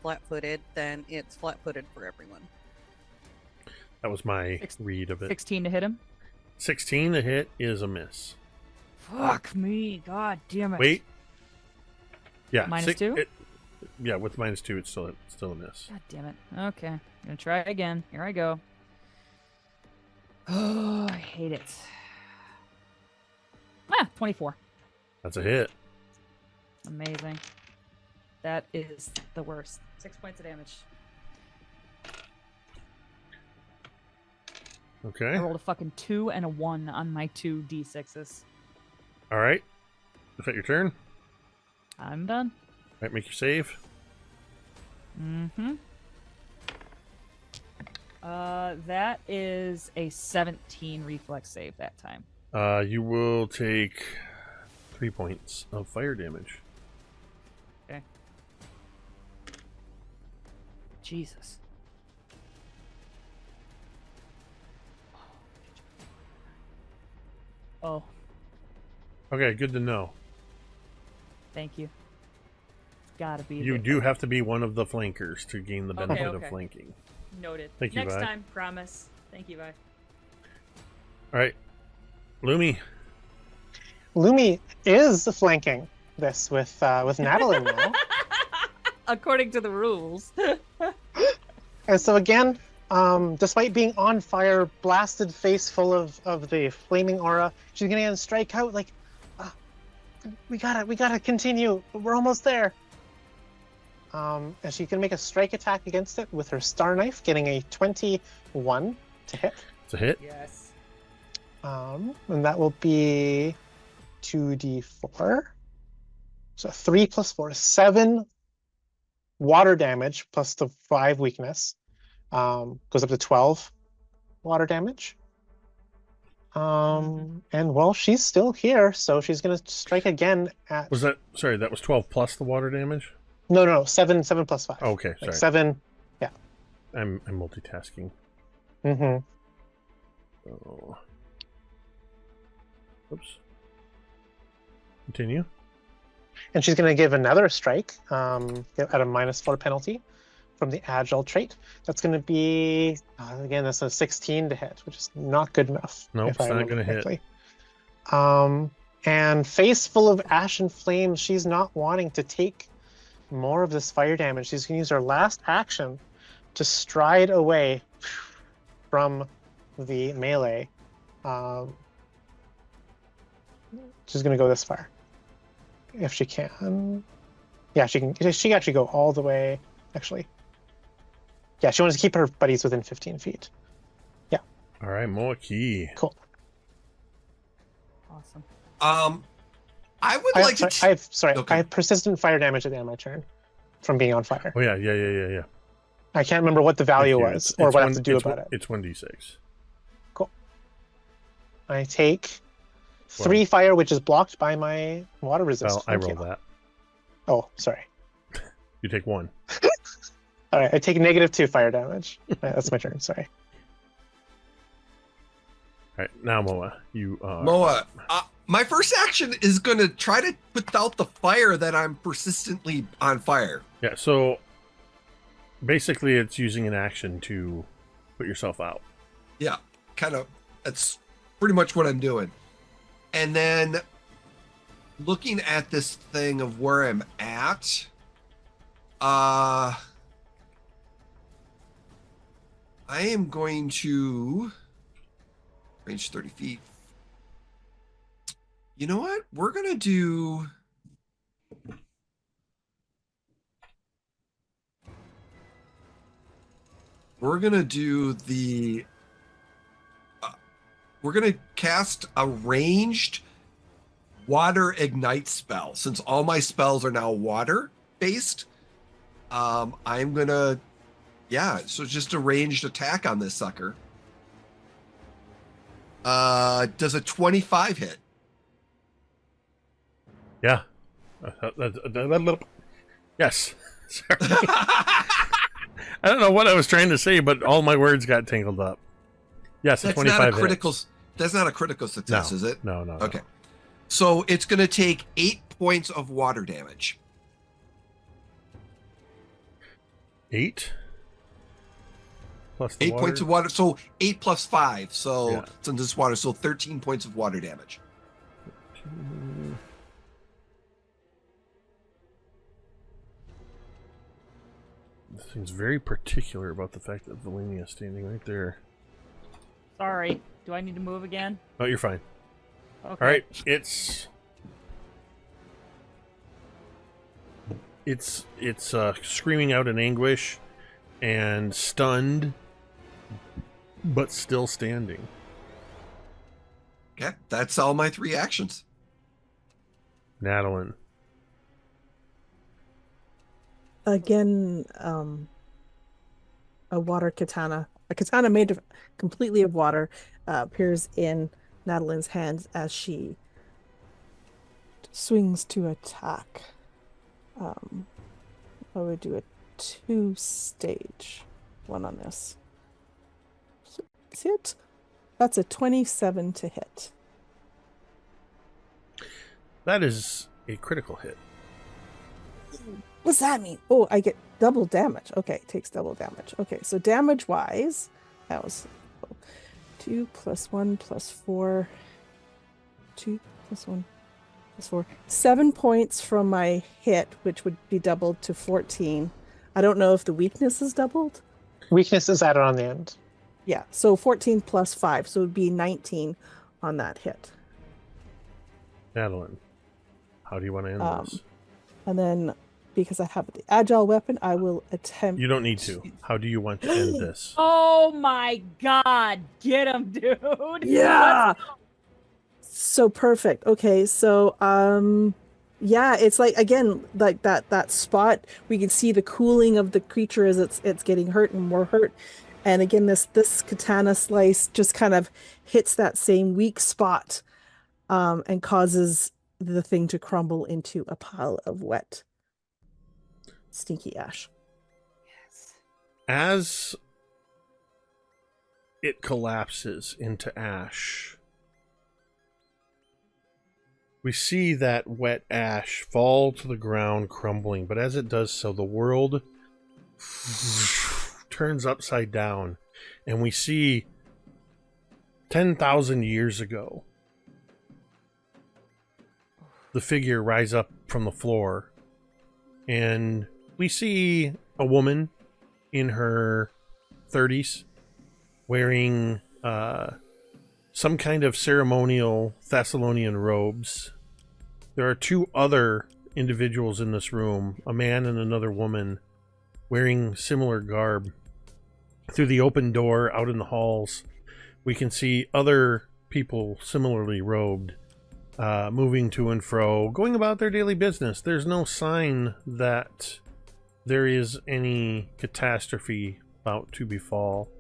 flat-footed, then it's flat-footed for everyone. That was my read of it. 16 to hit him? 16 to hit is a miss. Fuck me. God damn it. Wait. Yeah. -2? Yeah, with -2, it's still a miss. God damn it. Okay. I'm going to try again. Here I go. Oh, I hate it. 24. That's a hit. Amazing. That is the worst. 6 points of damage. Okay. I rolled a fucking 2 and a 1 on my 2 d6s. All right. Is that your turn? I'm done. All right, make your save. Mm-hmm. That is a 17 reflex save that time. You will take 3 points of fire damage. Okay. Jesus. Oh, Okay, good to know. thank you. It's gotta be. You do have to be one of the flankers to gain the benefit of okay. flanking. Noted. Thank you, Next Vi. time, promise. Thank you, Vi. All right, Lumi. Lumi is flanking this with Natalin now. According to the rules. And so again, despite being on fire, blasted face full of the flaming aura, she's gonna strike out like, we gotta continue. We're almost there. And she can make a strike attack against it with her star knife, getting a 21 to hit. It's a hit. Yes. And that will be 2d4. So 3 plus 4 is 7 water damage plus the 5 weakness. Goes up to 12 water damage. And well, she's still here, so she's gonna strike again at. Was that that was 12 plus the water damage? No, 7 plus 5. Oh, okay, Like sorry. 7. Yeah. I'm multitasking. Mm-hmm. Oh. Oops. Continue. And she's gonna give another strike at a -4 penalty from the agile trait. That's gonna be again, that's a 16 to hit, which is not good enough. Nope, if it's I not remember gonna hit. correctly. And face full of ash and flames, she's not wanting to take more of this fire damage. She's gonna use her last action to stride away from the melee. She's gonna go this far, if she can. Yeah, she can. She can actually go all the way. Actually, yeah, she wants to keep her buddies within 15 feet. Yeah. All right, Moa'Kee. Cool. Awesome. I would like to. I have persistent fire damage at the end of my turn from being on fire. Oh yeah. I can't remember what the value Thank you. was or what I have to do about it. It's 1d6. Cool. I take 3 fire, which is blocked by my water resist. Well, I roll that. Oh, sorry. You take 1. All right, I take -2 fire damage. That's my turn. Sorry. All right, now Moa, you are. Moa, my first action is going to try to put out the fire that I'm persistently on fire. Yeah, so basically it's using an action to put yourself out. Yeah, kind of. That's pretty much what I'm doing. And then looking at this thing of where I'm at, I am going to range 30 feet. You know what? We're gonna do. We're gonna do the. We're gonna cast a ranged water ignite spell. Since all my spells are now water based, I'm gonna. Yeah, so just a ranged attack on this sucker. Does a 25 hit? Yeah. Yes. Sorry. I don't know what I was trying to say, but all my words got tangled up. Yes, That's 25 not a critical. hits. That's not a critical success, No, is it? No. Okay. So it's going to take 8 points of water damage. 8? Plus the 8 water? points of water. So 8 plus 5. So Yeah. since this water, so 13 points of water damage. This thing's very particular about the fact that Velynia is standing right there. Sorry. Do I need to move again? Oh, you're fine. Okay. All right, it's screaming out in anguish and stunned, but still standing. Okay, that's all my 3 actions. Natalin. Again, a water katana. A katana made completely of water appears in Natalin's hands as she swings to attack. I would do a 2-stage one on this. Hit. That's a 27 to hit. That is a critical hit. What's that mean? Oh, I get double damage. Okay, takes double damage. Okay, so damage-wise, that was 2 plus 1 plus 4. 2 plus 1 plus 4. 7 points from my hit, which would be doubled to 14. I don't know if the weakness is doubled. Weakness is added on the end. Yeah, so 14 plus 5, so it would be 19 on that hit. Natalin, how do you want to end this? And then, because I have the agile weapon, I will attempt... You don't need to. How do you want to end this? Oh my god. Get him, dude. Yeah! So perfect. Okay, so, yeah, it's like, again, like that spot, we can see the cooling of the creature as it's getting hurt and more hurt. And again, this katana slice just kind of hits that same weak spot and causes the thing to crumble into a pile of wet, stinky ash. Yes. As it collapses into ash, we see that wet ash fall to the ground, crumbling. But as it does so, the world turns upside down, and we see 10,000 years ago the figure rise up from the floor, and we see a woman in her 30s wearing some kind of ceremonial Thessalonian robes. There are 2 other individuals in this room, a man and another woman, wearing similar garb. Through the open door out in the halls, we can see other people similarly robed, moving to and fro, going about their daily business. There's no sign that there is any catastrophe about to befall.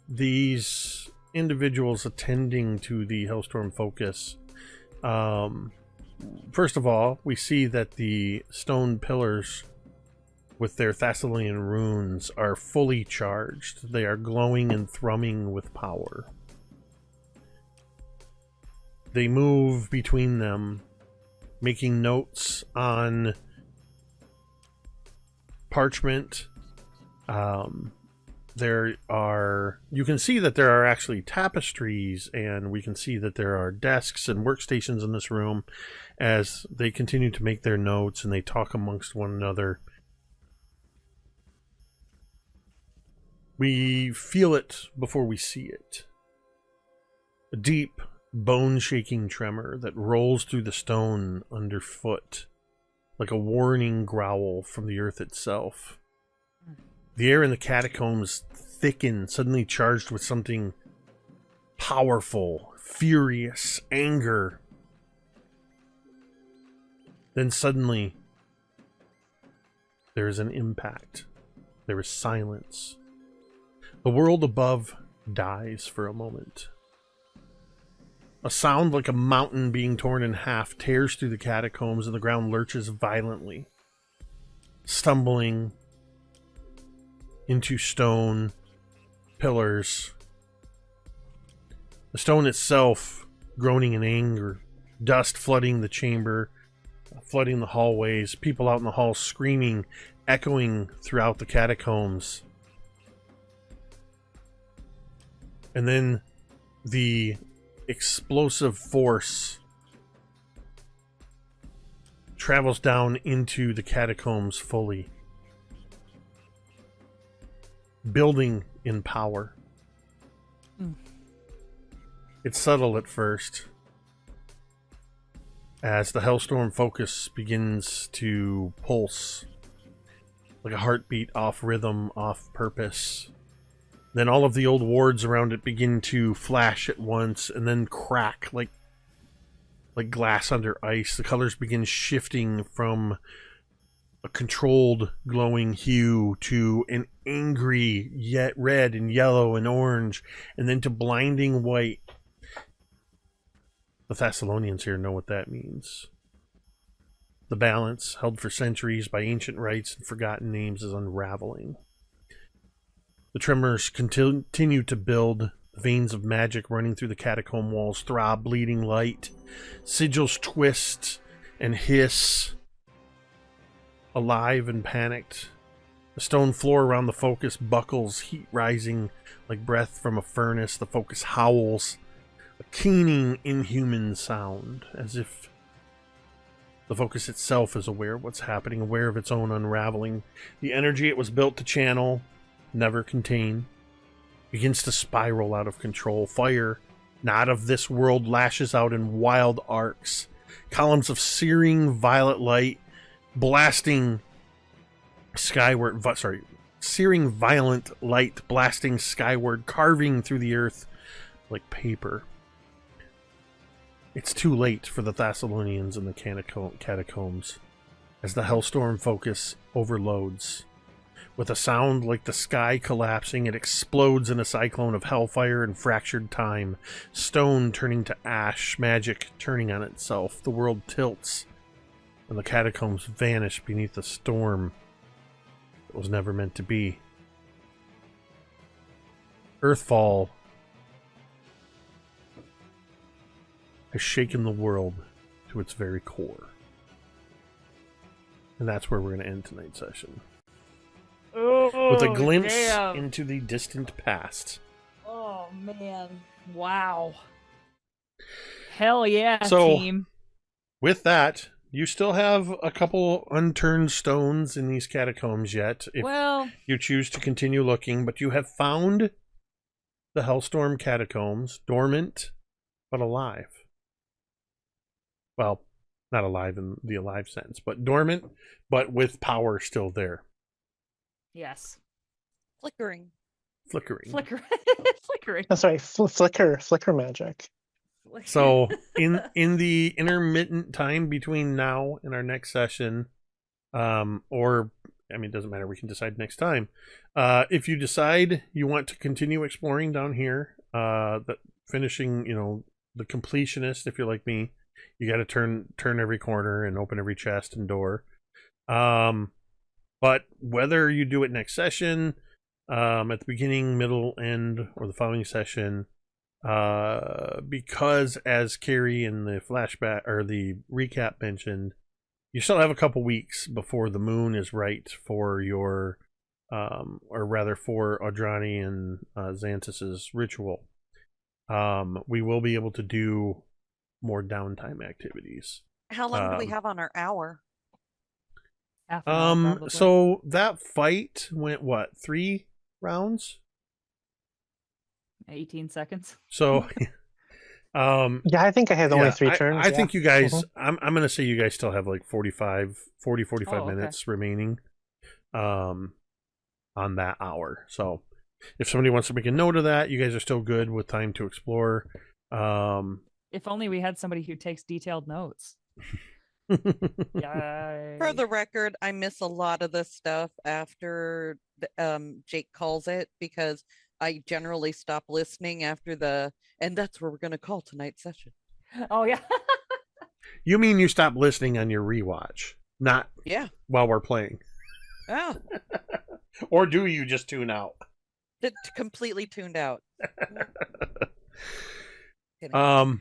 These individuals attending to the Hellstorm focus, first of all, we see that the stone pillars with their Thessalian runes are fully charged. They are glowing and thrumming with power. They move between them, making notes on parchment. You can see that there are actually tapestries, and we can see that there are desks and workstations in this room as they continue to make their notes and they talk amongst one another. We feel it before we see it. A deep bone-shaking tremor that rolls through the stone underfoot, like a warning growl from the earth itself. The air in the catacombs thickens, suddenly charged with something powerful, furious, anger. Then suddenly, there is an impact. There is silence. The world above dies for a moment. A sound like a mountain being torn in half tears through the catacombs, and the ground lurches violently, stumbling into stone pillars. The stone itself groaning in anger, dust flooding the chamber, flooding the hallways, people out in the halls screaming, echoing throughout the catacombs. And then the explosive force travels down into the catacombs fully, building in power. It's subtle at first, as the Hellstorm focus begins to pulse like a heartbeat, off rhythm, off purpose. Then all of the old wards around it begin to flash at once and then crack like glass under ice. The colors begin shifting from a controlled glowing hue to an angry yet red and yellow and orange, and then to blinding white. The Thessalonians here know what that means. The balance, held for centuries by ancient rites and forgotten names, is unraveling. The tremors continue to build. The veins of magic running through the catacomb walls throb, bleeding light. Sigils twist and hiss, alive and panicked. The stone floor around the focus buckles, heat rising like breath from a furnace. The focus howls, a keening, inhuman sound, as if the focus itself is aware of what's happening, aware of its own unraveling. The energy it was built to channel, never contain, begins to spiral out of control. Fire, not of this world, lashes out in wild arcs. Columns of searing violet light blasting skyward, searing violent light blasting skyward, carving through the earth like paper. It's too late for the Thessalonians in the catacombs, as the Hellstorm focus overloads. With a sound like the sky collapsing, it explodes in a cyclone of hellfire and fractured time. Stone turning to ash, magic turning on itself. The world tilts, and the catacombs vanish beneath a storm that was never meant to be. Earthfall has shaken the world to its very core. And that's where we're going to end tonight's session. Oh, with a glimpse damn. into the distant past. Oh, man. Wow. Hell yeah, So, team. with that, you still have a couple unturned stones in these catacombs yet, if you choose to continue looking, but you have found the Hellstorm catacombs, dormant but alive. Well, not alive in the alive sense, but dormant, but with power still there. Yes. Flickering. Flickering. Flickering. Oh, sorry, flicker magic. So in the intermittent time between now and our next session, or I mean, it doesn't matter, we can decide next time. If you decide you want to continue exploring down here, finishing, the completionist, if you're like me, you got to turn every corner and open every chest and door. But whether you do it next session, at the beginning, middle, end, or the following session, because as Cari in the flashback or the recap mentioned, you still have a couple weeks before the moon is right for your, or rather for Audrani and Xanthus's ritual. We will be able to do more downtime activities. How long do we have on our hour? Half an hour, probably. So that fight went, 3 rounds? 18 seconds. So Yeah, I think I had only yeah, 3 turns. I yeah. think you guys, Mhm. I'm going to say you guys still have like 45 Oh, okay. minutes remaining on that hour. So if somebody wants to make a note of that, you guys are still good with time to explore. If only we had somebody who takes detailed notes. Yay. For the record, I miss a lot of this stuff after Jake calls it because I generally stop listening after and that's where we're going to call tonight's session. Oh yeah. You mean you stop listening on your rewatch, not Yeah. while we're playing? Oh, Or do you just tune out? completely tuned out. Kidding.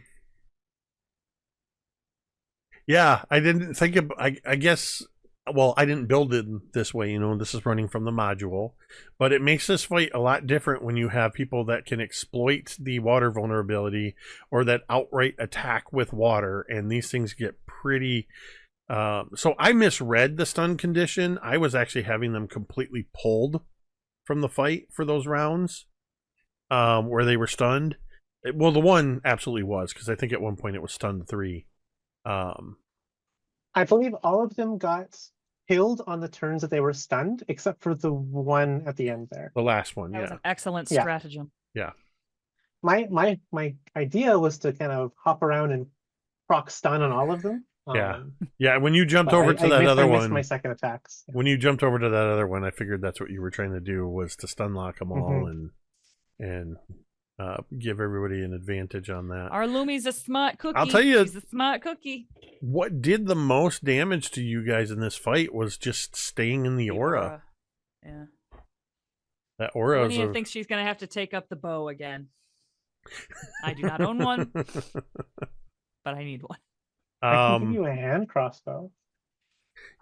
Yeah, I didn't think of. I guess. Well, I didn't build it this way. This is running from the module, but it makes this fight a lot different when you have people that can exploit the water vulnerability or that outright attack with water, and these things get pretty. So I misread the stun condition. I was actually having them completely pulled from the fight for those rounds, where they were stunned. Well, the one absolutely was, because I think at one point it was stunned 3. I believe all of them got killed on the turns that they were stunned, except for the one at the end there. The last one, That was yeah. an excellent Yeah. stratagem. Yeah. My idea was to kind of hop around and proc stun on all of them. Yeah. Yeah, when you jumped but over to that other I missed one, my second attacks. when you jumped over to that other one, I figured that's what you were trying to do, was to stun lock them all and give everybody an advantage on that. Our Lumi's a smart cookie. I'll tell you- He's a smart cookie. What did the most damage to you guys in this fight was just staying in the aura. Yeah. That aura is Velynia thinks she's gonna have to take up the bow again. I do not own one, but I need one. I can give you a hand crossbow.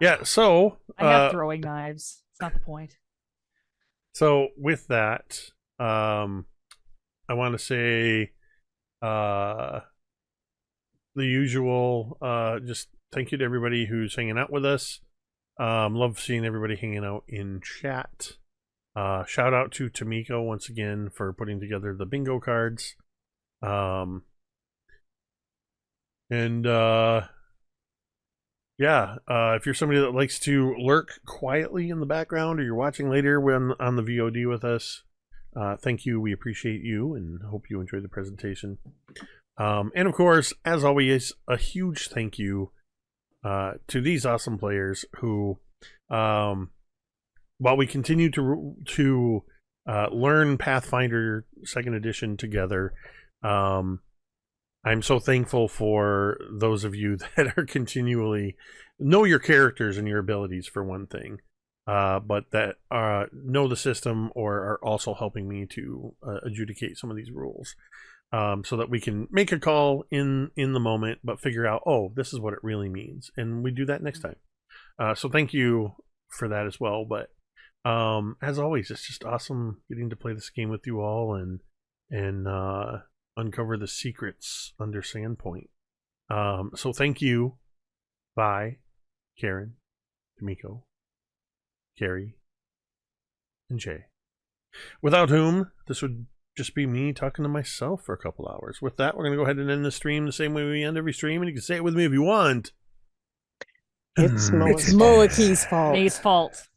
Yeah, so I have throwing knives. It's not the point. So with that, I want to say the usual, just thank you to everybody who's hanging out with us. Love seeing everybody hanging out in chat. Shout out to Tamiko once again for putting together the bingo cards. If you're somebody that likes to lurk quietly in the background, or you're watching later when on the VOD with us, thank you. We appreciate you and hope you enjoy the presentation. And of course, as always, a huge thank you to these awesome players who, while we continue to learn Pathfinder 2nd Edition together, I'm so thankful for those of you that are continually know your characters and your abilities, for one thing, but that know the system or are also helping me to adjudicate some of these rules, so that we can make a call in the moment, but figure out, oh, this is what it really means, and we do that next time. So thank you for that as well. But as always, it's just awesome getting to play this game with you all and uncover the secrets under Sandpoint. So thank you. Bye, Kaeryn, Tamiko, Cari, and Jay. Without whom, this would just be me talking to myself for a couple hours. With that, we're going to go ahead and end the stream the same way we end every stream, and you can say it with me if you want. It's Moa'Kee's fault. May's fault.